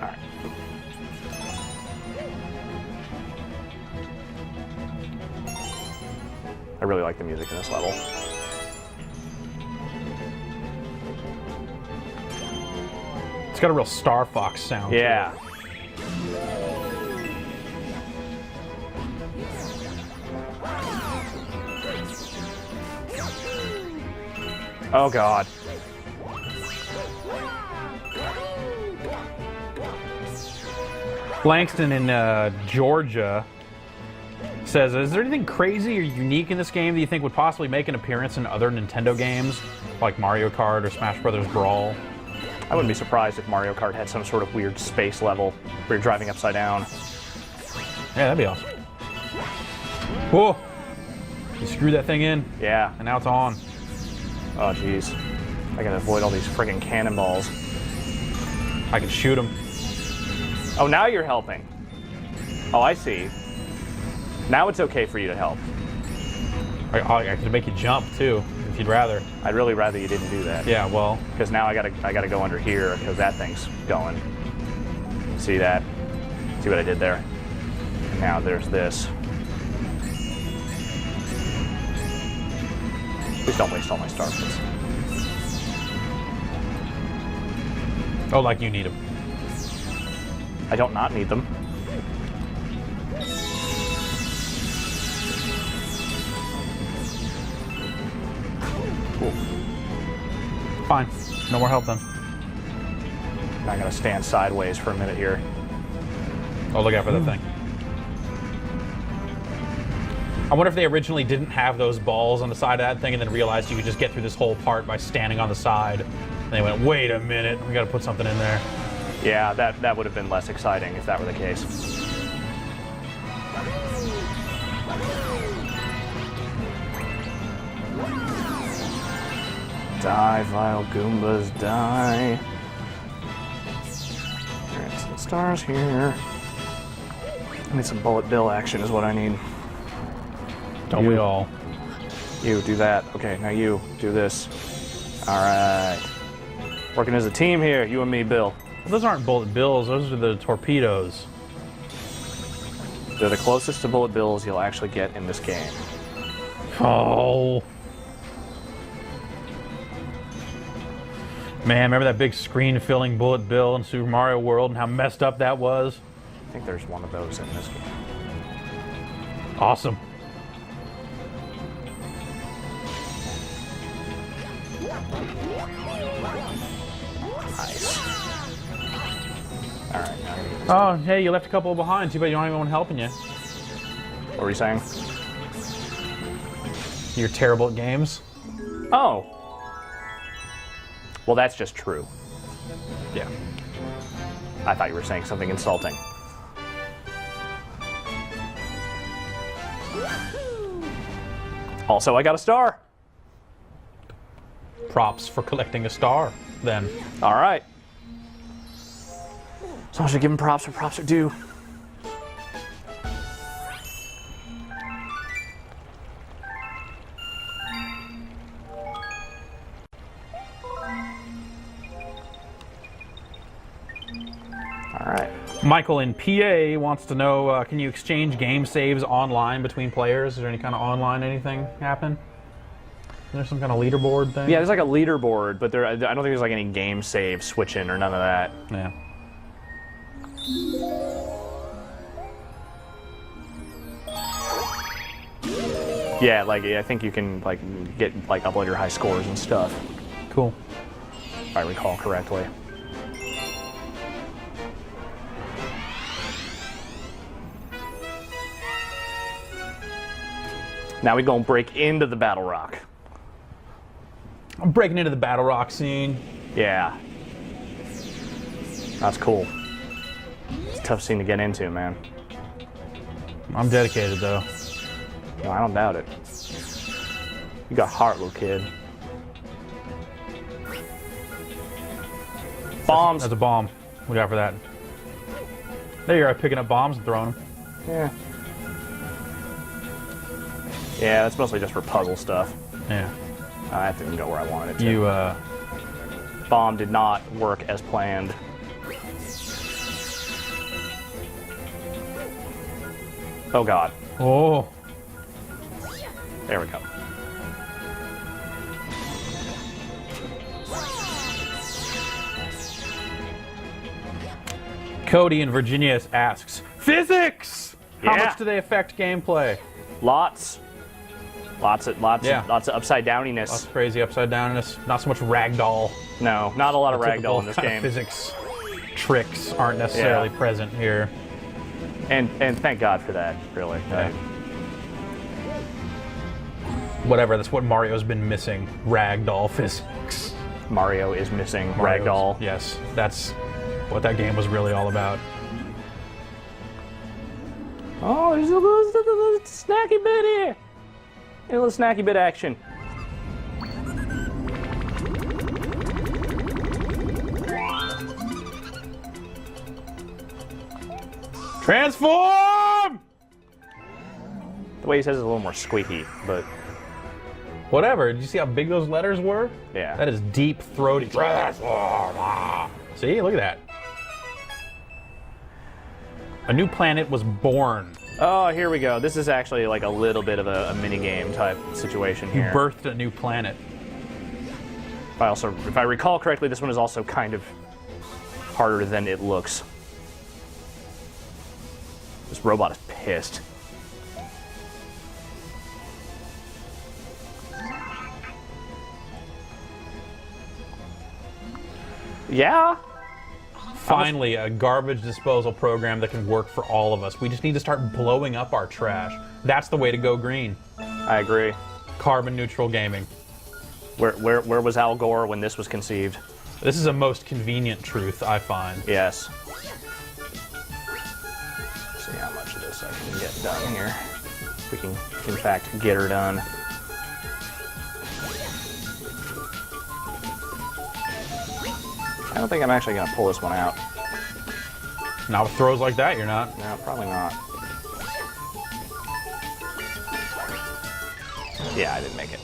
Alright. I really like the music in this level. It's got a real Star Fox sound. Yeah. Oh god. Langston in Georgia says, is there anything crazy or unique in this game that you think would possibly make an appearance in other Nintendo games, like Mario Kart or Smash Brothers Brawl? I wouldn't be surprised if Mario Kart had some sort of weird space level where you're driving upside down. Yeah, that'd be awesome. Whoa! You screwed that thing in, Yeah. and now it's on. Oh jeez. I gotta avoid all these friggin' cannonballs. I can shoot him. Oh, now you're helping. Oh, I see. Now it's okay for you to help. I could make you jump too, if you'd rather. I'd really rather you didn't do that. Yeah, well, Because now I gotta go under here because that thing's going. See that? See what I did there? And now there's this. Please don't waste all my star points. oh, like you need him. I don't not need them. Cool. Fine. No more help then. I gotta stand sideways for a minute here. Oh, look out for that thing. I wonder if they originally didn't have those balls on the side of that thing and then realized you could just get through this whole part by standing on the side. And they went, wait a minute, we gotta put something in there. Yeah, that would have been less exciting if that were the case. Die, vile Goombas, die. Alright, some stars here. I need some bullet bill action is what I need. Don't we all? You, do that. Okay, now you, do this. Alright. Working as a team here, you and me, Bill. Well, those aren't bullet bills, those are the torpedoes. They're the closest to bullet bills you'll actually get in this game. Oh. Man, remember that big screen-filling bullet bill in Super Mario World and how messed up that was? I think there's one of those in this game. Awesome. Nice. Alright, now I need this. Oh, hey, you left a couple behind. Too bad you don't have anyone helping you. What were you saying? You're terrible at games. Oh. Well, that's just true. Yeah. I thought you were saying something insulting. Also, I got a star. Props for collecting a star, then. All right. As long as you're giving props where props are due. All right. Michael in PA wants to know, can you exchange game saves online between players? Is there any kind of online anything happen? Is there some kind of leaderboard thing? Yeah, there's like a leaderboard, but I don't think there's like any game save switching or none of that. Yeah. Yeah, like I think you can like get like upload your high scores and stuff, Cool. if I recall correctly. Now we gonna break into the Battle Rock. I'm breaking into the Battle Rock scene. Yeah. That's cool. It's a tough scene to get into, man. I'm dedicated, though. No, I don't doubt it. You got heart, little kid. Bombs. That's a bomb. What do you got for that? There you are, picking up bombs and throwing them. Yeah. Yeah, that's mostly just for puzzle stuff. Yeah. That didn't go where I wanted it to. You, Bomb did not work as planned. Oh god. Oh. There we go. Cody in Virginia asks, physics! How Yeah. much do they affect gameplay? Lots of upside downiness. Lots of crazy upside downness. Not so much ragdoll. No, not a lot of Typical ragdoll in this kind of game. Physics tricks aren't necessarily Yeah. present here. And thank God for that, really. Yeah. Whatever, that's what Mario's been missing. Ragdoll physics. Mario is missing Mario's- ragdoll. Yes, that's what that game was really all about. Oh, there's a little snacky bit here. A little snacky bit action. Transform! The way he says it's a little more squeaky, but Whatever. Did you see how big those letters were? yeah. That is deep throaty. Transform! See, look at that. A new planet was born. Oh, here we go. This is actually like a little bit of a mini game type situation You here. birthed a new planet. If I recall correctly, this one is also kind of harder than it looks. This robot is pissed. Yeah. Finally, a garbage disposal program that can work for all of us. We just need to start blowing up our trash. That's the way to go green. I agree. Carbon neutral gaming. Where was Al Gore when this was conceived? This is a most convenient truth, I find. Yes. See how much of this I can get done here. We can, in fact, get her done. I don't think I'm actually going to pull this one out. Not with throws like that, you're not. No, probably not. Yeah, I didn't make it.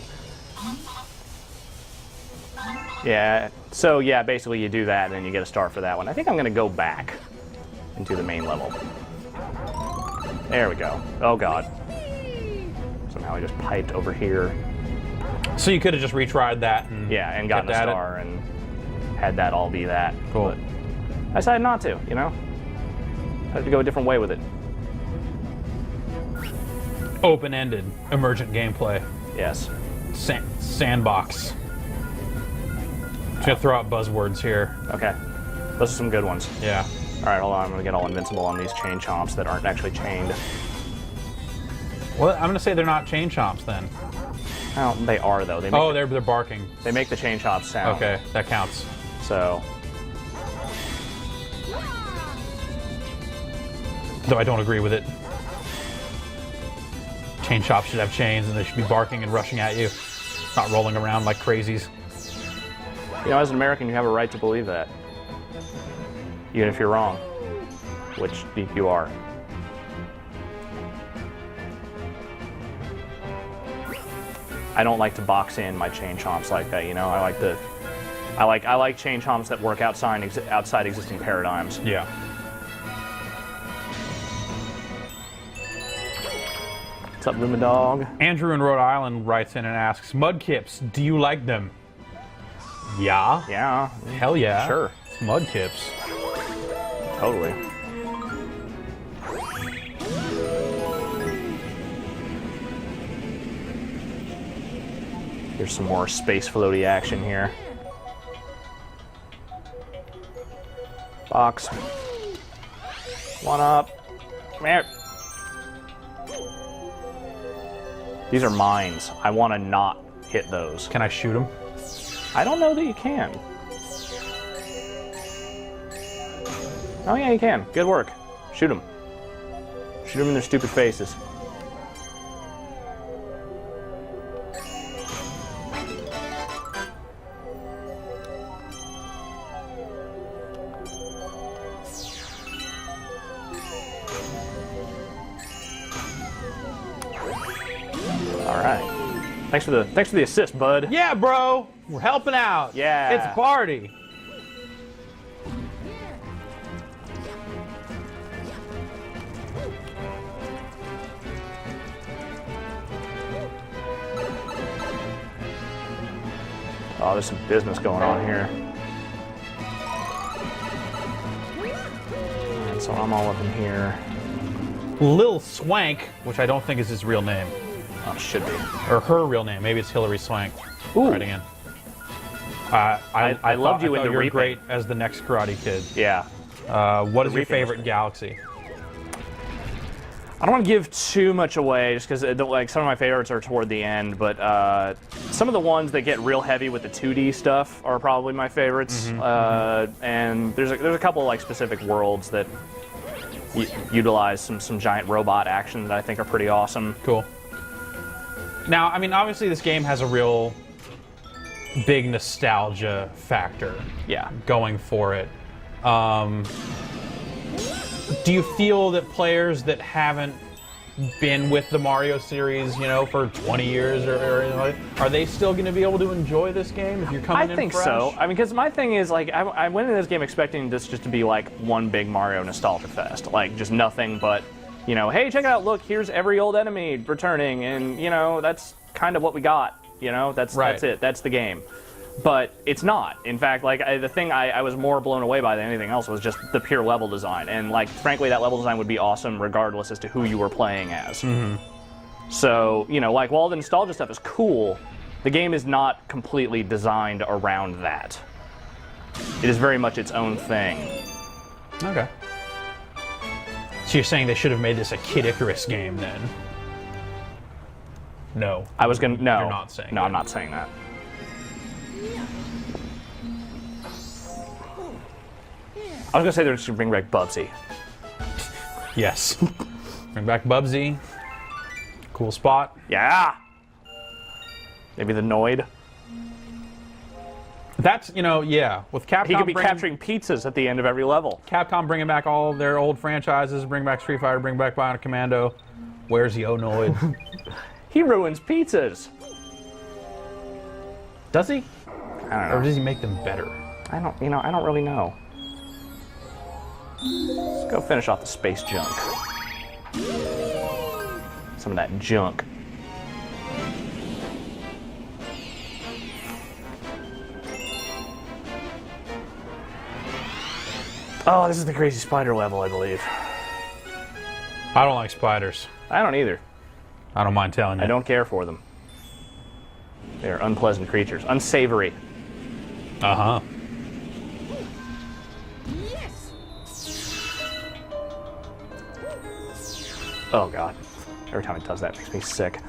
Yeah, so yeah, basically you do that and then you get a star for that one. I think I'm going to go back into the main level. There we go. Oh god. Somehow I just piped over here. So you could have just retried that and Yeah, and gotten a kept at it. star and had that all be that. Cool. But I decided not to, you know? I had to go a different way with it. Open-ended, emergent gameplay. Yes. Sandbox. Just gonna throw out buzzwords here. Okay. Those are some good ones. Yeah. Alright, hold on. I'm going to get all invincible on these chain chomps that aren't actually chained. Well, I'm gonna say they're not chain chomps then. Well, they are, though. They make, Oh, they're barking. they make the chain chomps sound. Okay, that counts. So, Though I don't agree with it. Chain shops should have chains and they should be barking and rushing at you, not rolling around like crazies. you know, as an American, you have a right to believe that. Even if you're wrong. Which you are. I don't like to box in my chain chomps like that, you know? I like chain chomps that work outside existing paradigms. Yeah. What's up, Luma Dog? Andrew in Rhode Island writes in and asks, Mudkips, do you like them? Yeah. Yeah. Hell yeah. Sure. It's Mudkips. Totally. Here's some more space floaty action here. Box. One up. Come here. These are mines. I want to not hit those. Can I shoot them? I don't know that you can. Oh yeah, you can. Good work. Shoot them. Shoot them in their stupid faces. All right. Thanks for the assist, bud. Yeah, bro. We're helping out. Yeah. It's a party. Oh, there's some business going on here. Alright, so I'm all up in here. Lil Swank, which I don't think is his real name. Oh, it should be. Or her real name. Maybe it's Hillary Swank. Ooh. Writing in. I loved you in the you're reaping. great as the next Karate Kid. Yeah. What is your reaping favorite was- galaxy? I don't want to give too much away, just because like some of my favorites are toward the end. But some of the ones that get real heavy with the 2D stuff are probably my favorites. And there's a couple like specific worlds that utilize some giant robot action that I think are pretty awesome. Cool. Now, I mean, obviously this game has a real big nostalgia factor. Yeah. Going for it. Do you feel that players that haven't been with the Mario series, you know, for 20 years or are they still going to be able to enjoy this game if you're coming in I think fresh? so. I mean, because my thing is, like, I went into this game expecting this just to be, like, one big Mario nostalgia fest. Like, just nothing but, you know, hey, check it out, look, here's every old enemy returning, and, you know, that's kind of what we got, you know? That's it. That's the game. But it's not. In fact, like, the thing I was more blown away by than anything else was just the pure level design. And, like, frankly, that level design would be awesome regardless as to who you were playing as. So, you know, like, while the nostalgia stuff is cool, the game is not completely designed around that. It is very much its own thing. Okay. So you're saying they should have made this a Kid Icarus game then? No. I was gonna... No. You're not saying No, that. I'm not saying that. I was gonna say they're just gonna bring back Bubsy. Yes. Bring back Bubsy. Cool spot. Yeah! Maybe the Noid. That's, you know, yeah. With Capcom He could be bringing, capturing pizzas at the end of every level. Capcom bringing back all their old franchises, bring back Street Fighter, bring back Bionic Commando. Where's the Onoid? He ruins pizzas. Does he? I don't Or know. does he make them better? I don't really know. Let's go finish off the space junk. Some of that junk. Oh, this is the crazy spider level, I believe. I don't like spiders. I don't either. I don't mind telling you. I don't care for them. They're unpleasant creatures. Unsavory. Uh-huh. Oh, God. Every time it does that, it makes me sick.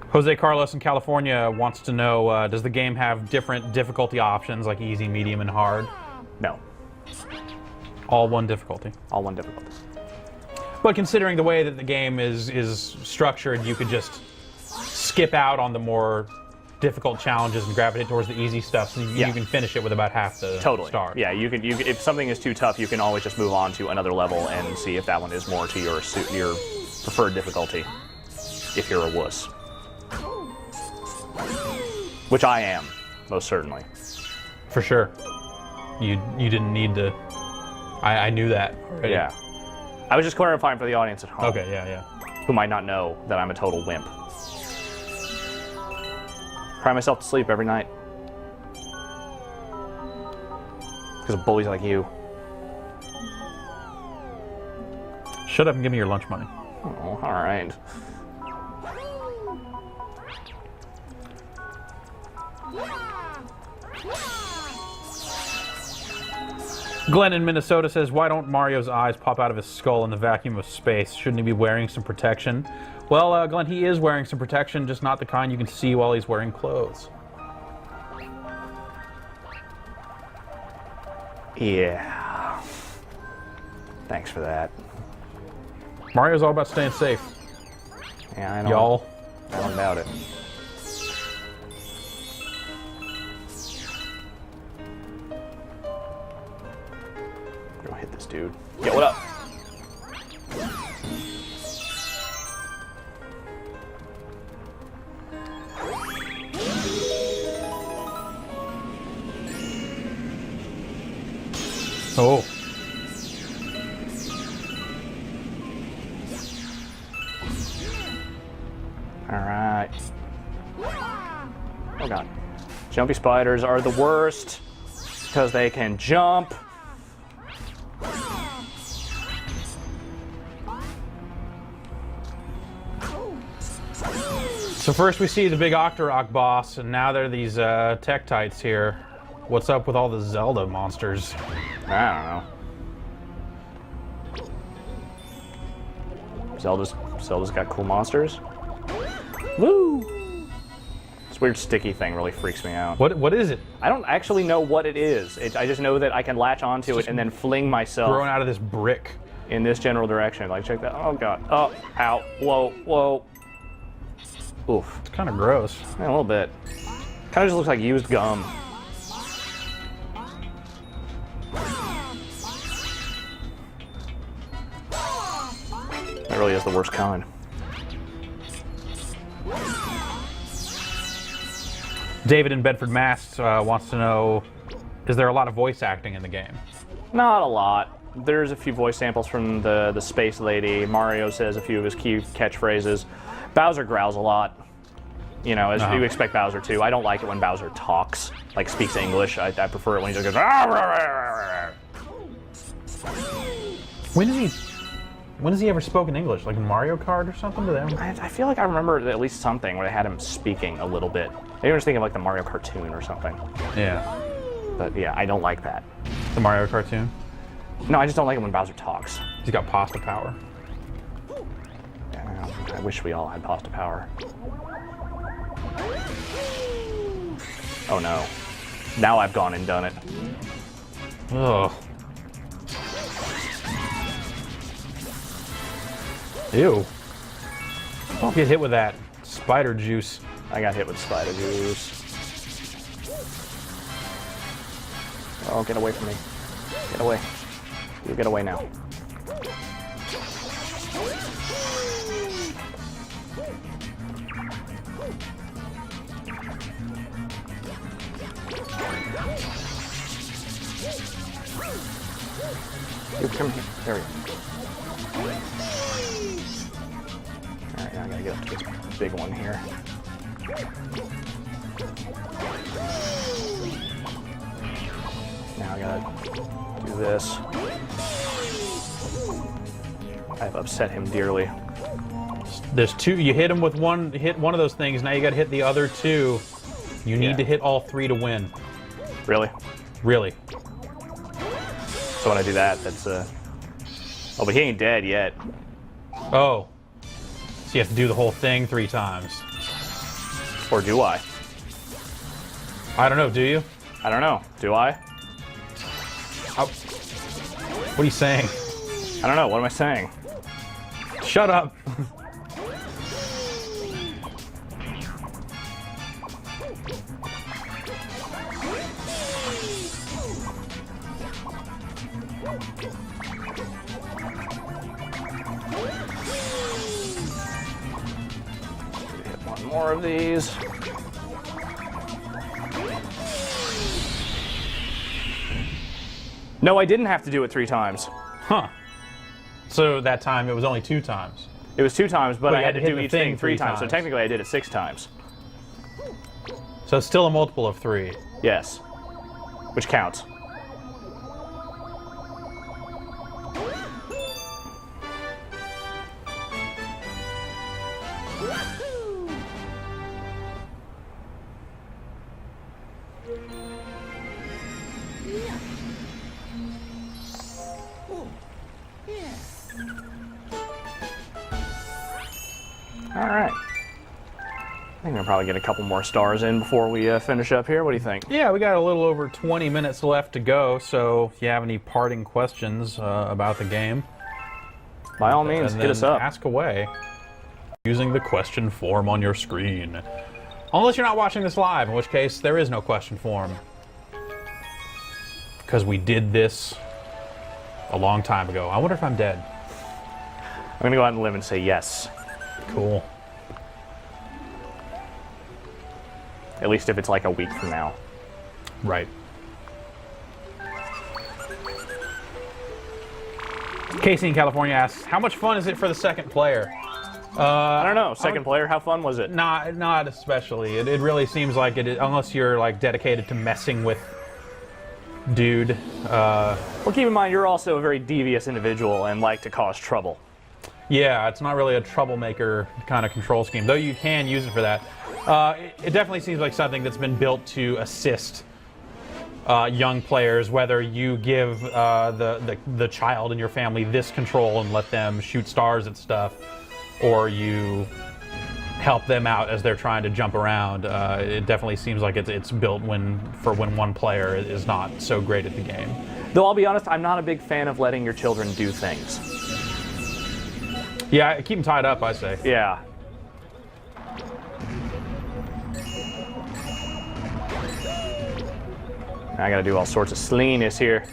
Jose Carlos in California wants to know, does the game have different difficulty options, like easy, medium, and hard? No. All one difficulty. All one difficulty. But considering the way that the game is structured, you could just skip out on the more difficult challenges and gravitate towards the easy stuff, so you can finish it with about half the stars. Yeah, you can. If something is too tough, you can always just move on to another level and see if that one is more to your preferred difficulty. If you're a wuss, which I am, most certainly. For sure. You didn't need to. I knew that already. Yeah. I was just clarifying for the audience at home. Okay, yeah. Who might not know that I'm a total wimp. Cry myself to sleep every night. Because of bullies like you. Shut up and give me your lunch money. Oh, alright. Glenn in Minnesota says, why don't Mario's eyes pop out of his skull in the vacuum of space? Shouldn't he be wearing some protection? Well, Glenn, he is wearing some protection, just not the kind you can see while he's wearing clothes. Yeah. Thanks for that. Mario's all about staying safe. Yeah, I know. Y'all. I don't doubt it. Go hit this dude. Yeah, what up? Oh. Alright. Oh god. Jumpy spiders are the worst because they can jump. So first we see the big Octorok boss, and now there are these Tektites here. What's up with all the Zelda monsters? I don't know. Zelda's got cool monsters. Woo! This weird sticky thing really freaks me out. What is it? I don't actually know what it is. I just know that I can latch onto it and then fling myself Growing out of this brick. in this general direction. Like, check that. Oh god. Oh, ow. Whoa, whoa. Oof. It's kind of gross. Yeah, a little bit. Kind of just looks like used gum. That really is the worst kind. David in Bedford, Mass. Wants to know, is there a lot of voice acting in the game? Not a lot. There's a few voice samples from the Space Lady. Mario says a few of his key catchphrases. Bowser growls a lot. You know, as you expect Bowser to. I don't like it when Bowser talks, like speaks English. I prefer it when he just goes. When has he ever spoken English? Like in Mario Kart or something to them? I feel like I remember at least something where they had him speaking a little bit. Maybe I was thinking of like the Mario cartoon or something. Yeah. But yeah, I don't like that. The Mario cartoon? No, I just don't like it when Bowser talks. He's got pasta power. Yeah, I wish we all had pasta power. Oh no. Now I've gone and done it. Ugh. Ew. Don't get hit with that spider juice. I got hit with spider juice. Oh, get away from me. Get away. You get away now. You come here. There we go. Alright, now I gotta get up to this big one here. Now I gotta do this. I've upset him dearly. There's two. You hit him with one. Hit one of those things. Now you got to hit the other two. You need to hit all three to win. Really? Really. So when I do that, that's Oh, but he ain't dead yet. Oh. So you have to do the whole thing 3 times. Or do I? I don't know. Do you? I don't know. Do I? What are you saying? I don't know. What am I saying? Shut up. Hit one more of these. No, I didn't have to do it 3 times. Huh. So that time it was only 2 times. It was 2 times, but Well, I you had had to to do hit the each thing thing 3 3 times. So times. technically, I did it 6 times. So it's still a multiple of 3. Yes, which counts. All right. I think I'll probably get a couple more stars in before we finish up here. What do you think? Yeah, we got a little over 20 minutes left to go, so if you have any parting questions about the game, By all means, and hit then us up. ask away using the question form on your screen. Unless you're not watching this live, in which case there is no question form. Because we did this a long time ago. I wonder if I'm dead. I'm gonna go out on a limb and say yes. Cool. At least if it's like a week from now. Right. Casey in California asks, how much fun is it for the second player? I don't know. Second player, how fun was it? Not especially. It really seems like it, unless you're like dedicated to messing with dude. Well, keep in mind, you're also a very devious individual and like to cause trouble. Yeah, it's not really a troublemaker kind of control scheme, though you can use it for that. It definitely seems like something that's been built to assist young players, whether you give the child in your family this control and let them shoot stars at stuff, or you help them out as they're trying to jump around. It definitely seems like it's built for when one player is not so great at the game. Though I'll be honest, I'm not a big fan of letting your children do things. Yeah, keep them tied up, I say. Yeah. I gotta do all sorts of sliness here.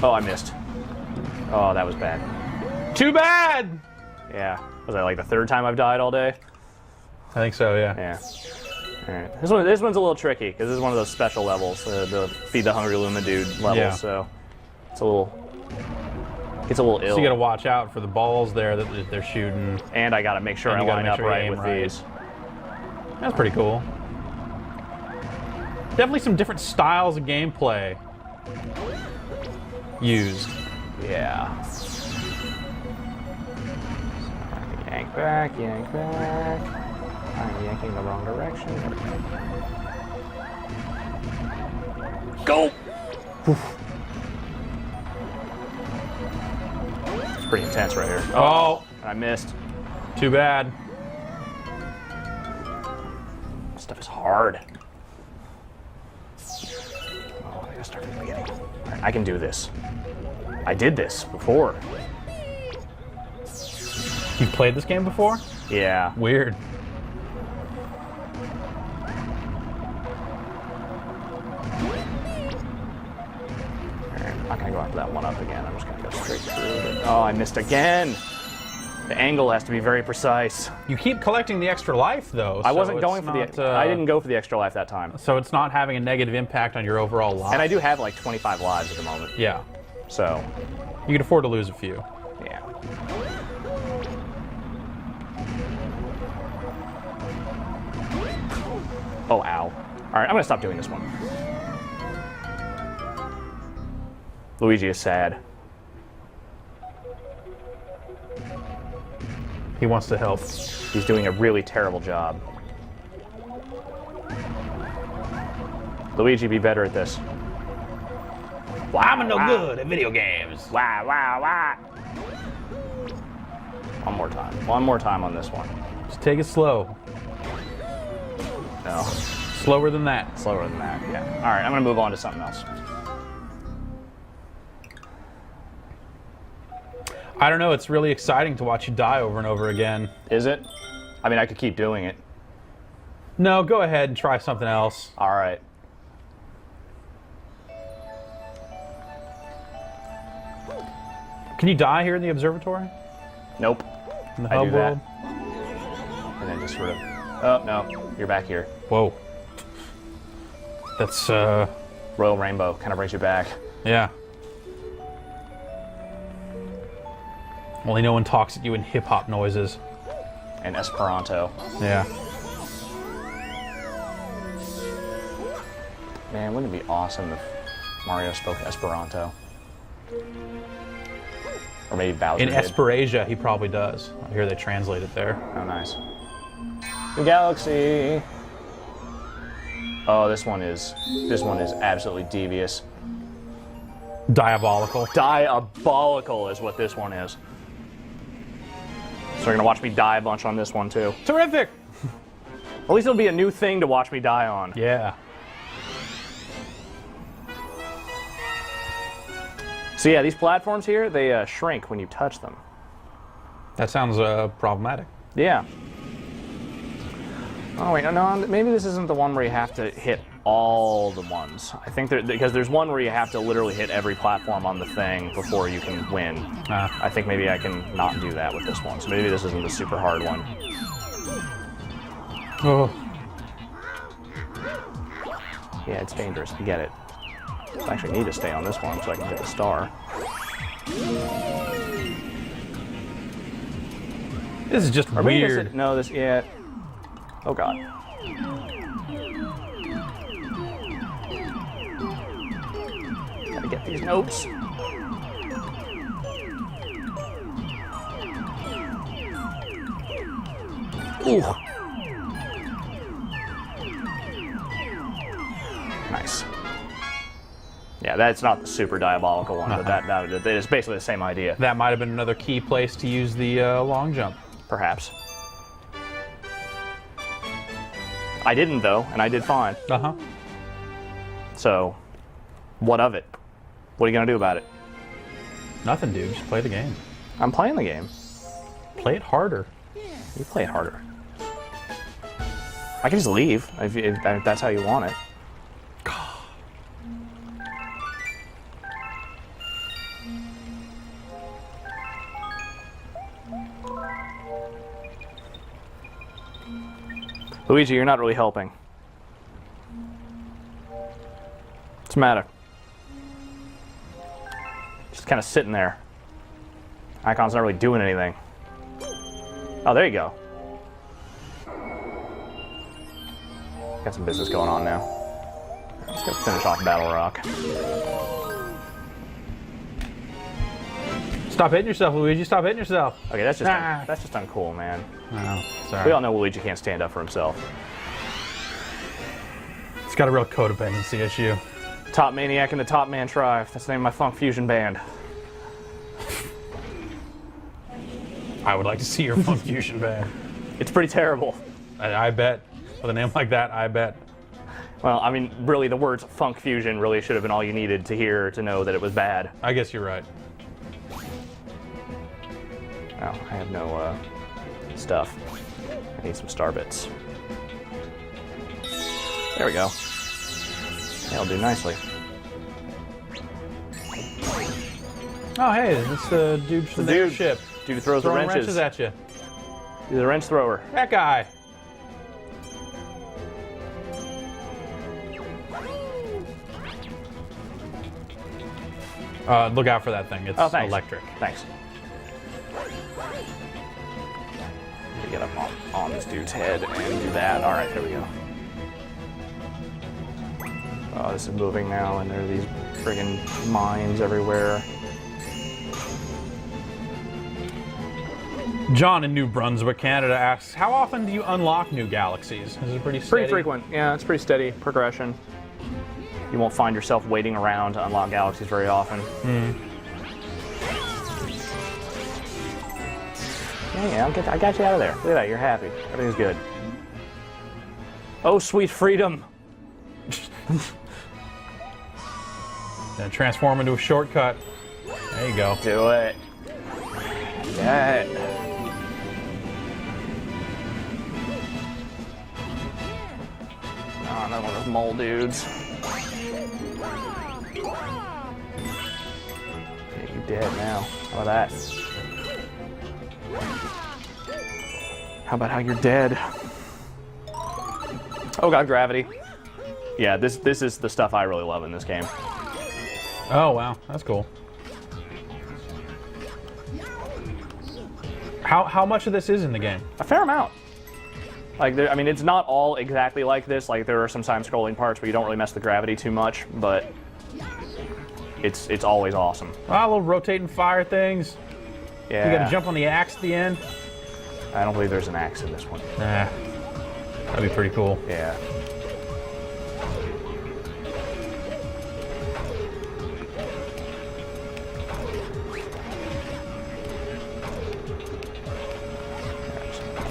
Oh, I missed. Oh, that was bad. Too bad! Yeah. Was that like the 3rd time I've died all day? I think so, yeah. Yeah. All right. This one's a little tricky because this is one of those special levels, the Feed the Hungry Luma Dude level. Yeah. So it's a little ill. So you gotta watch out for the balls there that they're shooting. And I gotta make sure And I you gotta line make up sure you right aim with right. these. That's pretty cool. Definitely some different styles of gameplay used. Yeah. Yank back, yank back. I'm yanking the wrong direction. Go! Oof. It's pretty intense right here. Oh, I missed. too bad. This stuff is hard. Oh, I gotta start from the beginning. All right, I can do this. I did this before. You've played this game before? Yeah. Weird. Alright, I'm not gonna go after that one up again. I'm just gonna go straight through it. Oh, I missed again. The angle has to be very precise. You keep collecting the extra life, though. I so wasn't it's going for not, the. I didn't go for the extra life that time. So it's not having a negative impact on your overall life. And I do have like 25 lives at the moment. Yeah. So, You can afford to lose a few. yeah. Oh, ow. All right, I'm gonna stop doing this one. Luigi is sad. He wants to help. He's doing a really terrible job. Luigi, be better at this. I'm no good at video games. Wah, wah, wah. One more time. One more time on this one. Just take it slow. No, Slower than that. slower than that. Yeah. All right, I'm gonna move on to something else. I don't know. It's really exciting to watch you die over and over again. Is it? I mean, I could keep doing it. No, go ahead and try something else. All right. Can you die here in the observatory? Nope. In the I hub do world? that. And then just sort of. Oh no, you're back here. Whoa. That's Royal Rainbow kind of brings you back. yeah. Only no one talks at you in hip-hop noises. And Esperanto. Yeah. Man, wouldn't it be awesome if Mario spoke Esperanto? Or maybe Bowser In did. Esperasia, he probably does. I hear they translate it there. Oh, nice. Galaxy. Oh, this one is absolutely devious. Diabolical. Diabolical is what this one is. So you're gonna watch me die a bunch on this one too. Terrific! At least it'll be a new thing to watch me die on. Yeah. So yeah, these platforms here, they shrink when you touch them. That sounds problematic. Yeah. Oh wait, no, maybe this isn't the one where you have to hit all the ones. I think because there's one where you have to literally hit every platform on the thing before you can win. I think maybe I can not do that with this one. So maybe this isn't the super hard one. Oh. Yeah, it's dangerous. I get it. I actually need to stay on this one so I can hit the star. This is just Or maybe weird. this, no, this, yeah. Oh god. Gotta get these notes. Ooh. Nice. Yeah, that's not the super diabolical one, but that is basically the same idea. That might have been another key place to use the long jump. Perhaps. I didn't though, and I did fine. Uh-huh. So, what of it? What are you gonna do about it? Nothing, dude. Just play the game. I'm playing the game. Play it harder. You play it harder. I can just leave if that's how you want it. Luigi, you're not really helping. What's the matter? Just kind of sitting there. Icon's not really doing anything. Oh, there you go. Got some business going on now. Let's go finish off Battle Rock. Stop hitting yourself, Luigi. Stop hitting yourself. Okay, that's just uncool, man. Oh, sorry. We all know Luigi can't stand up for himself. It's got a real codependency issue. Top Maniac and the Top Man Tribe. That's the name of my funk fusion band. I would like to see your funk fusion band. It's pretty terrible. I bet. With a name like that, I bet. Well, I mean, really, the words funk fusion really should have been all you needed to hear to know that it was bad. I guess you're right. Oh, I have no stuff. I need some star bits. There we go. That'll do nicely. Oh, hey, this dude from the airship. Dude who throws the Throwing wrenches. wrenches at you. He's a wrench thrower. That guy. Look out for that thing. It's electric. Thanks. Get up on this dude's head and do that. All right, there we go. Oh, this is moving now, and there are these friggin' mines everywhere. John in New Brunswick, Canada asks, how often do you unlock new galaxies? Is it pretty steady? Pretty frequent. Yeah, it's pretty steady progression. You won't find yourself waiting around to unlock galaxies very often. Yeah, I got you out of there. Look at that, you're happy. Everything's good. Oh, sweet freedom. Gonna transform into a shortcut. There you go. Do it. Yeah. Oh, another one of those mole dudes. Yeah, you dead now. How about that? How about how you're dead? Oh god, gravity. Yeah, this is the stuff I really love in this game. Oh, wow. That's cool. How much of this is in the game? A fair amount. Like, I mean, it's not all exactly like this. Like, there are some side-scrolling parts where you don't really mess with gravity too much, but it's always awesome. Ah, little rotating fire things. Yeah. You gotta jump on the axe at the end. I don't believe there's an axe in this one. Nah, that'd be pretty cool. Yeah.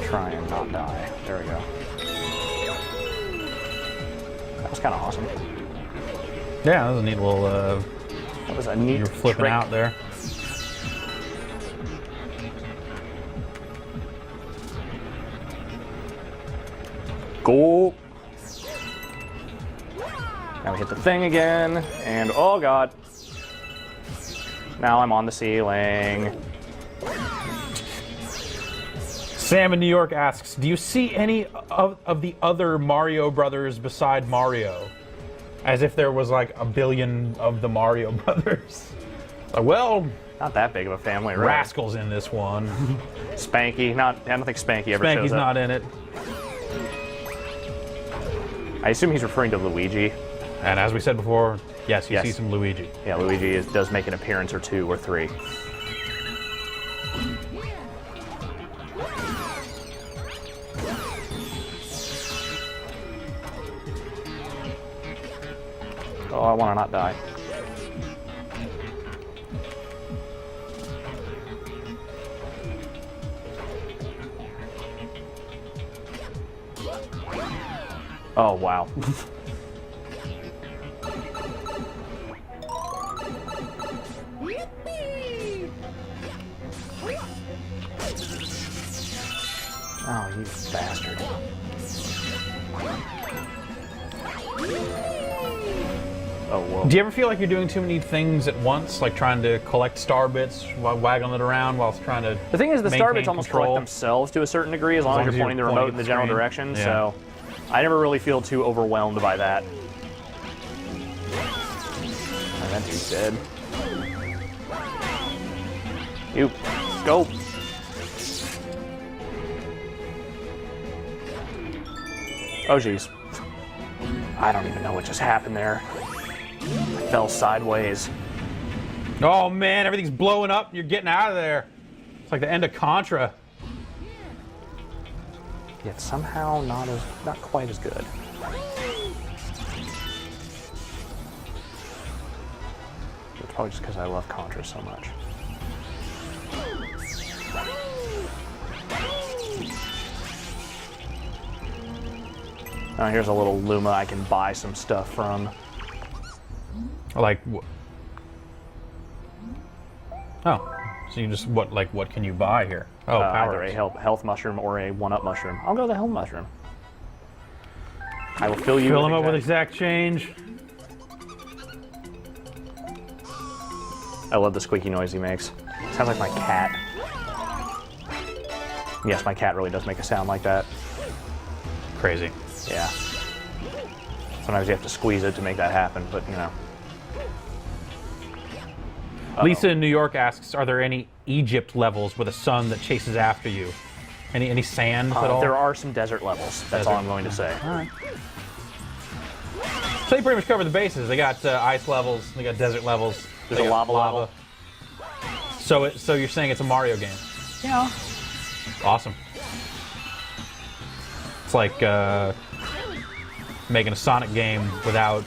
Try and not die. There we go. That was kind of awesome. Yeah, that was a neat little. That was a neat. You were flipping trick. out there. Go. Now we hit the thing again, and oh god. Now I'm on the ceiling. Sam in New York asks, do you see any of the other Mario brothers beside Mario? As if there was like a billion of the Mario brothers. Well, Not that big of a family, right? Rascal's in this one. Spanky, I don't think Spanky ever shows Spanky's up. not in it. I assume he's referring to Luigi. And as we said before, yes, you Yes. see some Luigi. Yeah, Luigi does make an appearance or two or three. Oh, I want to not die. Oh, wow. Oh, you bastard. Oh, whoa. Do you ever feel like you're doing too many things at once, like trying to collect star bits while waggling it around while trying to The thing is, the star maintain bits almost control? collect themselves to a certain degree as long as you're pointing the remote in the general screen. direction, Yeah. so I never really feel too overwhelmed by that. Oh, that dude's dead. You, go! Oh, jeez. I don't even know what just happened there. I fell sideways. Oh man, everything's blowing up. You're getting out of there. It's like the end of Contra. Yet somehow not quite as good. It's probably just because I love Contra so much. Oh, here's a little Luma I can buy some stuff from. Like, oh, so you just what can you buy here? Oh, Either power. a health mushroom or a one-up mushroom. I'll go the health mushroom. I will fill you. Fill him up with exact change. I love the squeaky noise he makes. Sounds like my cat. Yes, my cat really does make a sound like that. Crazy. Yeah. Sometimes you have to squeeze it to make that happen, but you know. Lisa in New York asks, are there any Egypt levels with a sun that chases after you? Any sand at all? There are some desert levels. That's all I'm going to say. All right. So they pretty much cover the bases. They got ice levels. They got desert levels. There's they a got lava level. So you're saying it's a Mario game? Yeah. Awesome. It's like making a Sonic game without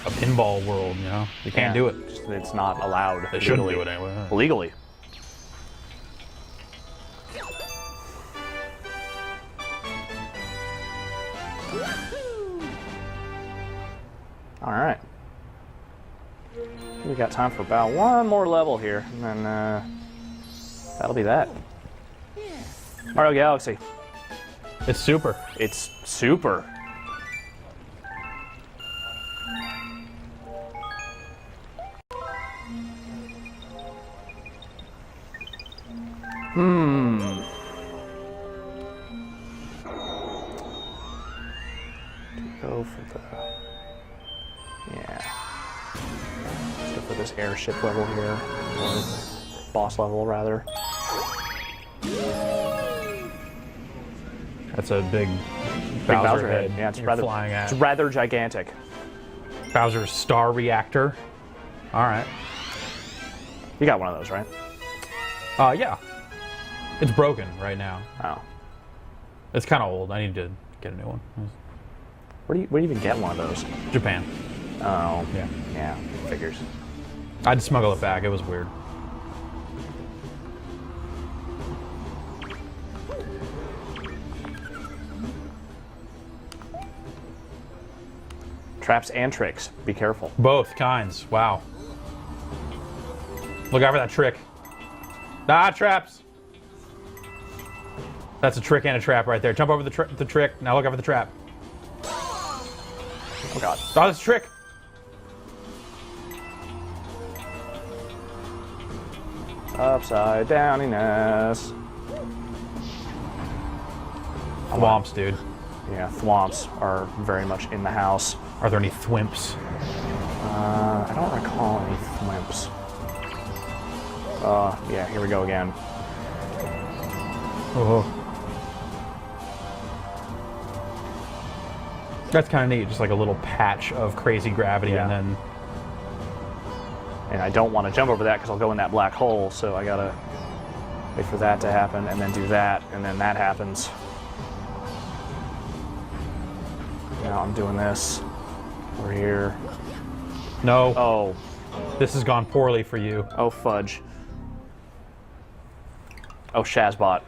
a pinball world. You know, you can't do it. It's not allowed. They shouldn't do it anyway. Legally. All right. We got time for about one more level here, and then that'll be that. Mario Galaxy. It's super. It's super. Go for the... Yeah. Let's go for this airship level here. Or boss level, rather. That's a big Big Bowser head. Yeah, it's you're rather flying at. It's rather gigantic. Bowser's star reactor. All right. You got one of those, right? Yeah. It's broken right now. Oh. It's kind of old. I need to get a new one. Where do you even get one of those? Japan. Oh. Yeah. Yeah. Figures. I'd smuggle it back. It was weird. Traps and tricks. Be careful. Both kinds. Wow. Look out for that trick. Ah, traps. That's a trick and a trap right there. Jump over the trick. Now look out for the trap. Oh god. Oh, that's a trick. Upside downiness. Thwomps, dude. Yeah, thwomps are very much in the house. Are there any thwimps? I don't recall any thwimps. Yeah, here we go again. Oh. That's kind of neat. Just like a little patch of crazy gravity, Yeah. and then And I don't want to jump over that because I'll go in that black hole, so I gotta wait for that to happen, and then do that, and then that happens. Now I'm doing this. We're here. no. Oh. This has gone poorly for you. Oh, fudge. Oh, Shazbot.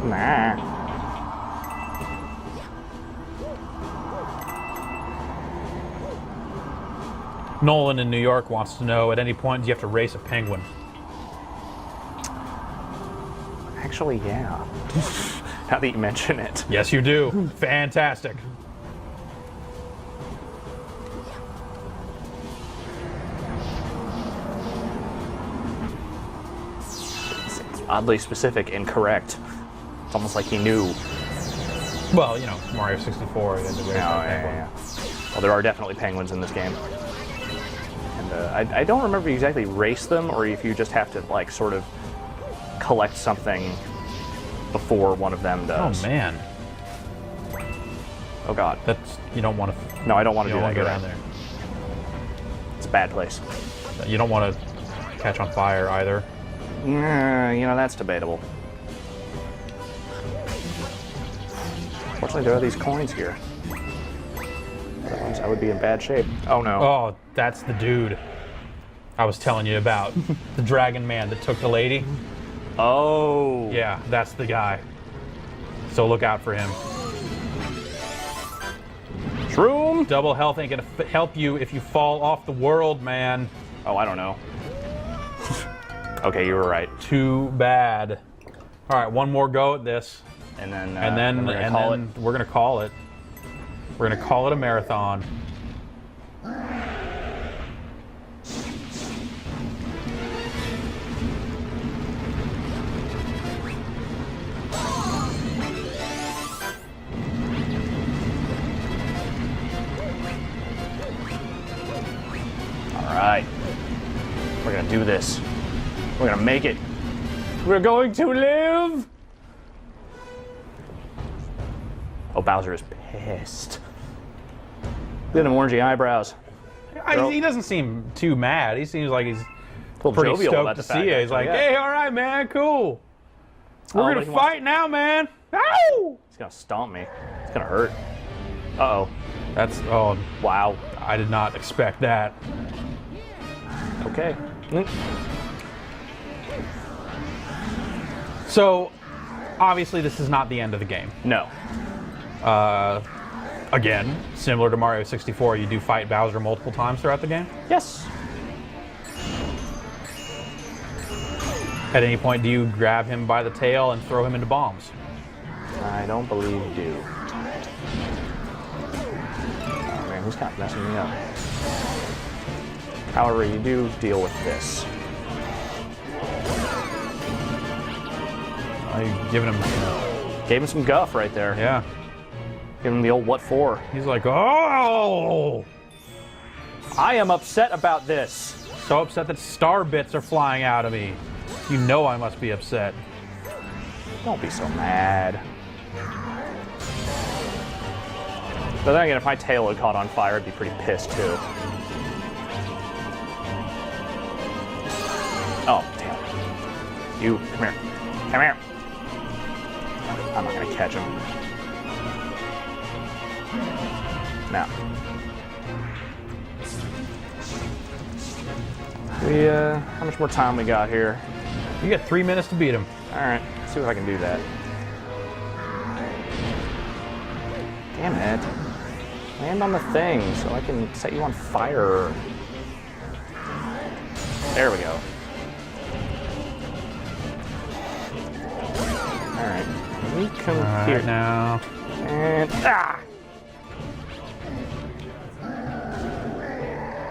Nah. Nolan in New York wants to know, at any point do you have to race a penguin? Actually, yeah. Now that you mention it. Yes, you do. Fantastic. It's oddly specific and correct. It's almost like he knew. Well, you know, Mario 64. You had to race that penguin. Well, there are definitely penguins in this game. And I don't remember if you exactly race them or if you just have to, like, sort of collect something before one of them does. Oh man, Oh god. that's you don't want to. No, I don't want to You do don't that. want to go You're down right. It's a bad place. there. You don't want to catch on fire either. You know, that's debatable. Fortunately, there are these coins here. Otherwise, I would be in bad shape. Oh no. Oh, that's the dude I was telling you about. The dragon man that took the lady. Oh. Yeah, that's the guy. So look out for him. Shroom. Double health ain't gonna help you if you fall off the world, man. Oh, I don't know. Okay, you were right. Too bad. All right, one more go at this, And then we're gonna call it. We're gonna call it a marathon. All right. We're gonna do this. We're gonna make it. We're going to live. Oh, Bowser is pissed. Look at them orangey eyebrows. He doesn't seem too mad. He seems like he's A little pretty jovial stoked about to the fact, see you. He's like, actually, hey, all right, man, cool. We're but gonna he fight now, man. Ow! He's gonna stomp me. It's gonna hurt. Uh-oh. Oh, Wow. I did not expect that. Okay. So, obviously, this is not the end of the game. No. Again, similar to Mario 64, you do fight Bowser multiple times throughout the game. Yes. At any point, do you grab him by the tail and throw him into bombs? I don't believe you do. Oh man, he's kind of messing me up. However, you do deal with this. I giving him, Gave him some guff right there. yeah. Give him the old what for. He's like, oh! I am upset about this. So upset that star bits are flying out of me. You know I must be upset. Don't be so mad. But then again, if my tail had caught on fire, I'd be pretty pissed too. Oh, damn. You, come here. Come here. I'm not gonna catch him. Now. How much more time we got here? You got 3 minutes to beat him. Alright, let's see if I can do that. Damn it. Land on the thing so I can set you on fire. There we go. Alright. We come here Right now. And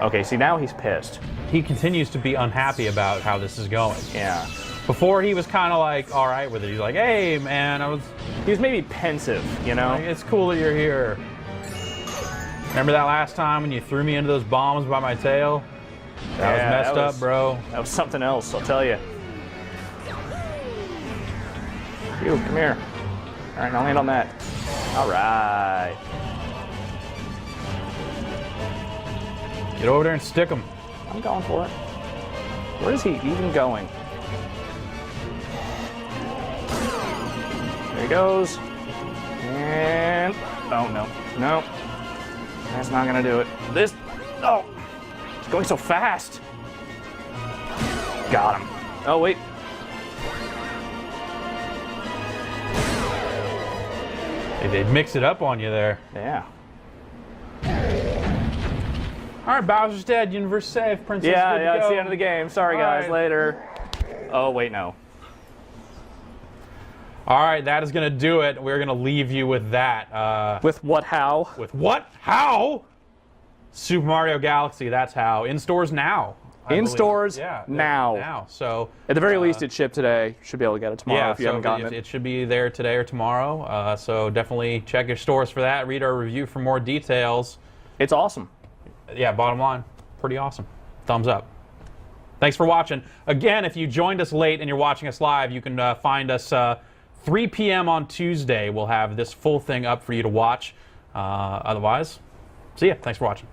okay, see now he's pissed. He continues to be unhappy about how this is going. Yeah. Before he was kind of like all right with it. He's like, "Hey, man, He was maybe pensive, you know? like, it's cool that you're here." Remember that last time when you threw me into those bombs by my tail? That was messed up, bro. That was something else, I'll tell you. You, come here. All right, now land on that. All right. Get over there and stick him. I'm going for it. Where is he even going? There he goes. And, oh no, no. That's not gonna do it. This, oh, it's going so fast. Got him. Oh, wait. They mix it up on you there. Yeah. All right, Bowser's dead. Universe safe. Princess good to Yeah, it's go. the end of the game. Sorry, All guys. right. Later. Oh, wait, no. All right, that is going to do it. We're going to leave you with that. With what, how? With what? How? Super Mario Galaxy, that's how. In stores now. I In believe. stores Yeah, now. Now. So At the very least, it shipped today. Should be able to get it tomorrow yeah, if you so haven't gotten it. it should be there today or tomorrow. So definitely check your stores for that. Read our review for more details. It's awesome. Yeah, bottom line, pretty awesome. Thumbs up. Thanks for watching. Again, if you joined us late and you're watching us live, you can find us 3 p.m. on Tuesday. We'll have this full thing up for you to watch. Otherwise, see ya. Thanks for watching.